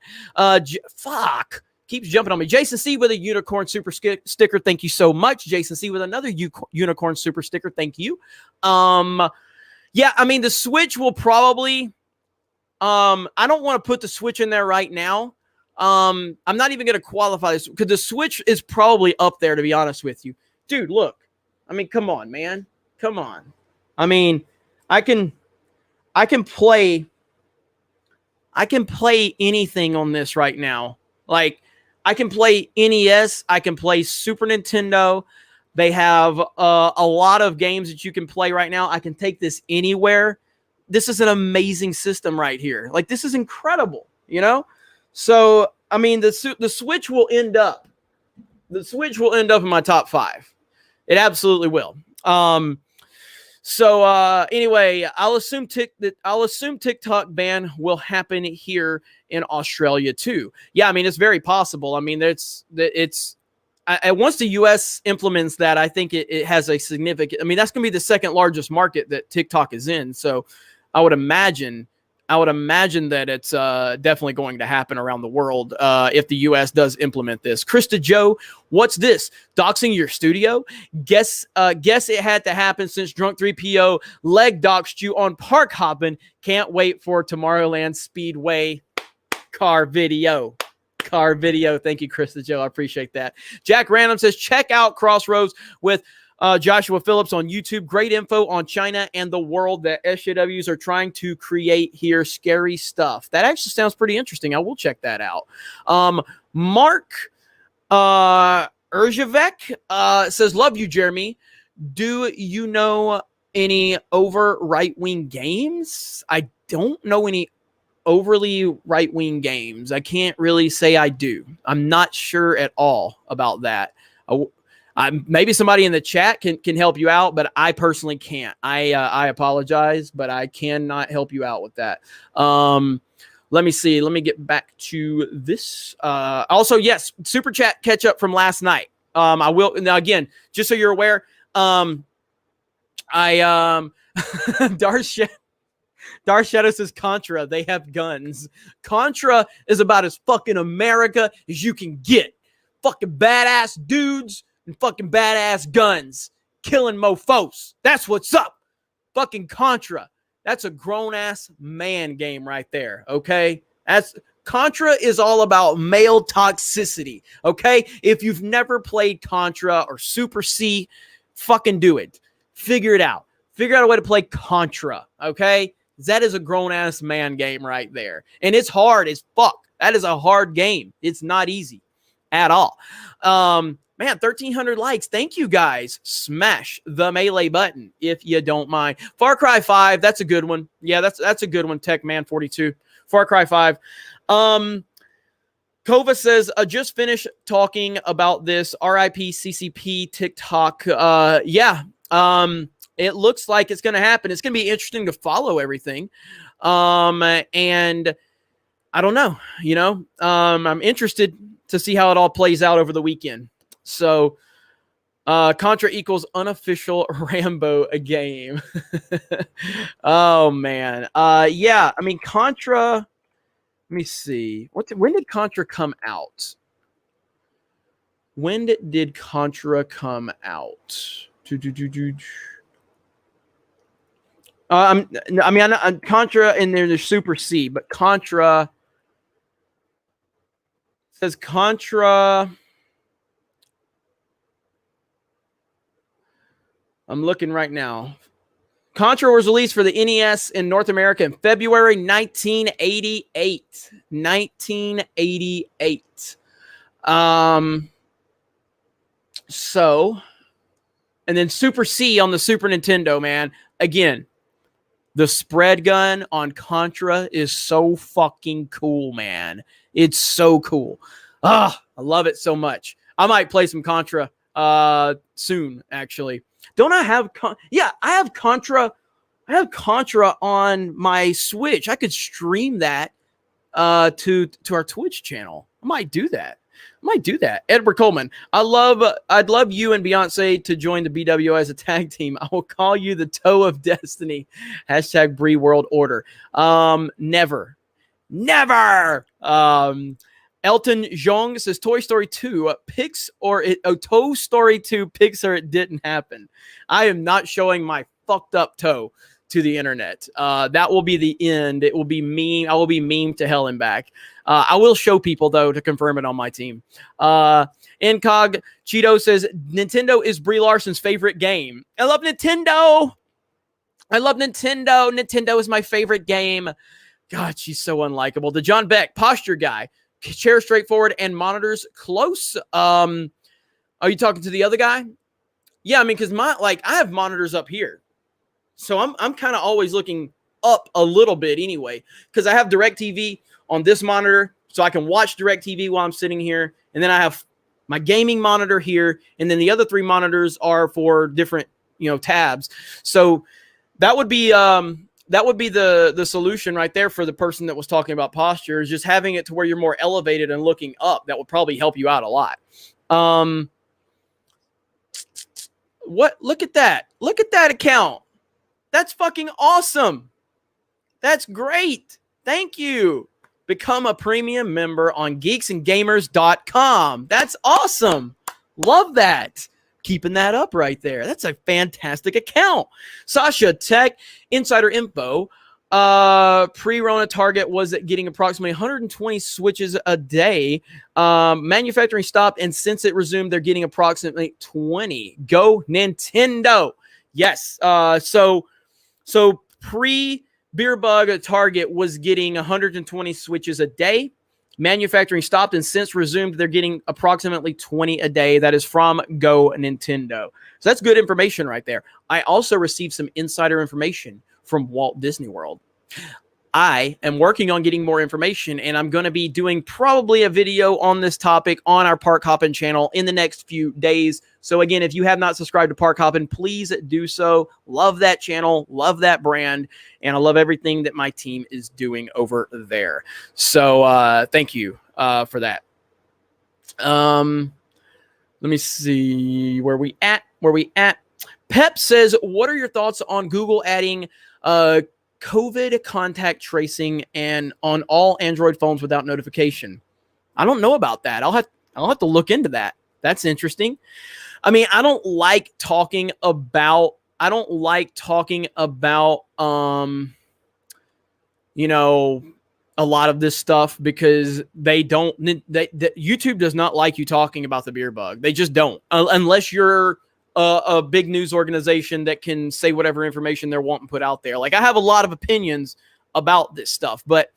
[SPEAKER 1] Keeps jumping on me. Jason C with a unicorn super sticker. Thank you so much. Jason C with another unicorn super sticker. Thank you. Yeah, I mean the Switch will probably. I don't want to put the Switch in there right now. I'm not even going to qualify this because the Switch is probably up there, to be honest with you. Dude, look. I mean, come on, man. Come on. I mean, I can play anything on this right now. Like, I can play NES. I can play Super Nintendo. They have a lot of games that you can play right now. I can take this anywhere. This is an amazing system right here. Like, this is incredible, So, I mean, the Switch will end up. The Switch will end up in my top 5. It absolutely will. So anyway, I'll assume TikTok ban will happen here in Australia too. Yeah, I mean it's very possible. I mean once the U.S. implements that, I think it has a significant. I mean that's going to be the second largest market that TikTok is in. So I would imagine that it's definitely going to happen around the world if the U.S. does implement this. Krista Joe, what's this? Doxing your studio? Guess it had to happen since Drunk 3PO leg doxed you on park hopping. Can't wait for Tomorrowland Speedway car video. Thank you, Krista Joe. I appreciate that. Jack Random says, check out Crossroads with Joshua Phillips on YouTube. Great info on China and the world that SJWs are trying to create here. Scary stuff. That actually sounds pretty interesting. I will check that out. Mark Erzhavec says, love you, Jeremy. Do you know any over right-wing games? I don't know any overly right-wing games. I can't really say I do. I'm not sure at all about that. Maybe somebody in the chat can help you out, but I personally can't. I apologize, but I cannot help you out with that. Let me see. Let me get back to this. Also, yes, super chat catch up from last night. I will now again, just so you're aware. Darth Shadow says Contra. They have guns. Contra is about as fucking America as you can get. Fucking badass dudes and fucking badass guns killing mofos. That's what's up. Fucking Contra. That's a grown-ass man game right there, okay? Contra is all about male toxicity, okay? If you've never played Contra or Super C, fucking do it. Figure it out. Figure out a way to play Contra, okay? That is a grown-ass man game right there. And it's hard as fuck. That is a hard game. It's not easy at all. Man, 1,300 likes. Thank you, guys. Smash the melee button if you don't mind. Far Cry 5, that's a good one. Yeah, that's a good one, Techman42. Far Cry 5. Kova says, just finished talking about this. RIP CCP TikTok. It looks like it's going to happen. It's going to be interesting to follow everything. And I don't know, I'm interested to see how it all plays out over the weekend. So, Contra equals unofficial Rambo a game. Oh man. Yeah, I mean Contra. Let me see. When did Contra come out? When did Contra come out? Contra and there's Super C, but Contra says Contra. I'm looking right now. Contra was released for the NES in North America in February 1988. 1988. So, and then Super C on the Super Nintendo, man. Again, the spread gun on Contra is so fucking cool, man. It's so cool. I love it so much. I might play some Contra soon, actually. Don't I have I have Contra. I have Contra on my Switch. I could stream that to our Twitch channel. I might do that. Edward Coleman, I'd love you and Beyonce to join the BWO as a tag team. I will call you the Toe of Destiny. # Bree World Order. Never. Elton Jong says Toy Story 2 Toy Story 2 Pixar. It didn't happen. I am not showing my fucked up toe to the internet. That will be the end. It will be meme. I will be meme to hell and back. I will show people though to confirm it on my team. Incog Cheeto says Nintendo is Brie Larson's favorite game. I love Nintendo. Nintendo is my favorite game. God, she's so unlikable. The John Beck posture guy. Chair straightforward and monitors close. Are you talking to the other guy? Yeah, I mean, because I have monitors up here, so I'm kind of always looking up a little bit anyway, because I have DirecTV on this monitor So I can watch DirecTV while I'm sitting here. And then I have my gaming monitor here. And then the other 3 monitors are for different, tabs. So that would be the solution right there for the person that was talking about posture, is just having it to where you're more elevated and looking up. That would probably help you out a lot. Look at that. Look at that account. That's fucking awesome. That's great. Thank you. Become a premium member on geeksandgamers.com. That's awesome. Love that. Keeping that up right there. That's a fantastic account. Sasha Tech Insider Info. Pre-Rona target was at getting approximately 120 switches a day. Manufacturing stopped, and since it resumed, they're getting approximately 20. Go Nintendo. Yes. So pre-Beer Bug target was getting 120 switches a day. Manufacturing stopped, and since resumed, they're getting approximately 20 a day. That is from Go Nintendo. So that's good information right there. I also received some insider information from Walt Disney World. I am working on getting more information, and I'm going to be doing probably a video on this topic on our Park Hoppin' channel in the next few days. So again, if you have not subscribed to Park Hoppin', please do so. Love that channel, love that brand, and I love everything that my team is doing over there. So thank you for that. Let me see where we at. Pep says, what are your thoughts on Google adding COVID contact tracing and on all Android phones without notification? I don't know about that. I'll have to look into that. That's interesting. I mean, I don't like talking about a lot of this stuff because YouTube does not like you talking about the beer bug. They just don't, unless you're a big news organization that can say whatever information they're wanting put out there. Like, I have a lot of opinions about this stuff, but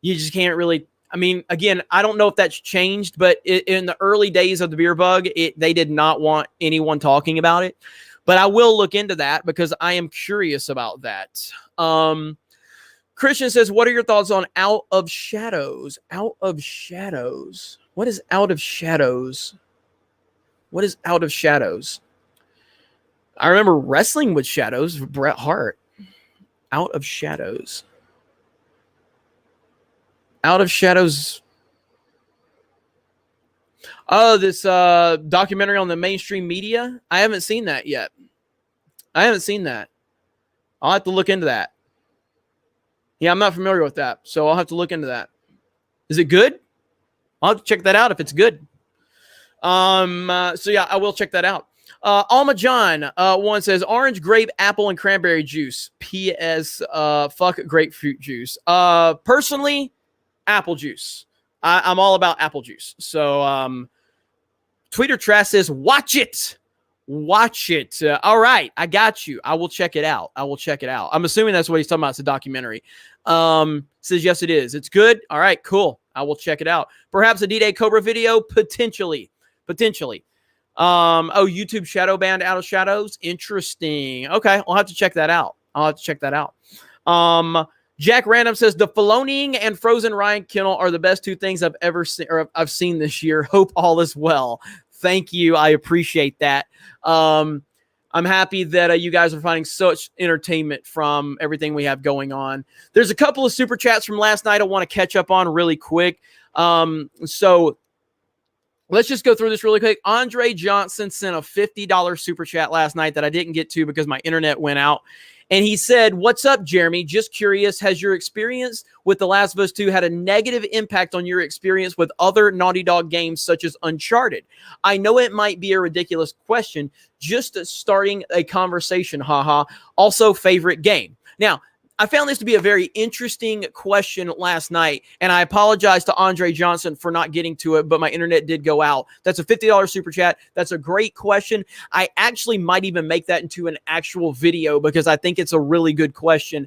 [SPEAKER 1] you just can't really. I mean, again, I don't know if that's changed, but in the early days of the beer bug, they did not want anyone talking about it. But I will look into that because I am curious about that. Christian says, what are your thoughts on Out of Shadows? Out of Shadows. What is Out of Shadows? What is Out of Shadows? I remember Wrestling with Shadows, Bret Hart. Out of Shadows. Out of Shadows. Oh, this documentary on the mainstream media. I haven't seen that yet. I'll have to look into that. Yeah, I'm not familiar with that, so I'll have to look into that. Is it good? I'll have to check that out if it's good. So yeah, I will check that out. Alma John one says orange, grape, apple, and cranberry juice. P.S. Fuck grapefruit juice. Personally, apple juice. I'm all about apple juice. So Tweeter Trash says, watch it. All right, I got you. I will check it out. I'm assuming that's what he's talking about. It's a documentary. Says, yes, it is. It's good. All right, cool. I will check it out. Perhaps a D-Day Cobra video? Potentially. YouTube shadow banned Out of Shadows. Interesting. Okay, I'll have to check that out. Jack Random says the Filoniing and Frozen Ryan Kennel are the best 2 things I've ever seen or I've seen this year. Hope all is well. Thank you. I appreciate that. I'm happy that you guys are finding such entertainment from everything we have going on. There's a couple of super chats from last night I want to catch up on really quick. So let's just go through this really quick. Andre Johnson sent a $50 super chat last night that I didn't get to because my internet went out. And he said, what's up, Jeremy? Just curious, has your experience with The Last of Us 2 had a negative impact on your experience with other Naughty Dog games such as Uncharted? I know it might be a ridiculous question, just starting a conversation, haha. Also, favorite game. Now, I found this to be a very interesting question last night, and I apologize to Andre Johnson for not getting to it, but my internet did go out. That's a $50 super chat. That's a great question. I actually might even make that into an actual video because I think it's a really good question.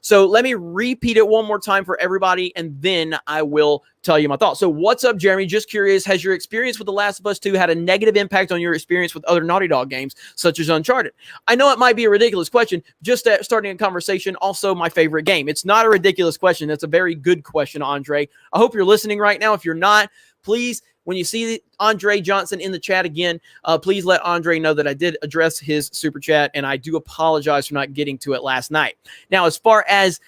[SPEAKER 1] So let me repeat it one more time for everybody, and then I will tell you my thoughts. So what's up, Jeremy? Just curious, has your experience with The Last of Us 2 had a negative impact on your experience with other Naughty Dog games, such as Uncharted? I know it might be a ridiculous question, just starting a conversation, also my favorite game. It's not a ridiculous question. That's a very good question, Andre. I hope you're listening right now. If you're not, please, when you see Andre Johnson in the chat again, please let Andre know that I did address his super chat, and I do apologize for not getting to it last night. Now, as far as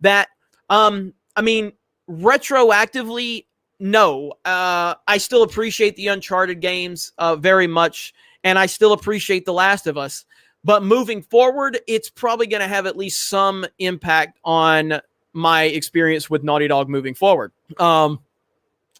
[SPEAKER 1] that, I mean, retroactively, no. I still appreciate the Uncharted games very much, and I still appreciate The Last of Us. But moving forward, it's probably going to have at least some impact on my experience with Naughty Dog moving forward.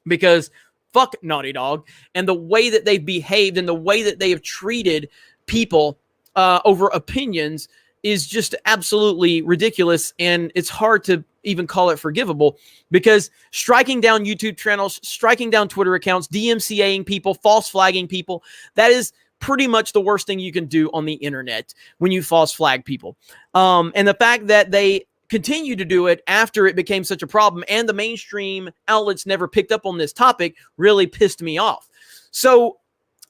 [SPEAKER 1] Because fuck Naughty Dog, and the way that they've behaved and the way that they have treated people over opinions is just absolutely ridiculous, and it's hard to even call it forgivable, because striking down YouTube channels, striking down Twitter accounts, DMCAing people, false flagging people, that is pretty much the worst thing you can do on the internet when you false flag people. And the fact that they continue to do it after it became such a problem and the mainstream outlets never picked up on this topic really pissed me off. So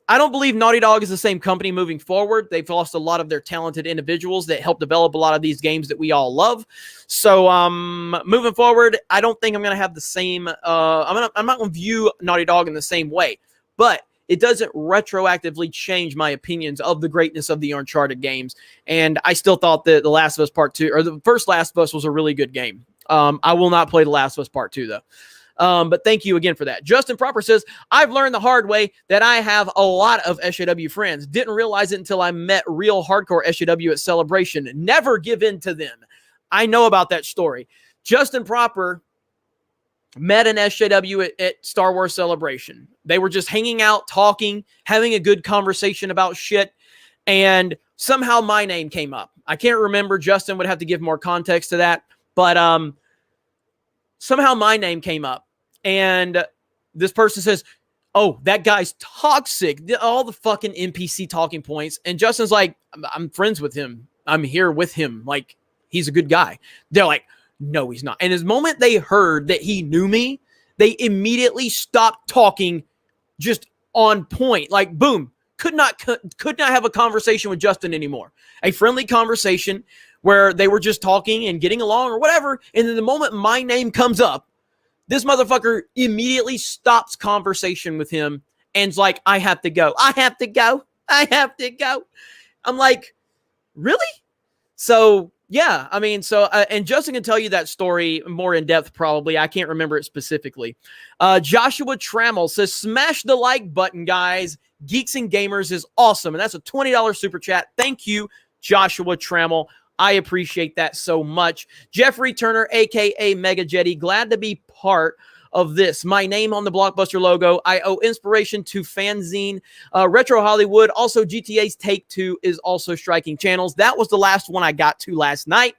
[SPEAKER 1] I don't believe Naughty Dog is the same company moving forward. They've lost a lot of their talented individuals that helped develop a lot of these games that we all love. So moving forward, I don't think I'm going to have the same, I'm not going to view Naughty Dog in the same way, but it doesn't retroactively change my opinions of the greatness of the Uncharted games. And I still thought that The Last of Us Part 2, or the first Last of Us, was a really good game. I will not play The Last of Us Part 2, though. But thank you again for that. Justin Proper says, I've learned the hard way that I have a lot of SJW friends. Didn't realize it until I met real hardcore SJW at Celebration. Never give in to them. I know about that story. Justin Proper met an SJW at Star Wars Celebration. They were just hanging out, talking, having a good conversation about shit, and somehow my name came up. I can't remember. Justin would have to give more context to that, but somehow my name came up. And this person says, oh, that guy's toxic. All the fucking NPC talking points. And Justin's like, I'm friends with him. I'm here with him. Like, he's a good guy. They're like, no, he's not. And the moment they heard that he knew me, they immediately stopped talking just on point. Like, boom. Could not have a conversation with Justin anymore. A friendly conversation where they were just talking and getting along or whatever. And then the moment my name comes up, this motherfucker immediately stops conversation with him and's like, I have to go. I have to go. I have to go. I'm like, really? So, yeah, I mean, so, and Justin can tell you that story more in depth probably. I can't remember it specifically. Joshua Trammell says, smash the like button, guys. Geeks and Gamers is awesome. And that's a $20 super chat. Thank you, Joshua Trammell. I appreciate that so much. Jeffrey Turner, a.k.a. Mega Jetty, glad to be part of this. My name on the Blockbuster logo. I owe inspiration to Fanzine, Retro Hollywood. Also, GTA's Take-Two is also striking channels. That was the last one I got to last night.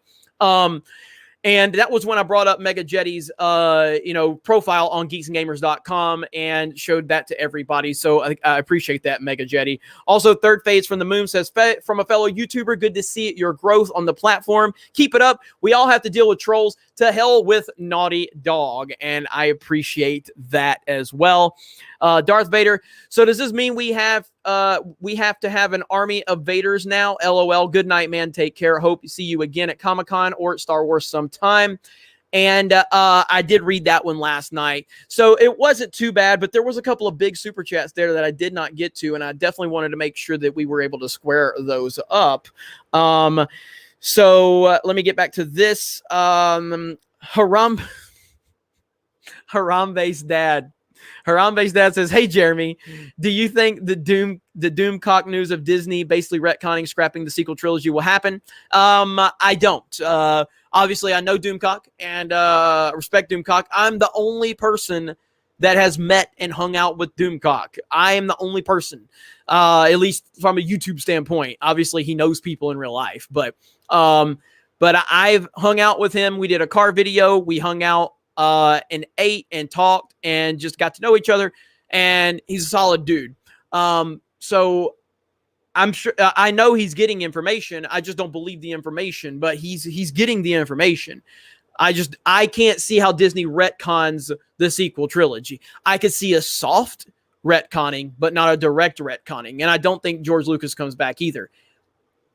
[SPEAKER 1] And that was when I brought up Mega Jetty's, profile on geeksandgamers.com and showed that to everybody. So I appreciate that, Mega Jetty. Also, Third Phase from the Moon says, from a fellow YouTuber, good to see your growth on the platform. Keep it up. We all have to deal with trolls. To hell with Naughty Dog. And I appreciate that as well. Darth Vader. So does this mean we have to have an army of Vaders now? LOL. Good night, man. Take care. Hope to see you again at Comic-Con or at Star Wars sometime. And I did read that one last night. So it wasn't too bad, but there was a couple of big super chats there that I did not get to, and I definitely wanted to make sure that we were able to square those up. So let me get back to this. Harambe's dad. Harambe's dad says, hey, Jeremy, do you think the Doomcock news of Disney basically retconning, scrapping the sequel trilogy will happen? I don't. Obviously, I know Doomcock and respect Doomcock. I'm the only person that has met and hung out with Doomcock. I am the only person, at least from a YouTube standpoint. Obviously, he knows people in real life, but I've hung out with him. We did a car video. We hung out and ate and talked and just got to know each other. And he's a solid dude. So I'm sure I know he's getting information. I just don't believe the information, but he's getting the information. I can't see how Disney retcons the sequel trilogy. I could see a soft retconning, but not a direct retconning. And I don't think George Lucas comes back either.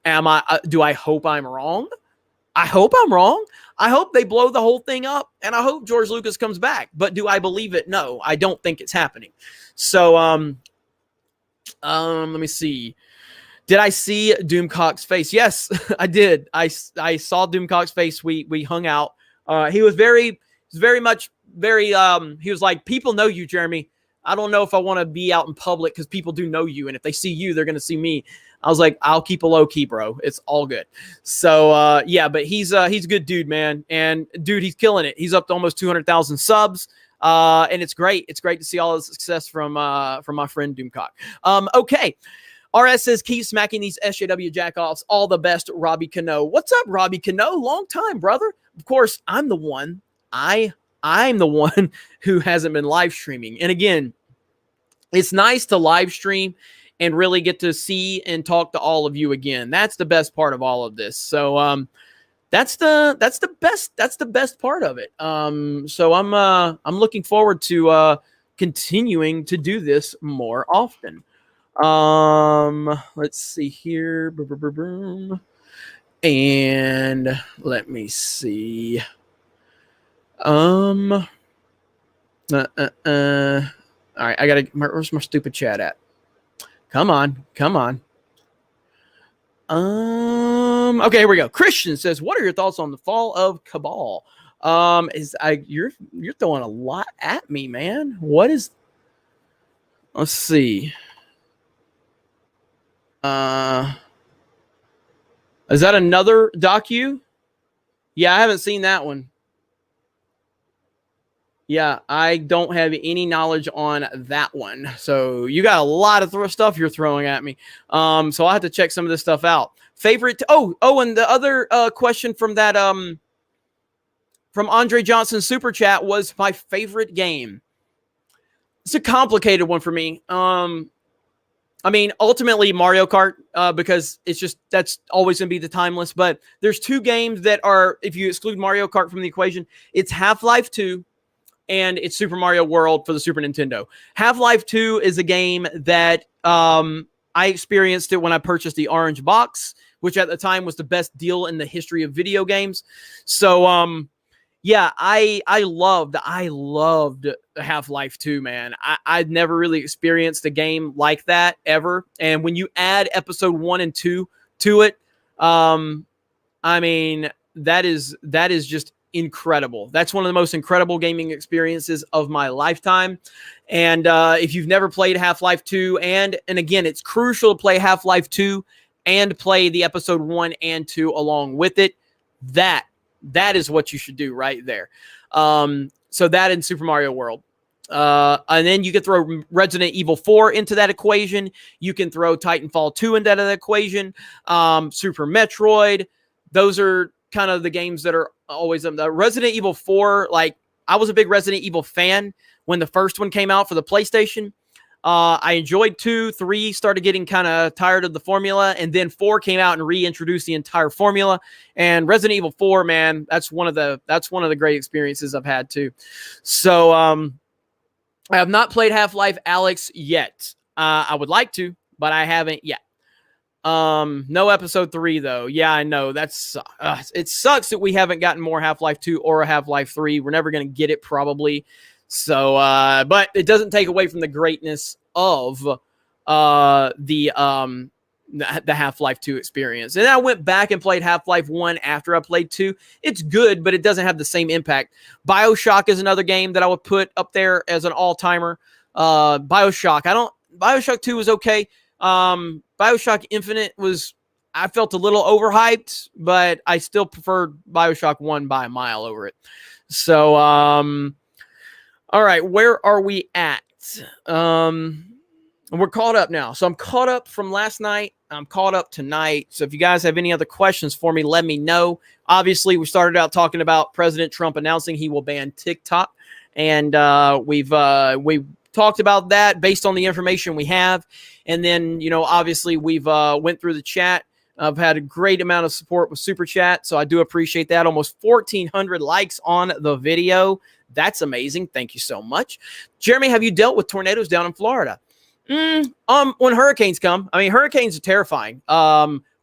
[SPEAKER 1] Do I hope I'm wrong? I hope I'm wrong. I hope they blow the whole thing up, and I hope George Lucas comes back. But do I believe it? No, I don't think it's happening. So, let me see. Did I see Doomcock's face? Yes, I did. I saw Doomcock's face. We hung out. He was very much. He was like, people know you, Jeremy. I don't know if I want to be out in public because people do know you. And if they see you, they're going to see me. I was like, I'll keep a low key, bro. It's all good. So, yeah, but he's a good dude, man. And dude, he's killing it. He's up to almost 200,000 subs. And it's great. It's great to see all the success from my friend Doomcock. Okay. RS says, keep smacking these SJW jackoffs. All the best, Robbie Cano. What's up, Robbie Cano? Long time, brother. Of course, I'm the one. I'm the one who hasn't been live streaming. And again, it's nice to live stream and really get to see and talk to all of you again. That's the best part of all of this. So that's the best part of it. So I'm looking forward to continuing to do this more often. Let's see here. And let me see. All right, I gotta. Where's my stupid chat at? Come on. Okay, here we go. Christian says, "What are your thoughts on the fall of Cabal?" You're throwing a lot at me, man. What is? Let's see. Is that another docu? Yeah, I haven't seen that one. Yeah, I don't have any knowledge on that one. So you got a lot of stuff you're throwing at me. So I'll have to check some of this stuff out. Favorite? And the other question from that from Andre Johnson Super Chat was my favorite game. It's a complicated one for me. I mean, ultimately Mario Kart, because that's always going to be the timeless. But there's two games that are, if you exclude Mario Kart from the equation, it's Half-Life 2 and it's Super Mario World for the Super Nintendo. Half-Life 2 is a game that I experienced it when I purchased the orange box, which at the time was the best deal in the history of video games. So, yeah, I loved Half-Life 2, man. I'd never really experienced a game like that ever. And when you add episode 1 and 2 to it, I mean, that is just incredible. That's one of the most incredible gaming experiences of my lifetime. And if you've never played Half-Life 2, and again, it's crucial to play Half-Life 2 and play the episode 1 and 2 along with it. That is what you should do right there. So that in Super Mario World. And then you can throw Resident Evil 4 into that equation. You can throw Titanfall 2 into that equation. Super Metroid. Those are kind of the games that are always Resident Evil 4. Like, I was a big Resident Evil fan when the first one came out for the PlayStation. I enjoyed 2, 3, started getting kind of tired of the formula, and then 4 came out and reintroduced the entire formula. And Resident Evil 4, man, that's one of the great experiences I've had too. So I have not played Half-Life Alyx yet. I would like to, but I haven't yet. No episode 3 though. Yeah, I know that's it sucks that we haven't gotten more Half-Life 2 or a Half-Life 3. We're never going to get it probably. So, but it doesn't take away from the greatness of the Half-Life 2 experience. And I went back and played Half-Life 1 after I played 2. It's good, but it doesn't have the same impact. BioShock is another game that I would put up there as an all-timer. BioShock 2 was okay. BioShock Infinite I felt a little overhyped, but I still preferred BioShock 1 by a mile over it. So, all right, where are we at? We're caught up now. So I'm caught up from last night. I'm caught up tonight. So if you guys have any other questions for me, let me know. Obviously, we started out talking about President Trump announcing he will ban TikTok. And we've talked about that based on the information we have. And then, obviously we've went through the chat. I've had a great amount of support with Super Chat, so I do appreciate that. Almost 1,400 likes on the video. That's amazing. Thank you so much. Jeremy, have you dealt with tornadoes down in Florida? When hurricanes come, I mean, hurricanes are terrifying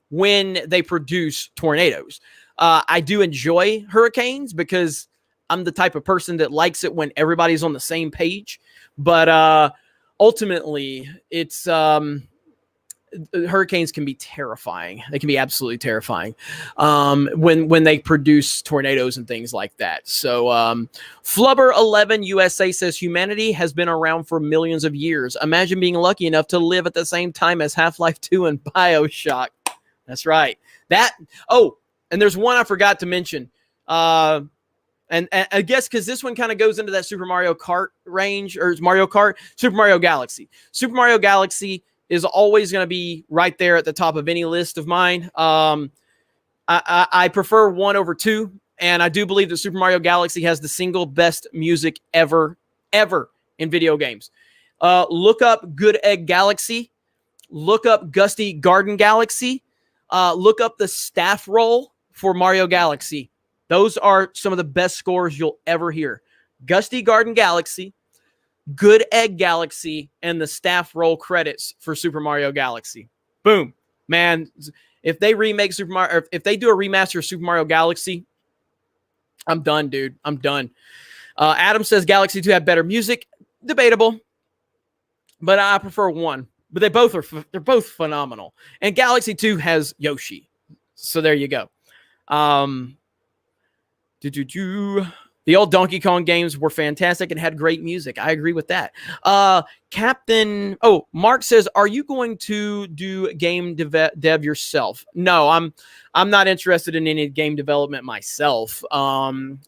[SPEAKER 1] when they produce tornadoes. I do enjoy hurricanes because I'm the type of person that likes it when everybody's on the same page. But ultimately, it's hurricanes can be terrifying. They can be absolutely terrifying when they produce tornadoes and things like that. So Flubber11 USA says humanity has been around for millions of years. Imagine being lucky enough to live at the same time as Half-Life 2 and BioShock. That's right. And there's one I forgot to mention. And I guess because this one kind of goes into that Super Mario Kart range, or Mario Kart, Super Mario Galaxy. Super Mario Galaxy is always going to be right there at the top of any list of mine. I prefer 1 over 2, and I do believe that Super Mario Galaxy has the single best music ever in video games. Look up Good Egg Galaxy. Look up Gusty Garden Galaxy. Look up the staff roll for Mario Galaxy. Those are some of the best scores you'll ever hear. Gusty Garden Galaxy, Good Egg Galaxy, and the staff roll credits for Super Mario Galaxy. Boom. Man, if they remake Super Mario, or if they do a remaster of Super Mario Galaxy, I'm done, dude. I'm done. Adam says Galaxy 2 have better music. Debatable. But I prefer 1. But they're both phenomenal. And Galaxy 2 has Yoshi. So there you go. The old Donkey Kong games were fantastic and had great music. I agree with that. Mark says, are you going to do game dev yourself? No, I'm not interested in any game development myself. I'm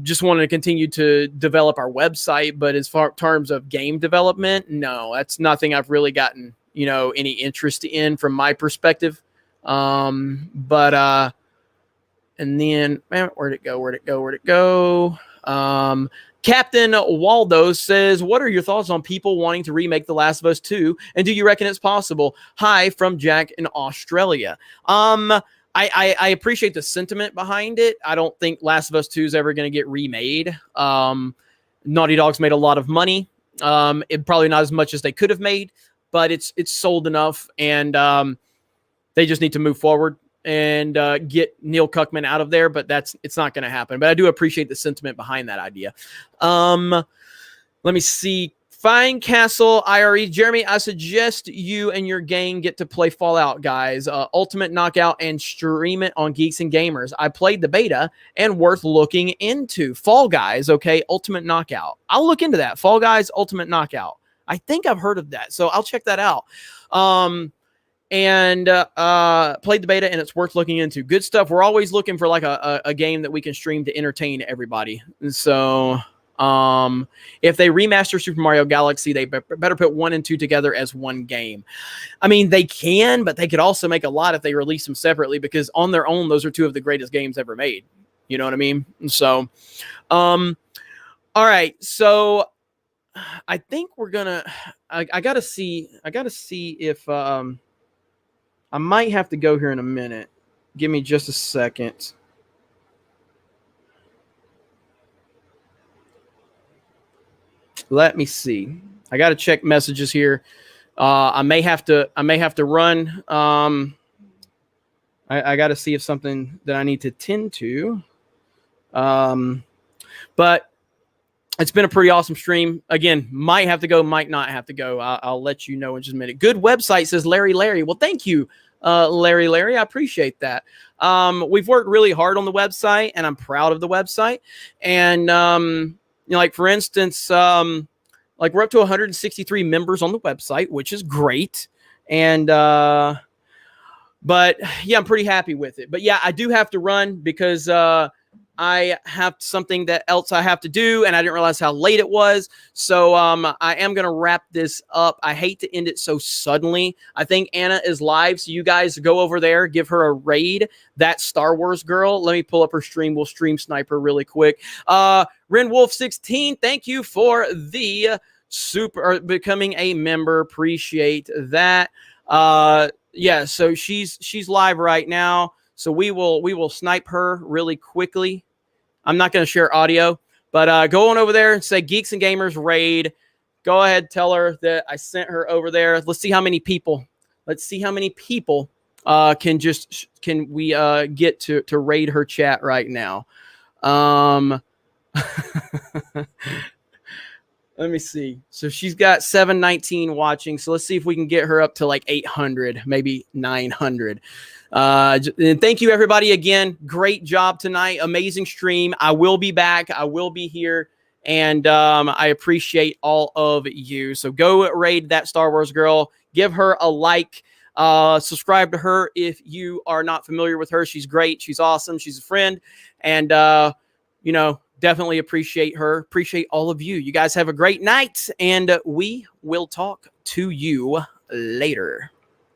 [SPEAKER 1] just wanting to continue to develop our website, but as far terms of game development, no, that's nothing I've really gotten, any interest in from my perspective. And then, man, where'd it go? Captain Waldo says, what are your thoughts on people wanting to remake The Last of Us 2? And do you reckon it's possible? Hi from Jack in Australia. I appreciate the sentiment behind it. I don't think Last of Us 2 is ever going to get remade. Naughty Dog's made a lot of money. It probably not as much as they could have made, but it's sold enough, and they just need to move forward and get Neil Cuckman out of there, but it's not going to happen. But I do appreciate the sentiment behind that idea. Let me see. Fine Castle IRE. Jeremy, I suggest you and your gang get to play Fallout, guys. Ultimate Knockout, and stream it on Geeks and Gamers. I played the beta and worth looking into. Fall Guys, okay? Ultimate Knockout. I'll look into that. Fall Guys, Ultimate Knockout. I think I've heard of that, so I'll check that out. And played the beta, and it's worth looking into. Good stuff. We're always looking for like a game that we can stream to entertain everybody. And so if they remaster Super Mario Galaxy, they better put 1 and 2 together as one game. I mean, they can, but they could also make a lot if they release them separately, because on their own, those are 2 of the greatest games ever made. You know what I mean? So, all right. So I think we're gonna. I gotta see if I might have to go here in a minute. Give me just a second. Let me see. I got to check messages here. I may have to run. I got to see if something that I need to tend to. But it's been a pretty awesome stream. Again, might have to go, might not have to go. I'll let you know in just a minute. Good website, says Larry. Well, thank you, Larry. I appreciate that. We've worked really hard on the website, and I'm proud of the website. And like for instance, like we're up to 163 members on the website, which is great. And but yeah, I'm pretty happy with it. But yeah, I do have to run because I have something else I have to do, and I didn't realize how late it was. So I am going to wrap this up. I hate to end it so suddenly. I think Anna is live, so you guys go over there, give her a raid. That Star Wars girl. Let me pull up her stream. We'll stream sniper really quick. Renwolf16, thank you for the super becoming a member. Appreciate that. Yeah, so she's live right now. So we will snipe her really quickly. I'm not going to share audio, but go on over there and say Geeks and Gamers raid. Go ahead, tell her that I sent her over there. Let's see how many people. Let's see how many people can we get to raid her chat right now. Let me see. So she's got 719 watching. So let's see if we can get her up to like 800, maybe 900. And thank you, everybody, again. Great job tonight. Amazing stream. I will be back. I will be here. And I appreciate all of you. So go raid that Star Wars girl. Give her a like. Subscribe to her if you are not familiar with her. She's great. She's awesome. She's a friend. And, definitely appreciate her. Appreciate all of you. You guys have a great night. And we will talk to you later.